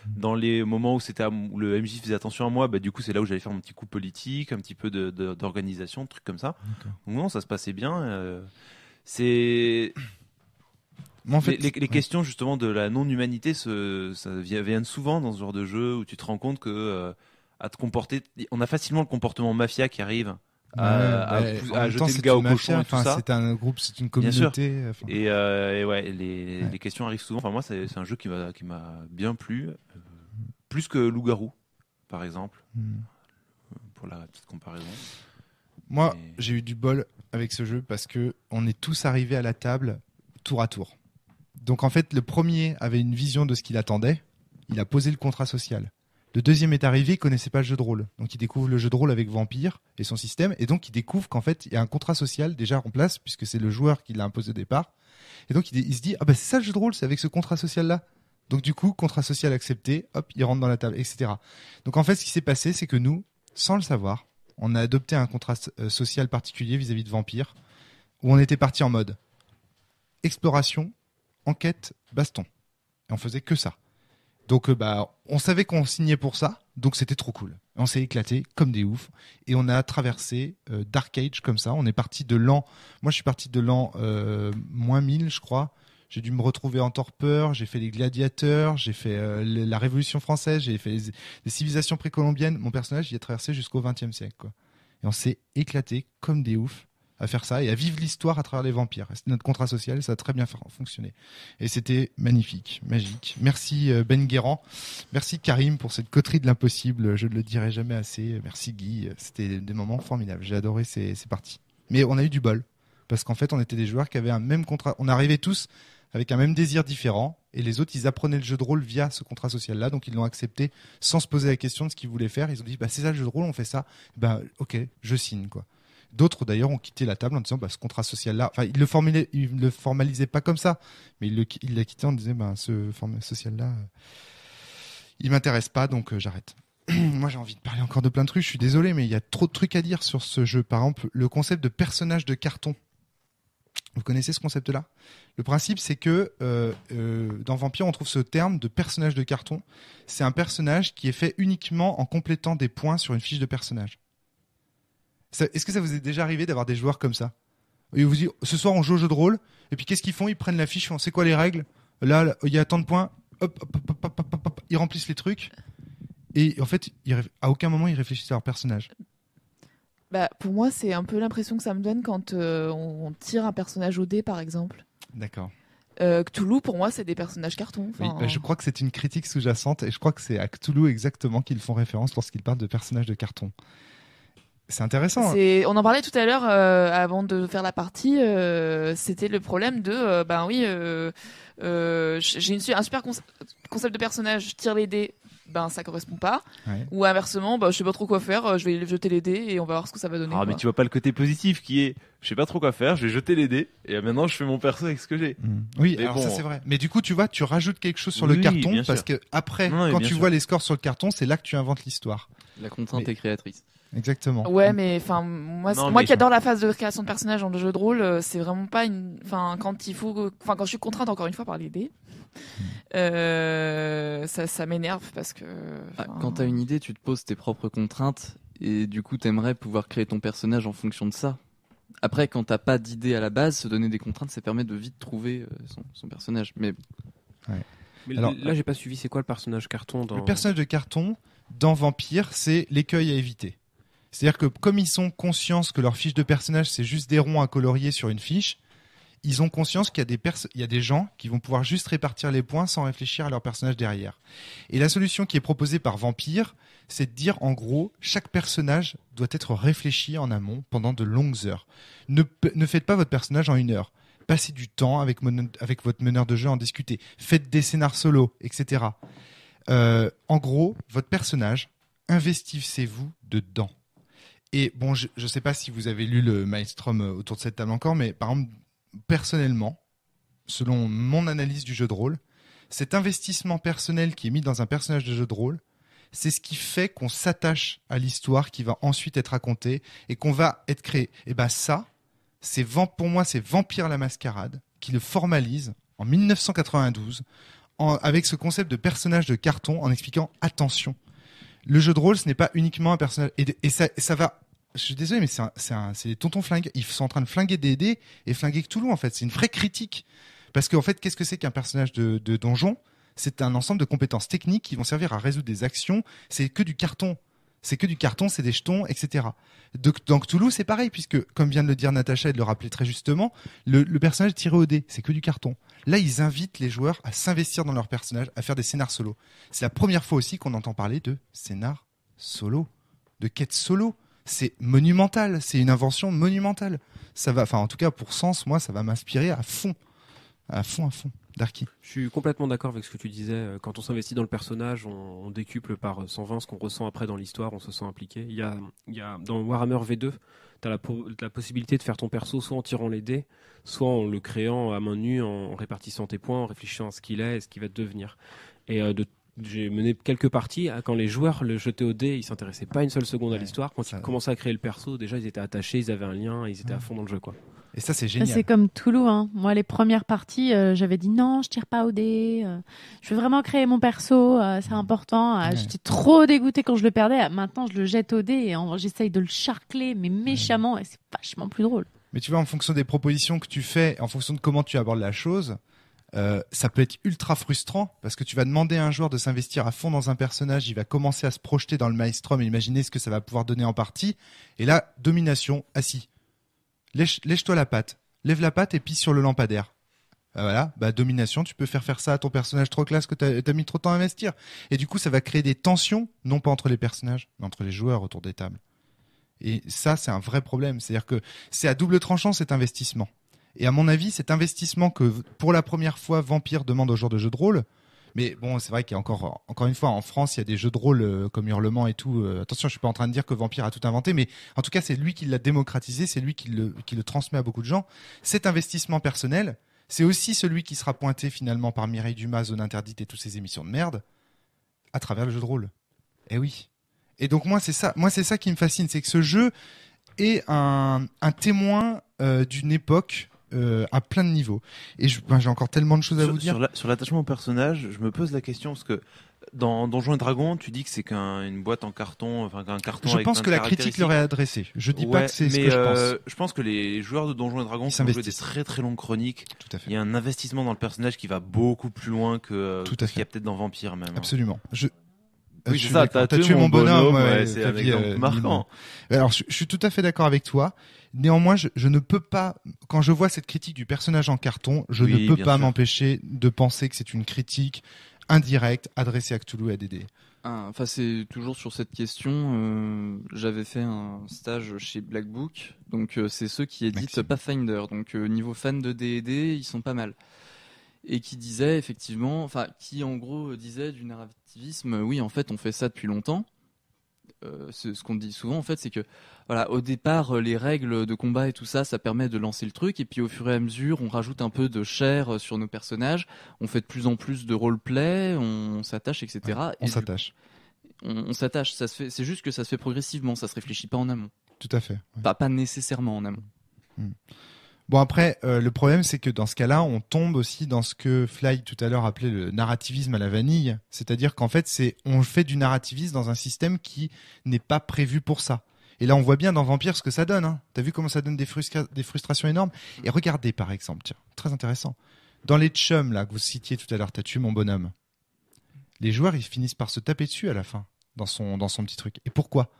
Dans les moments où le MJ faisait attention à moi, du coup, c'est là où j'allais faire mon petit coup politique, un petit peu d'organisation, de trucs comme ça. Donc non, ça se passait bien. En fait, les questions justement de la non-humanité, ça viennent souvent dans ce genre de jeu où tu te rends compte que à te comporter, on a facilement le comportement mafia qui arrive à jeter le gars au cochon et tout ça. C'est un groupe, c'est une communauté. Et ouais, les questions arrivent souvent. Enfin moi, c'est un jeu qui m'a bien plu, plus que Loup-garou, par exemple, pour la petite comparaison. Moi, j'ai eu du bol avec ce jeu parce que on est tous arrivés à la table tour à tour. Donc en fait, le premier avait une vision de ce qu'il attendait. Il a posé le contrat social. Le deuxième est arrivé, il connaissait pas le jeu de rôle. Donc il découvre le jeu de rôle avec Vampire et son système. Et donc il découvre qu'en fait, il y a un contrat social déjà en place puisque c'est le joueur qui l'a imposé au départ. Et donc il se dit, ah bah c'est ça le jeu de rôle, c'est avec ce contrat social-là. Donc du coup, contrat social accepté, hop, il rentre dans la table, etc. Donc en fait, ce qui s'est passé, c'est que nous, sans le savoir, on a adopté un contrat social particulier vis-à-vis de Vampire où on était parti en mode exploration, enquête, baston. Et on faisait que ça. Donc on savait qu'on signait pour ça, donc c'était trop cool. On s'est éclaté comme des oufs et on a traversé Dark Age comme ça. On est parti de l'an, moi je suis parti de l'an moins 1000 je crois. J'ai dû me retrouver en torpeur, j'ai fait les gladiateurs, j'ai fait la Révolution française, j'ai fait les civilisations précolombiennes. Mon personnage il a traversé jusqu'au XXe siècle quoi. Et on s'est éclaté comme des oufs à faire ça et à vivre l'histoire à travers les vampires. C'était notre contrat social et ça a très bien fonctionné. Et c'était magnifique, magique. Merci Ben Guérand. Merci Karim pour cette coterie de l'impossible. Je ne le dirai jamais assez. Merci Guy. C'était des moments formidables. J'ai adoré ces parties. Mais on a eu du bol. Parce qu'en fait, on était des joueurs qui avaient un même contrat. On arrivait tous avec un même désir différent. Et les autres, ils apprenaient le jeu de rôle via ce contrat social-là. Donc, ils l'ont accepté sans se poser la question de ce qu'ils voulaient faire. Ils ont dit, c'est ça le jeu de rôle, on fait ça. Ok, je signe, quoi. D'autres d'ailleurs ont quitté la table en disant ce contrat social-là, enfin il le formalisait pas comme ça, mais il l'a quitté en disant ce format social-là, il m'intéresse pas donc j'arrête. Moi j'ai envie de parler encore de plein de trucs, je suis désolé mais il y a trop de trucs à dire sur ce jeu. Par exemple le concept de personnage de carton. Vous connaissez ce concept-là ? Le principe c'est que dans Vampire on trouve ce terme de personnage de carton. C'est un personnage qui est fait uniquement en complétant des points sur une fiche de personnage. Est-ce que ça vous est déjà arrivé d'avoir des joueurs comme ça ? Et vous dites, ce soir on joue au jeu de rôle, et puis qu'est-ce qu'ils font ? Ils prennent la fiche, on sait quoi les règles ? Là, il y a tant de points, hop, ils remplissent les trucs, et en fait, à aucun moment ils réfléchissent à leur personnage. Pour moi, c'est un peu l'impression que ça me donne quand on tire un personnage au dé, par exemple. D'accord. Cthulhu, pour moi, c'est des personnages cartons. Oui, je crois que c'est une critique sous-jacente, et je crois que c'est à Cthulhu exactement qu'ils font référence lorsqu'ils parlent de personnages de carton. C'est intéressant. On en parlait tout à l'heure avant de faire la partie. C'était le problème de j'ai un super concept de personnage. Je tire les dés, ça correspond pas. Ouais. Ou inversement, je sais pas trop quoi faire. Je vais jeter les dés et on va voir ce que ça va donner. Mais tu vois pas le côté positif qui est je sais pas trop quoi faire. Je vais jeter les dés et maintenant je fais mon perso avec ce que j'ai. Oui, alors ça c'est vrai. Mais du coup tu vois, tu rajoutes quelque chose sur le carton parce que après quand tu vois les scores sur le carton, c'est là que tu inventes l'histoire. La contrainte est créatrice. Exactement. Ouais, mais moi qui adore la phase de création de personnages dans le jeu de rôle, c'est vraiment pas quand je suis contrainte encore une fois par les dés, ça m'énerve parce que. Quand t'as une idée, tu te poses tes propres contraintes et du coup t'aimerais pouvoir créer ton personnage en fonction de ça. Après, quand t'as pas d'idée à la base, se donner des contraintes, ça permet de vite trouver son personnage. Mais. Ouais. Mais alors, là, j'ai pas suivi. C'est quoi le personnage carton dans... Le personnage de carton dans Vampire, c'est l'écueil à éviter. C'est-à-dire que comme ils sont conscients que leur fiche de personnage, c'est juste des ronds à colorier sur une fiche, ils ont conscience qu'il y a des gens qui vont pouvoir juste répartir les points sans réfléchir à leur personnage derrière. Et la solution qui est proposée par Vampire, c'est de dire en gros, chaque personnage doit être réfléchi en amont pendant de longues heures. Ne faites pas votre personnage en 1 heure. Passez du temps avec votre meneur de jeu à en discuter. Faites des scénars solo, etc. En gros, votre personnage, investissez-vous dedans. Et bon, je ne sais pas si vous avez lu le Maelstrom autour de cette table encore, mais par exemple, personnellement, selon mon analyse du jeu de rôle, cet investissement personnel qui est mis dans un personnage de jeu de rôle, c'est ce qui fait qu'on s'attache à l'histoire qui va ensuite être racontée et qu'on va être créé. Et ben ça, pour moi, c'est Vampire la Mascarade qui le formalise en 1992 avec ce concept de personnage de carton en expliquant attention. Le jeu de rôle, ce n'est pas uniquement un personnage. Et ça va. Je suis désolé, mais c'est les tontons flingues. Ils sont en train de flinguer D&D et flinguer Cthulhu, en fait. C'est une vraie critique. Parce qu'en fait, qu'est-ce que c'est qu'un personnage de donjon ? C'est un ensemble de compétences techniques qui vont servir à résoudre des actions. C'est que du carton. C'est des jetons, etc. Dans Cthulhu, c'est pareil, puisque, comme vient de le dire Natacha et de le rappeler très justement, le personnage tiré au dé, c'est que du carton. Là, ils invitent les joueurs à s'investir dans leur personnage, à faire des scénars solo. C'est la première fois aussi qu'on entend parler de scénar solo, de quête solo. C'est monumental, c'est une invention monumentale. Ça va, enfin, en tout cas, pour Sens, moi, ça va m'inspirer à fond. Darky. Je suis complètement d'accord avec ce que tu disais. Quand on s'investit dans le personnage, on décuple par 120 ce qu'on ressent après dans l'histoire, on se sent impliqué. Il y a dans Warhammer V2, tu as la possibilité de faire ton perso soit en tirant les dés, soit en le créant à main nue, en répartissant tes points, en réfléchissant à ce qu'il est et ce qu'il va devenir. Et j'ai mené quelques parties quand les joueurs le jetaient au dé, ils s'intéressaient pas une seule seconde à l'histoire. Quand ils commençaient à créer le perso, déjà ils étaient attachés, ils avaient un lien, ils étaient à fond dans le jeu, quoi. Et ça, c'est génial. C'est comme Toulouse, hein. Moi, les premières parties, j'avais dit non, je tire pas au dé. Je veux vraiment créer mon perso, c'est important. J'étais trop dégoûtée quand je le perdais. Maintenant, je le jette au dé et j'essaye de le charcler, mais méchamment, et c'est vachement plus drôle. Mais tu vois, en fonction des propositions que tu fais, en fonction de comment tu abordes la chose, ça peut être ultra frustrant parce que tu vas demander à un joueur de s'investir à fond dans un personnage, il va commencer à se projeter dans le maelstrom et imaginer ce que ça va pouvoir donner en partie. Et là, domination, assis. Lèche-toi la patte, lève la patte et pisse sur le lampadaire. Voilà, domination, tu peux faire ça à ton personnage trop classe que t'as mis trop de temps à investir. Et du coup, ça va créer des tensions, non pas entre les personnages, mais entre les joueurs autour des tables. Et ça, c'est un vrai problème. C'est-à-dire que c'est à double tranchant cet investissement. Et à mon avis, cet investissement que pour la première fois Vampire demande aux joueurs de jeux de rôle, mais bon, c'est vrai qu'il y a encore une fois, en France, il y a des jeux de rôle comme Hurlement et tout. Attention, je suis pas en train de dire que Vampire a tout inventé, mais en tout cas, c'est lui qui l'a démocratisé, c'est lui qui le transmet à beaucoup de gens. Cet investissement personnel, c'est aussi celui qui sera pointé finalement par Mireille Dumas, Zone Interdite et toutes ces émissions de merde, à travers le jeu de rôle. Eh oui. Et donc moi, c'est ça qui me fascine, c'est que ce jeu est un témoin d'une époque. À plein de niveaux. Et j'ai encore tellement de choses à vous dire. Sur l'attachement au personnage, je me pose la question parce que dans Donjons et Dragons, tu dis que c'est une boîte en carton, enfin qu'un carton. Je pense que la critique leur est adressée. Je dis pas que c'est ce que je pense. Je pense que les joueurs de Donjons et Dragons sont joués des très très longues chroniques. Tout à fait. Il y a un investissement dans le personnage qui va beaucoup plus loin que ce qu'il y a peut-être dans Vampire même. Absolument. Oui, c'est ça, t'as tué mon bonhomme, c'est un exemple marquant. Alors, je suis tout à fait d'accord avec toi. Néanmoins, je ne peux pas, quand je vois cette critique du personnage en carton, je ne peux pas m'empêcher de penser que c'est une critique indirecte adressée à Cthulhu et à DD. Enfin, c'est toujours sur cette question. J'avais fait un stage chez Black Book, donc c'est ceux qui éditent Pathfinder. Donc niveau fan de D&D, ils sont pas mal. Et qui disait effectivement, enfin, qui en gros disait du narrativisme. Oui, en fait, on fait ça depuis longtemps. Ce qu'on dit souvent, en fait, c'est que voilà, au départ, les règles de combat et tout ça, ça permet de lancer le truc. Et puis au fur et à mesure, on rajoute un peu de chair sur nos personnages. On fait de plus en plus de roleplay, on s'attache, etc. Ouais, on s'attache. On s'attache. Ça se fait. C'est juste que ça se fait progressivement. Ça se réfléchit pas en amont. Tout à fait. Ouais. Pas nécessairement en amont. Bon, après, le problème, c'est que dans ce cas-là, on tombe aussi dans ce que Fly tout à l'heure appelait le narrativisme à la vanille. C'est-à-dire qu'en fait, on fait du narrativisme dans un système qui n'est pas prévu pour ça. Et là, on voit bien dans Vampire ce que ça donne. Hein. T'as vu comment ça donne des frustrations énormes. Et regardez, par exemple, tiens, très intéressant. Dans les chums, là, que vous citiez tout à l'heure, t'as tué mon bonhomme. Les joueurs, ils finissent par se taper dessus à la fin, dans son petit truc. Et pourquoi ?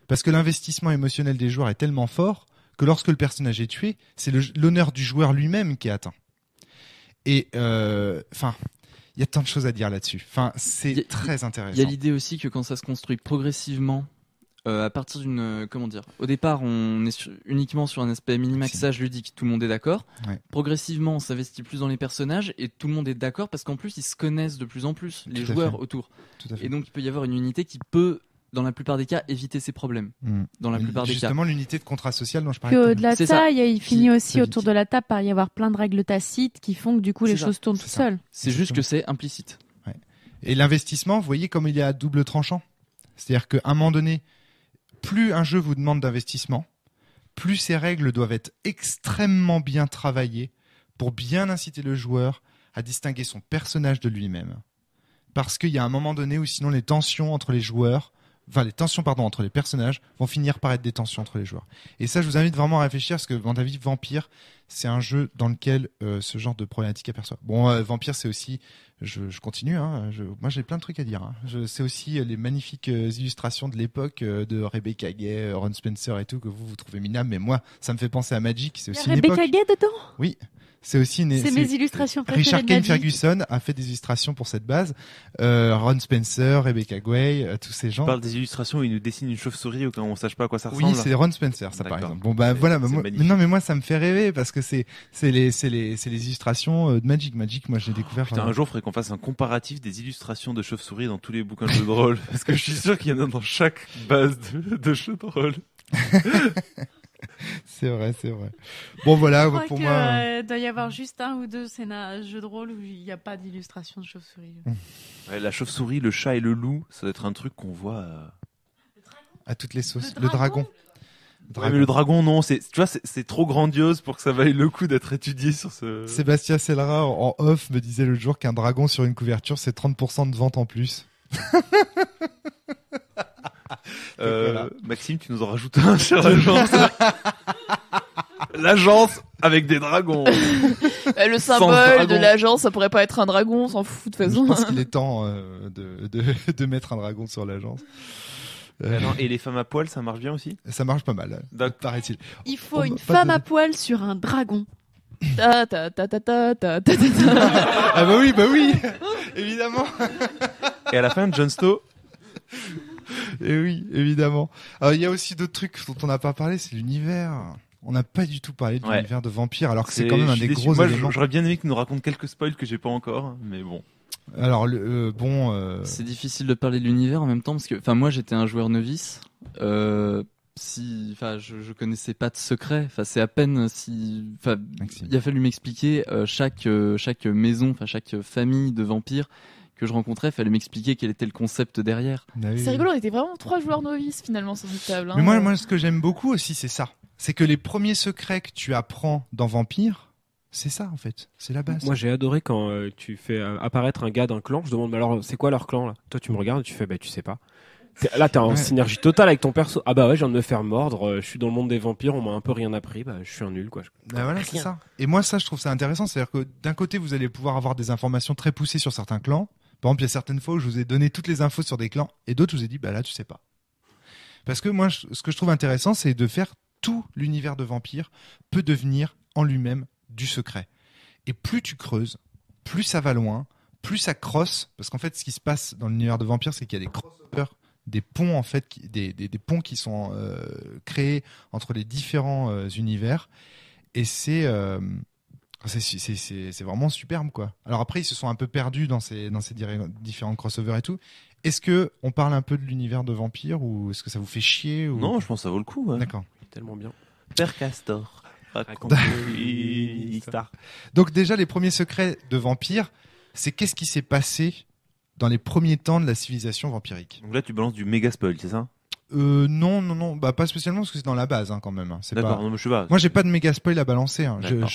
Parce que l'investissement émotionnel des joueurs est tellement fort que lorsque le personnage est tué, c'est l'honneur du joueur lui-même qui est atteint. Et enfin, il y a tant de choses à dire là-dessus. Enfin, c'est très intéressant. Il y a l'idée aussi que quand ça se construit progressivement, à partir d'une, au départ, on est uniquement sur un aspect minimaxage ludique, tout le monde est d'accord. Ouais. Progressivement, on s'investit plus dans les personnages et tout le monde est d'accord parce qu'en plus, ils se connaissent de plus en plus, les joueurs autour. Et donc, il peut y avoir une unité qui peut dans la plupart des cas, éviter ces problèmes. Dans la plupart des cas. Justement, l'unité de contrat social dont je parlais. Au-delà de ça, il finit aussi autour de la table par y avoir plein de règles tacites qui font que du coup les choses tournent tout seules. C'est juste que c'est implicite. Ouais. Et l'investissement, vous voyez comme il est à double tranchant. C'est-à-dire qu'à un moment donné, plus un jeu vous demande d'investissement, plus ces règles doivent être extrêmement bien travaillées pour bien inciter le joueur à distinguer son personnage de lui-même. Parce qu'il y a un moment donné où sinon les tensions entre les joueurs, entre les personnages vont finir par être des tensions entre les joueurs. Et ça, je vous invite vraiment à réfléchir parce que, à mon avis, Vampire, c'est un jeu dans lequel ce genre de problématique aperçoit. Bon, Vampire, c'est aussi, je continue, moi j'ai plein de trucs à dire. C'est aussi les magnifiques illustrations de l'époque de Rebecca Gay, Ron Spencer et tout que vous trouvez minables, mais moi, ça me fait penser à Magic. C'est aussi une époque. Rebecca Gay dedans ? Oui. C'est aussi mes illustrations préférées. Richard Kane Ferguson a fait des illustrations pour cette base. Ron Spencer, Rebecca Gay, tous ces gens. Tu parles des illustrations où il nous dessine une chauve-souris ou quand on sache pas à quoi ça ressemble. Oui, c'est Ron Spencer, ça par exemple. Bon voilà, mais moi ça me fait rêver parce que c'est les illustrations de Magic. Magic, moi j'ai découvert. Putain, un jour, il faudrait qu'on fasse un comparatif des illustrations de chauve-souris dans tous les bouquins de jeux de rôle, parce que je suis sûr qu'il y en a dans chaque base de jeux de rôle. C'est vrai. Bon voilà, je crois pour que, moi. Doit y avoir juste un ou deux jeux de rôle où il n'y a pas d'illustration de chauve-souris. Ouais, la chauve-souris, le chat et le loup, ça doit être un truc qu'on voit à toutes les sauces. Le dragon. Ouais, mais le dragon, non, tu vois, c'est trop grandiose pour que ça vaille le coup d'être étudié sur ce. Sébastien Sellera en off me disait l'autre jour qu'un dragon sur une couverture, c'est 30% de vente en plus. Voilà. Maxime, tu nous en rajoutes un sur l'agence. L'agence avec des dragons. Le symbole de l'agence, ça pourrait pas être un dragon, on s'en fout de toute façon. Je pense qu'il est temps de mettre un dragon sur l'agence. Et les femmes à poil, ça marche bien aussi ? Ça marche pas mal, paraît-il. Il faut une femme à poil sur un dragon. Ah bah oui, évidemment. Et à la fin, Jon Snow. Et oui, évidemment. Alors, il y a aussi d'autres trucs dont on n'a pas parlé, c'est l'univers. On n'a pas du tout parlé de l'univers de Vampire, alors que c'est quand même un des gros éléments. Moi, j'aurais bien aimé que tu nous racontes quelques spoils que j'ai pas encore, mais bon. Alors, c'est difficile de parler de l'univers en même temps, parce que, moi, j'étais un joueur novice. Je connaissais pas de secret. C'est à peine il a fallu m'expliquer chaque maison, chaque famille de vampires que je rencontrais, fallait m'expliquer quel était le concept derrière. C'est rigolo, on était vraiment 3 joueurs novices finalement sur cette table. Mais moi, ce que j'aime beaucoup aussi, c'est ça. C'est que les premiers secrets que tu apprends dans Vampire, c'est ça en fait, c'est la base. Moi j'ai adoré quand tu fais apparaître un gars d'un clan, je demande alors c'est quoi leur clan là ? Toi tu me regardes et tu fais tu sais pas. Là t'es en synergie totale avec ton perso. Ah bah ouais, je viens de me faire mordre, je suis dans le monde des vampires, on m'a un peu rien appris, je suis un nul quoi. Voilà, c'est ça. Et moi ça je trouve ça intéressant, c'est-à-dire que d'un côté vous allez pouvoir avoir des informations très poussées sur certains clans. Par exemple, il y a certaines fois où je vous ai donné toutes les infos sur des clans et d'autres je vous ai dit là tu sais pas. Parce que moi ce que je trouve intéressant c'est de faire tout l'univers de Vampire peut devenir en lui-même du secret. Et plus tu creuses, plus ça va loin, plus ça crosse, parce qu'en fait ce qui se passe dans l'univers de Vampire c'est qu'il y a des crossovers, des ponts en fait, des ponts qui sont créés entre les différents univers et c'est vraiment superbe quoi. Alors après ils se sont un peu perdus dans ces différents crossovers et tout. Est-ce que on parle un peu de l'univers de Vampire ou est-ce que ça vous fait chier ou... Non, je pense que ça vaut le coup. Ouais. D'accord. Tellement bien. Père Castor. Une histoire. Donc déjà les premiers secrets de Vampire, c'est qu'est-ce qui s'est passé dans les premiers temps de la civilisation vampirique. Donc là tu balances du méga spoil, c'est ça ? Non, pas spécialement parce que c'est dans la base quand même. C'est d'accord, pas... non, mais je sais pas. Moi j'ai pas de méga spoil à balancer.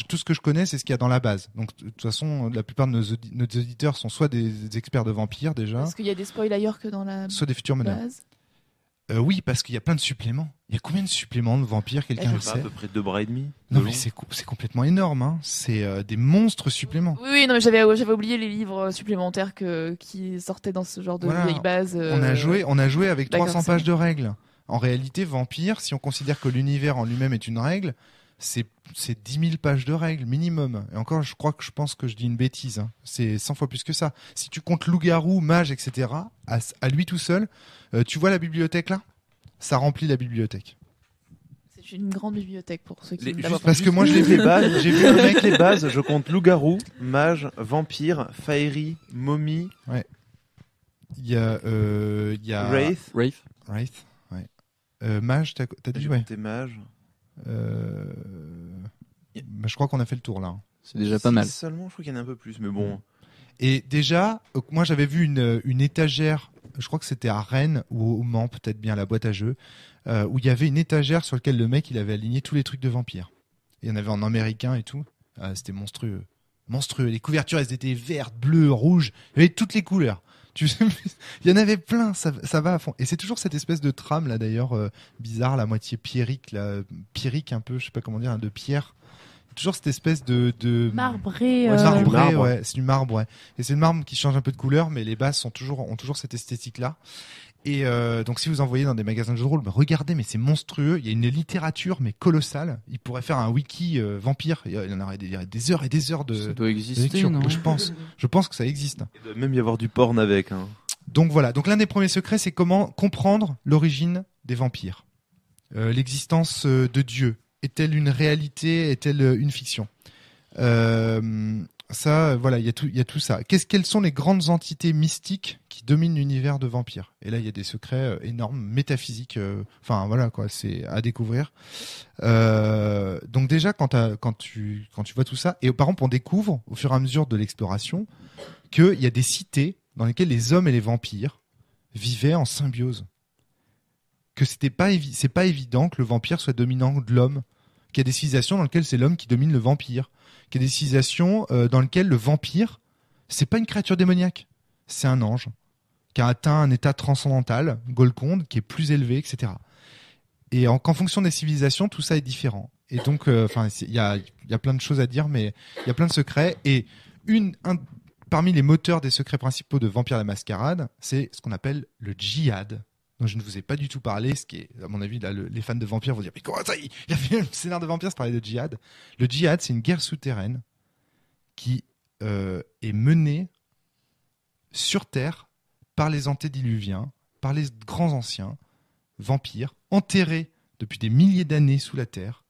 Tout ce que je connais c'est ce qu'il y a dans la base. Donc de toute façon la plupart de nos auditeurs sont soit des experts de vampires déjà. Parce qu'il y a des spoils ailleurs que dans la soit des futurs meneurs. Oui, parce qu'il y a plein de suppléments. Il y a combien de suppléments de vampires, quelqu'un le sait ? À peu près 2 bras et demi. Non mais c'est complètement énorme. C'est des monstres suppléments. Oui, non mais j'avais oublié les livres supplémentaires qui sortaient dans ce genre de vieille base. On a joué avec 300 pages de règles. En réalité, Vampire, si on considère que l'univers en lui-même est une règle, c'est 10 000 pages de règles minimum. Et encore, je pense que je dis une bêtise. C'est 100 fois plus que ça. Si tu comptes loup-garou, mage, etc., à lui tout seul, tu vois la bibliothèque là ? Ça remplit la bibliothèque. C'est une grande bibliothèque pour ceux qui... Parce que moi, je l'ai fait. J'ai vu avec les bases, je compte loup-garou, mage, vampire, faerie, momie. Ouais. Il y a Wraith. Wraith. Ouais. Mage, t'as dit ouais. T'es mage. Je crois qu'on a fait le tour là. C'est déjà pas mal. Seulement, je crois qu'il y en a un peu plus, mais bon. Et déjà, moi j'avais vu une étagère, je crois que c'était à Rennes ou au Mans, peut-être bien la boîte à jeux, où il y avait une étagère sur laquelle le mec il avait aligné tous les trucs de vampires. Il y en avait en américain et tout. C'était monstrueux. Les couvertures, elles étaient vertes, bleues, rouges. Il y avait toutes les couleurs. Il y en avait plein, ça va à fond. Et c'est toujours cette espèce de trame là d'ailleurs bizarre, la moitié pierrique un peu, je sais pas comment dire, de pierre. Toujours cette espèce de marbré. Ouais, c'est du marbre, ouais. Et c'est le marbre qui change un peu de couleur, mais les bases ont toujours cette esthétique-là. Et donc si vous en voyez dans des magasins de jeux de rôle, regardez, mais c'est monstrueux. Il y a une littérature mais colossale. Il pourrait faire un wiki vampire. Il y en aurait des heures et des heures de. Ça doit exister, lecture. non ? Je pense que ça existe. Il doit même y avoir du porn avec. Hein. Donc voilà. Donc l'un des premiers secrets, c'est comment comprendre l'origine des vampires, l'existence de Dieu. Est-elle une réalité ? Est-elle une fiction ? Ça, voilà, il y a tout ça. Quelles sont les grandes entités mystiques qui dominent l'univers de vampires ? Et là, il y a des secrets énormes, métaphysiques. Enfin, voilà, quoi, c'est à découvrir. Donc déjà, quand tu vois tout ça, et par exemple, on découvre au fur et à mesure de l'exploration qu'il y a des cités dans lesquelles les hommes et les vampires vivaient en symbiose. Que c'est pas évident que le vampire soit dominant de l'homme. Qu'il y a des civilisations dans lesquelles c'est l'homme qui domine le vampire. Qu'il y a des civilisations dans lesquelles le vampire, c'est pas une créature démoniaque, c'est un ange qui a atteint un état transcendantal, Golconde, qui est plus élevé, etc. Et qu'en fonction des civilisations, tout ça est différent. Et donc, il y a plein de choses à dire, mais il y a plein de secrets. Et parmi les moteurs des secrets principaux de Vampire la Mascarade, c'est ce qu'on appelle le djihad. dont je ne vous ai pas du tout parlé, ce qui est, à mon avis, là, les fans de Vampire vont dire, mais comment ça, il a fait un scénar de Vampire, c'est parler de djihad. Le djihad, c'est une guerre souterraine qui est menée sur Terre par les antédiluviens, par les grands anciens vampires, enterrés depuis des milliers d'années sous la Terre,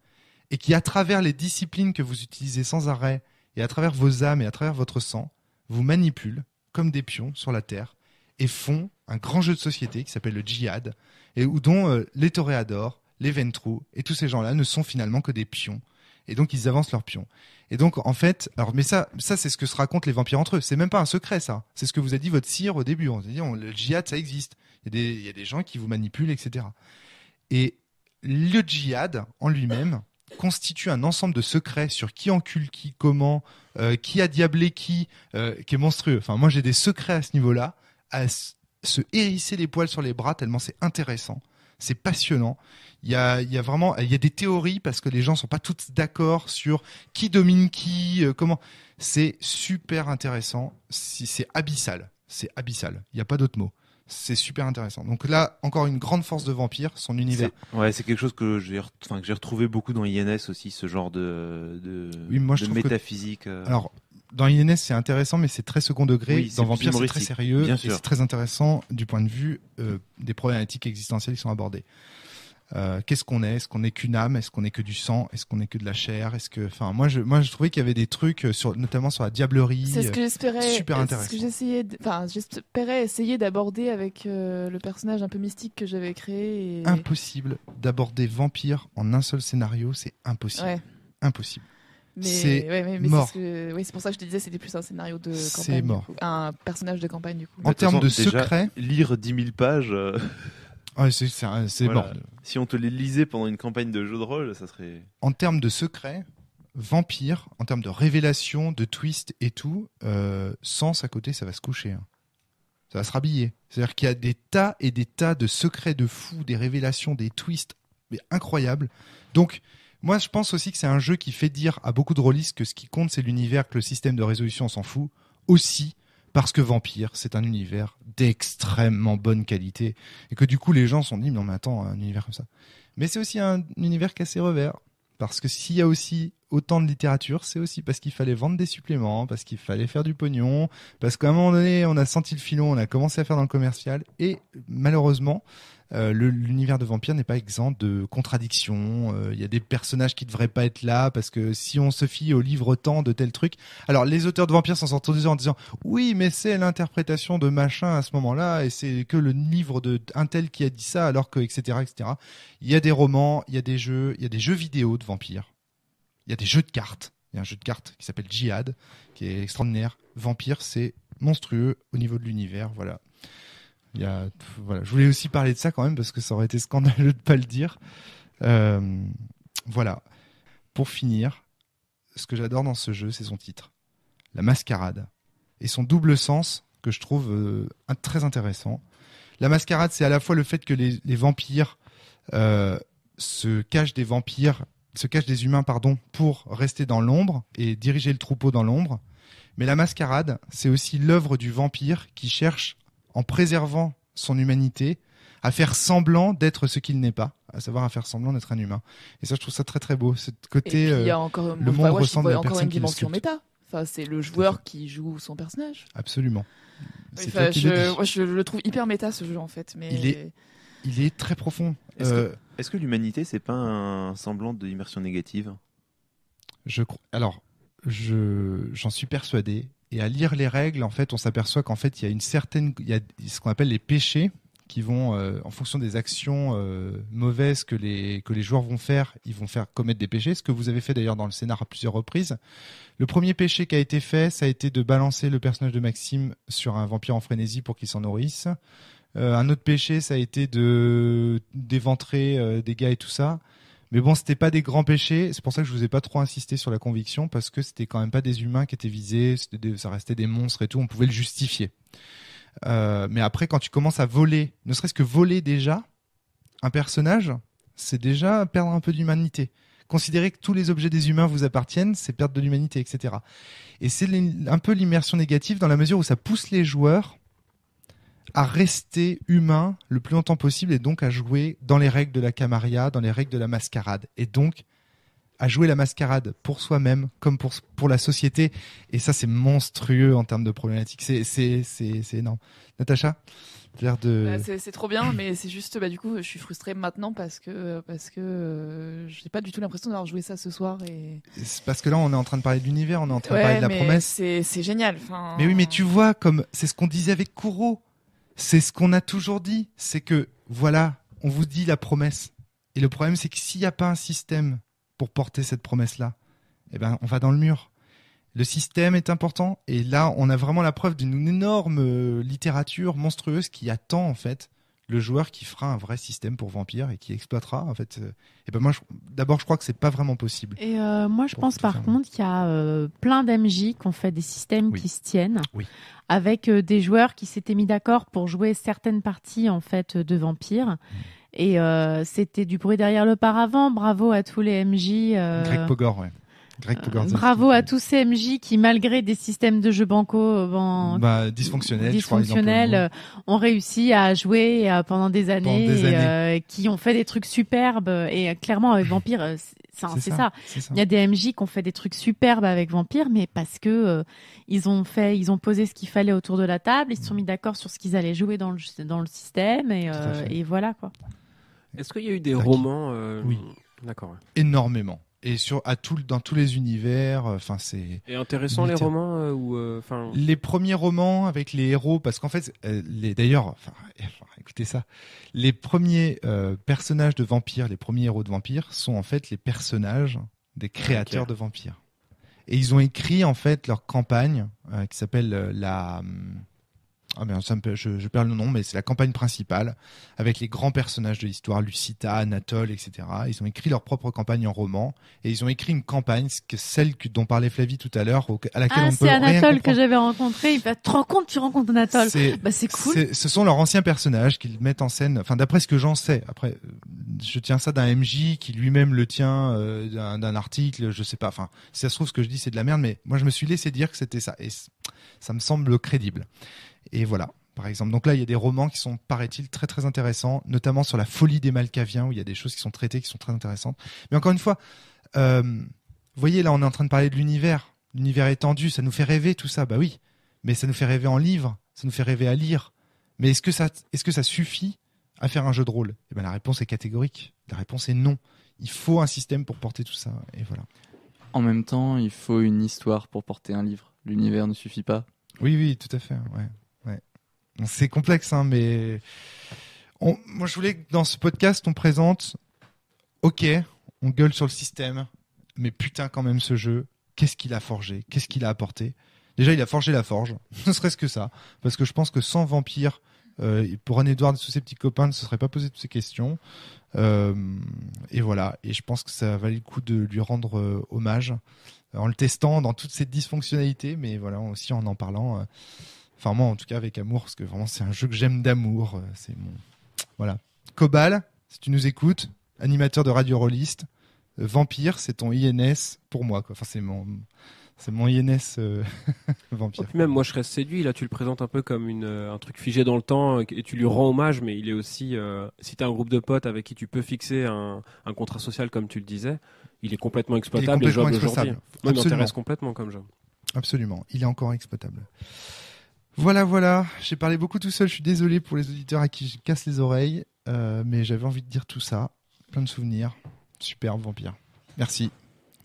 et qui, à travers les disciplines que vous utilisez sans arrêt, et à travers vos âmes et à travers votre sang, vous manipulent comme des pions sur la Terre, et font un grand jeu de société qui s'appelle le djihad, et dont les toréadors, les ventrous, et tous ces gens-là ne sont finalement que des pions. Et donc, ils avancent leurs pions. Et donc, en fait, alors, mais ça, c'est ce que se racontent les vampires entre eux. C'est même pas un secret, ça. C'est ce que vous a dit votre sire au début. On s'est dit, le djihad, ça existe. Il y a des gens qui vous manipulent, etc. Et le djihad, en lui-même, constitue un ensemble de secrets sur qui encule qui, comment, qui a diablé qui est monstrueux. Enfin, moi, j'ai des secrets à ce niveau-là, à se hérisser les poils sur les bras, tellement c'est intéressant. C'est passionnant. Il y a des théories parce que les gens sont pas tous d'accord sur qui domine qui, comment. C'est super intéressant. C'est abyssal. C'est abyssal. Il n'y a pas d'autre mot. C'est super intéressant. Donc là, encore une grande force de Vampire, son univers. C'est quelque chose que j'ai retrouvé beaucoup dans INS aussi, ce genre de métaphysique. Alors, dans INS, c'est intéressant, mais c'est très second degré. Oui, dans Vampire, c'est très sérieux et c'est très intéressant du point de vue des problématiques existentielles qui sont abordées. Qu'est-ce qu'on est ? Est-ce qu'on est qu'une âme ? Est-ce qu'on est que du sang ? Est-ce qu'on est que de la chair ? Moi, je trouvais qu'il y avait des trucs notamment sur la diablerie. C'est ce que j'espérais. Super intéressant. C'est ce que j'espérais essayer d'aborder avec le personnage un peu mystique que j'avais créé. Et... Impossible d'aborder Vampire en un seul scénario, c'est impossible. Ouais. Impossible. Mais mort. C'est pour ça que je te disais c'était plus un scénario de campagne. C'est mort. Un personnage de campagne du coup. En termes de secret, lire 10 000 pages. Ouais, c'est voilà. mort. Si on te les lisait pendant une campagne de jeu de rôle, ça serait. En termes de secret, Vampire, en termes de révélation, de twist et tout, Sens à côté, ça va se coucher. Hein. Ça va se rhabiller. C'est-à-dire qu'il y a des tas et des tas de secrets de fous, des révélations, des twists mais incroyables. Donc, moi, je pense aussi que c'est un jeu qui fait dire à beaucoup de rôlistes que ce qui compte, c'est l'univers, que le système de résolution, on s'en fout. Aussi, parce que Vampire, c'est un univers d'extrêmement bonne qualité. Et que du coup, les gens se sont dit, non mais attends, un univers comme ça. Mais c'est aussi un univers qui a ses revers. Parce que s'il y a aussi, autant de littérature, c'est aussi parce qu'il fallait vendre des suppléments, parce qu'il fallait faire du pognon, parce qu'à un moment donné, on a senti le filon, on a commencé à faire dans le commercial, et malheureusement, l'univers de Vampire n'est pas exempt de contradictions. Il y a des personnages qui devraient pas être là parce que si on se fie au livre temps de tel truc, alors les auteurs de Vampire s'en sortent toujours en disant oui, mais c'est l'interprétation de machin à ce moment-là et c'est que le livre de un tel qui a dit ça, alors que etc. Il y a des romans, il y a des jeux vidéo de Vampire, il y a des jeux de cartes. Il y a un jeu de cartes qui s'appelle Jihad, qui est extraordinaire. Vampire, c'est monstrueux au niveau de l'univers, voilà. Je voulais aussi parler de ça quand même parce que ça aurait été scandaleux de pas le dire. Voilà. Pour finir, ce que j'adore dans ce jeu, c'est son titre, La Mascarade, et son double sens que je trouve très intéressant. La Mascarade, c'est à la fois le fait que les vampires se cachent des humains, pour rester dans l'ombre et diriger le troupeau dans l'ombre. Mais la Mascarade, c'est aussi l'œuvre du vampire qui cherche, en préservant son humanité, à faire semblant d'être ce qu'il n'est pas, à savoir à faire semblant d'être un humain. Et ça, je trouve ça très très beau. Ce côté, et puis, il y a encore, le monde ressemble à la personne qui le dimension sculpte. méta. Enfin, c'est le joueur qui joue son personnage. Absolument. Je le trouve hyper méta ce jeu en fait, mais il est très profond. Est-ce que l'humanité, c'est pas un semblant d'immersion négative ? J'en suis persuadé. Et à lire les règles, en fait, on s'aperçoit qu'en fait, il y a ce qu'on appelle les péchés qui vont, en fonction des actions mauvaises que les joueurs vont faire, ils vont faire commettre des péchés. Ce que vous avez fait d'ailleurs dans le scénar à plusieurs reprises. Le premier péché qui a été fait, ça a été de balancer le personnage de Maxime sur un vampire en frénésie pour qu'il s'en nourrisse. Un autre péché, ça a été d'éventrer des gars et tout ça. Mais bon, c'était pas des grands péchés. C'est pour ça que je vous ai pas trop insisté sur la conviction, parce que c'était quand même pas des humains qui étaient visés. Ça restait des monstres et tout. On pouvait le justifier. Mais après, quand tu commences à voler, ne serait-ce que voler déjà un personnage, c'est déjà perdre un peu d'humanité. Considérer que tous les objets des humains vous appartiennent, c'est perdre de l'humanité, etc. Et c'est un peu l'immersion négative dans la mesure où ça pousse les joueurs à rester humain le plus longtemps possible et donc à jouer dans les règles de la Camarilla, dans les règles de la mascarade. Et donc à jouer la mascarade pour soi-même comme pour la société. Et ça, c'est monstrueux en termes de problématiques. C'est énorme. Natacha, c'est trop bien, mais c'est juste, du coup, je suis frustrée maintenant parce que j'ai pas du tout l'impression d'avoir joué ça ce soir. C'est parce que là, on est en train de parler de l'univers, on est en train de parler de la promesse. C'est génial. Enfin... Mais oui, mais tu vois, comme c'est ce qu'on disait avec Kuro. C'est ce qu'on a toujours dit, c'est que voilà, on vous dit la promesse. Et le problème, c'est que s'il n'y a pas un système pour porter cette promesse-là, eh ben, on va dans le mur. Le système est important, et là, on a vraiment la preuve d'une énorme littérature monstrueuse qui attend en fait le joueur qui fera un vrai système pour Vampire et qui exploitera en fait. Et ben moi, d'abord, je crois que c'est pas vraiment possible. Et moi, je pense par contre qu'il y a plein d'MJ qui ont fait des systèmes qui se tiennent, avec des joueurs qui s'étaient mis d'accord pour jouer certaines parties en fait de Vampire. Et c'était du bruit derrière le paravent. Bravo à tous les MJ. Greg Pogor, ouais. Bravo à tous ces MJ qui, malgré des systèmes de jeux dysfonctionnels, ont réussi à jouer pendant des années, qui ont fait des trucs superbes. Et clairement, avec Vampire, c'est ça. Il y a des MJ qui ont fait des trucs superbes avec Vampire, mais parce que ils ont posé ce qu'il fallait autour de la table, ils se sont mis d'accord sur ce qu'ils allaient jouer dans le système, et voilà quoi. Est-ce qu'il y a eu des romans Oui. D'accord. Ouais. Énormément. Et dans tous les univers, c'est. Et intéressant les romans Les premiers romans avec les héros, parce qu'en fait, écoutez ça, les premiers personnages de vampires, les premiers héros de vampires sont en fait les personnages des créateurs de vampires. Et ils ont écrit en fait leur campagne qui s'appelle je perds le nom, mais c'est la campagne principale avec les grands personnages de l'histoire, Lucita, Anatole, etc. Ils ont écrit leur propre campagne en roman et ils ont écrit une campagne, celle dont parlait Flavie tout à l'heure, à laquelle on peut rien comprendre. C'est Anatole que j'avais rencontré. Tu rencontres Anatole. C'est cool. Ce sont leurs anciens personnages qu'ils mettent en scène. Enfin, d'après ce que j'en sais. Après, je tiens ça d'un MJ qui lui-même le tient d'un article. Je sais pas. Enfin, si ça se trouve, ce que je dis, c'est de la merde. Mais moi, je me suis laissé dire que c'était ça. Et ça me semble crédible. Et voilà, par exemple. Donc là, il y a des romans qui sont, paraît-il, très très intéressants, notamment sur la folie des Malkaviens, où il y a des choses qui sont traitées, qui sont très intéressantes. Mais encore une fois, Vous voyez, là, on est en train de parler de l'univers étendu, ça nous fait rêver tout ça. Bah oui, mais ça nous fait rêver en livre, ça nous fait rêver à lire. Mais est-ce que ça suffit à faire un jeu de rôle ? Eh ben, la réponse est catégorique. La réponse est non. Il faut un système pour porter tout ça. Et voilà. En même temps, il faut une histoire pour porter un livre. L'univers ne suffit pas. Oui, tout à fait. Ouais. C'est complexe, hein, mais moi, je voulais que dans ce podcast, on présente. Ok, on gueule sur le système, mais putain, quand même, ce jeu, qu'est-ce qu'il a forgé ? Qu'est-ce qu'il a apporté ? Déjà, il a forgé la forge, ne serait-ce que ça, parce que je pense que sans Vampire, pour Ron Edward et tous ses petits copains, ne se serait pas posé toutes ces questions. Et voilà, et je pense que ça valait le coup de lui rendre hommage en le testant dans toute cette dysfonctionnalité, mais voilà, aussi en parlant. Enfin, moi, en tout cas, avec amour, parce que vraiment, c'est un jeu que j'aime d'amour. C'est mon... Voilà. Cobal, si tu nous écoutes, animateur de Radio Rolliste, Vampire, c'est ton INS pour moi, quoi. Enfin, c'est mon INS Vampire. Et puis même, moi, je serais séduit. Là, tu le présentes un peu comme un truc figé dans le temps et tu lui rends hommage, mais il est aussi, si tu as un groupe de potes avec qui tu peux fixer un contrat social, comme tu le disais, il est complètement exploitable et jouable aujourd'hui. Moi, il m'intéresse complètement comme jeu. Absolument. Il est encore exploitable. Voilà. J'ai parlé beaucoup tout seul. Je suis désolé pour les auditeurs à qui je casse les oreilles, mais j'avais envie de dire tout ça. Plein de souvenirs. Superbe Vampire. Merci.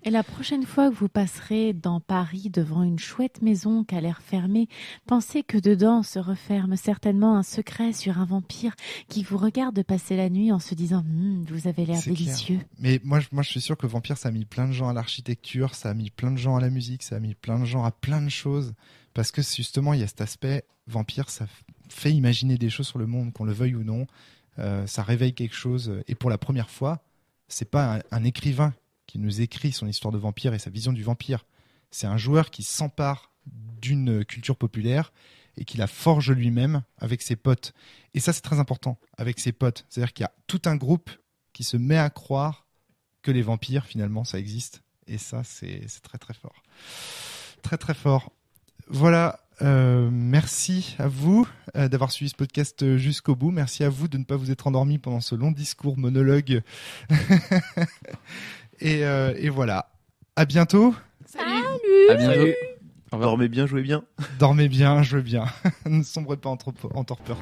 Et la prochaine fois que vous passerez dans Paris devant une chouette maison qui a l'air fermée, pensez que dedans se referme certainement un secret sur un vampire qui vous regarde passer la nuit en se disant « vous avez l'air délicieux ». Mais moi, je suis sûr que Vampire, ça a mis plein de gens à l'architecture, ça a mis plein de gens à la musique, ça a mis plein de gens à plein de choses. Parce que justement, il y a cet aspect Vampire, ça fait imaginer des choses sur le monde, qu'on le veuille ou non. Ça réveille quelque chose. Et pour la première fois, c'est pas un écrivain qui nous écrit son histoire de vampire et sa vision du vampire. C'est un joueur qui s'empare d'une culture populaire et qui la forge lui-même avec ses potes. Et ça, c'est très important, avec ses potes. C'est-à-dire qu'il y a tout un groupe qui se met à croire que les vampires, finalement, ça existe. Et ça, c'est très, très fort. Très, très fort. Voilà. Merci à vous d'avoir suivi ce podcast jusqu'au bout. Merci à vous de ne pas vous être endormi pendant ce long discours monologue. Et voilà. À bientôt. Salut. À bientôt. Dormez bien, jouez bien. Dormez bien, jouez bien. Ne sombrez pas en torpeur.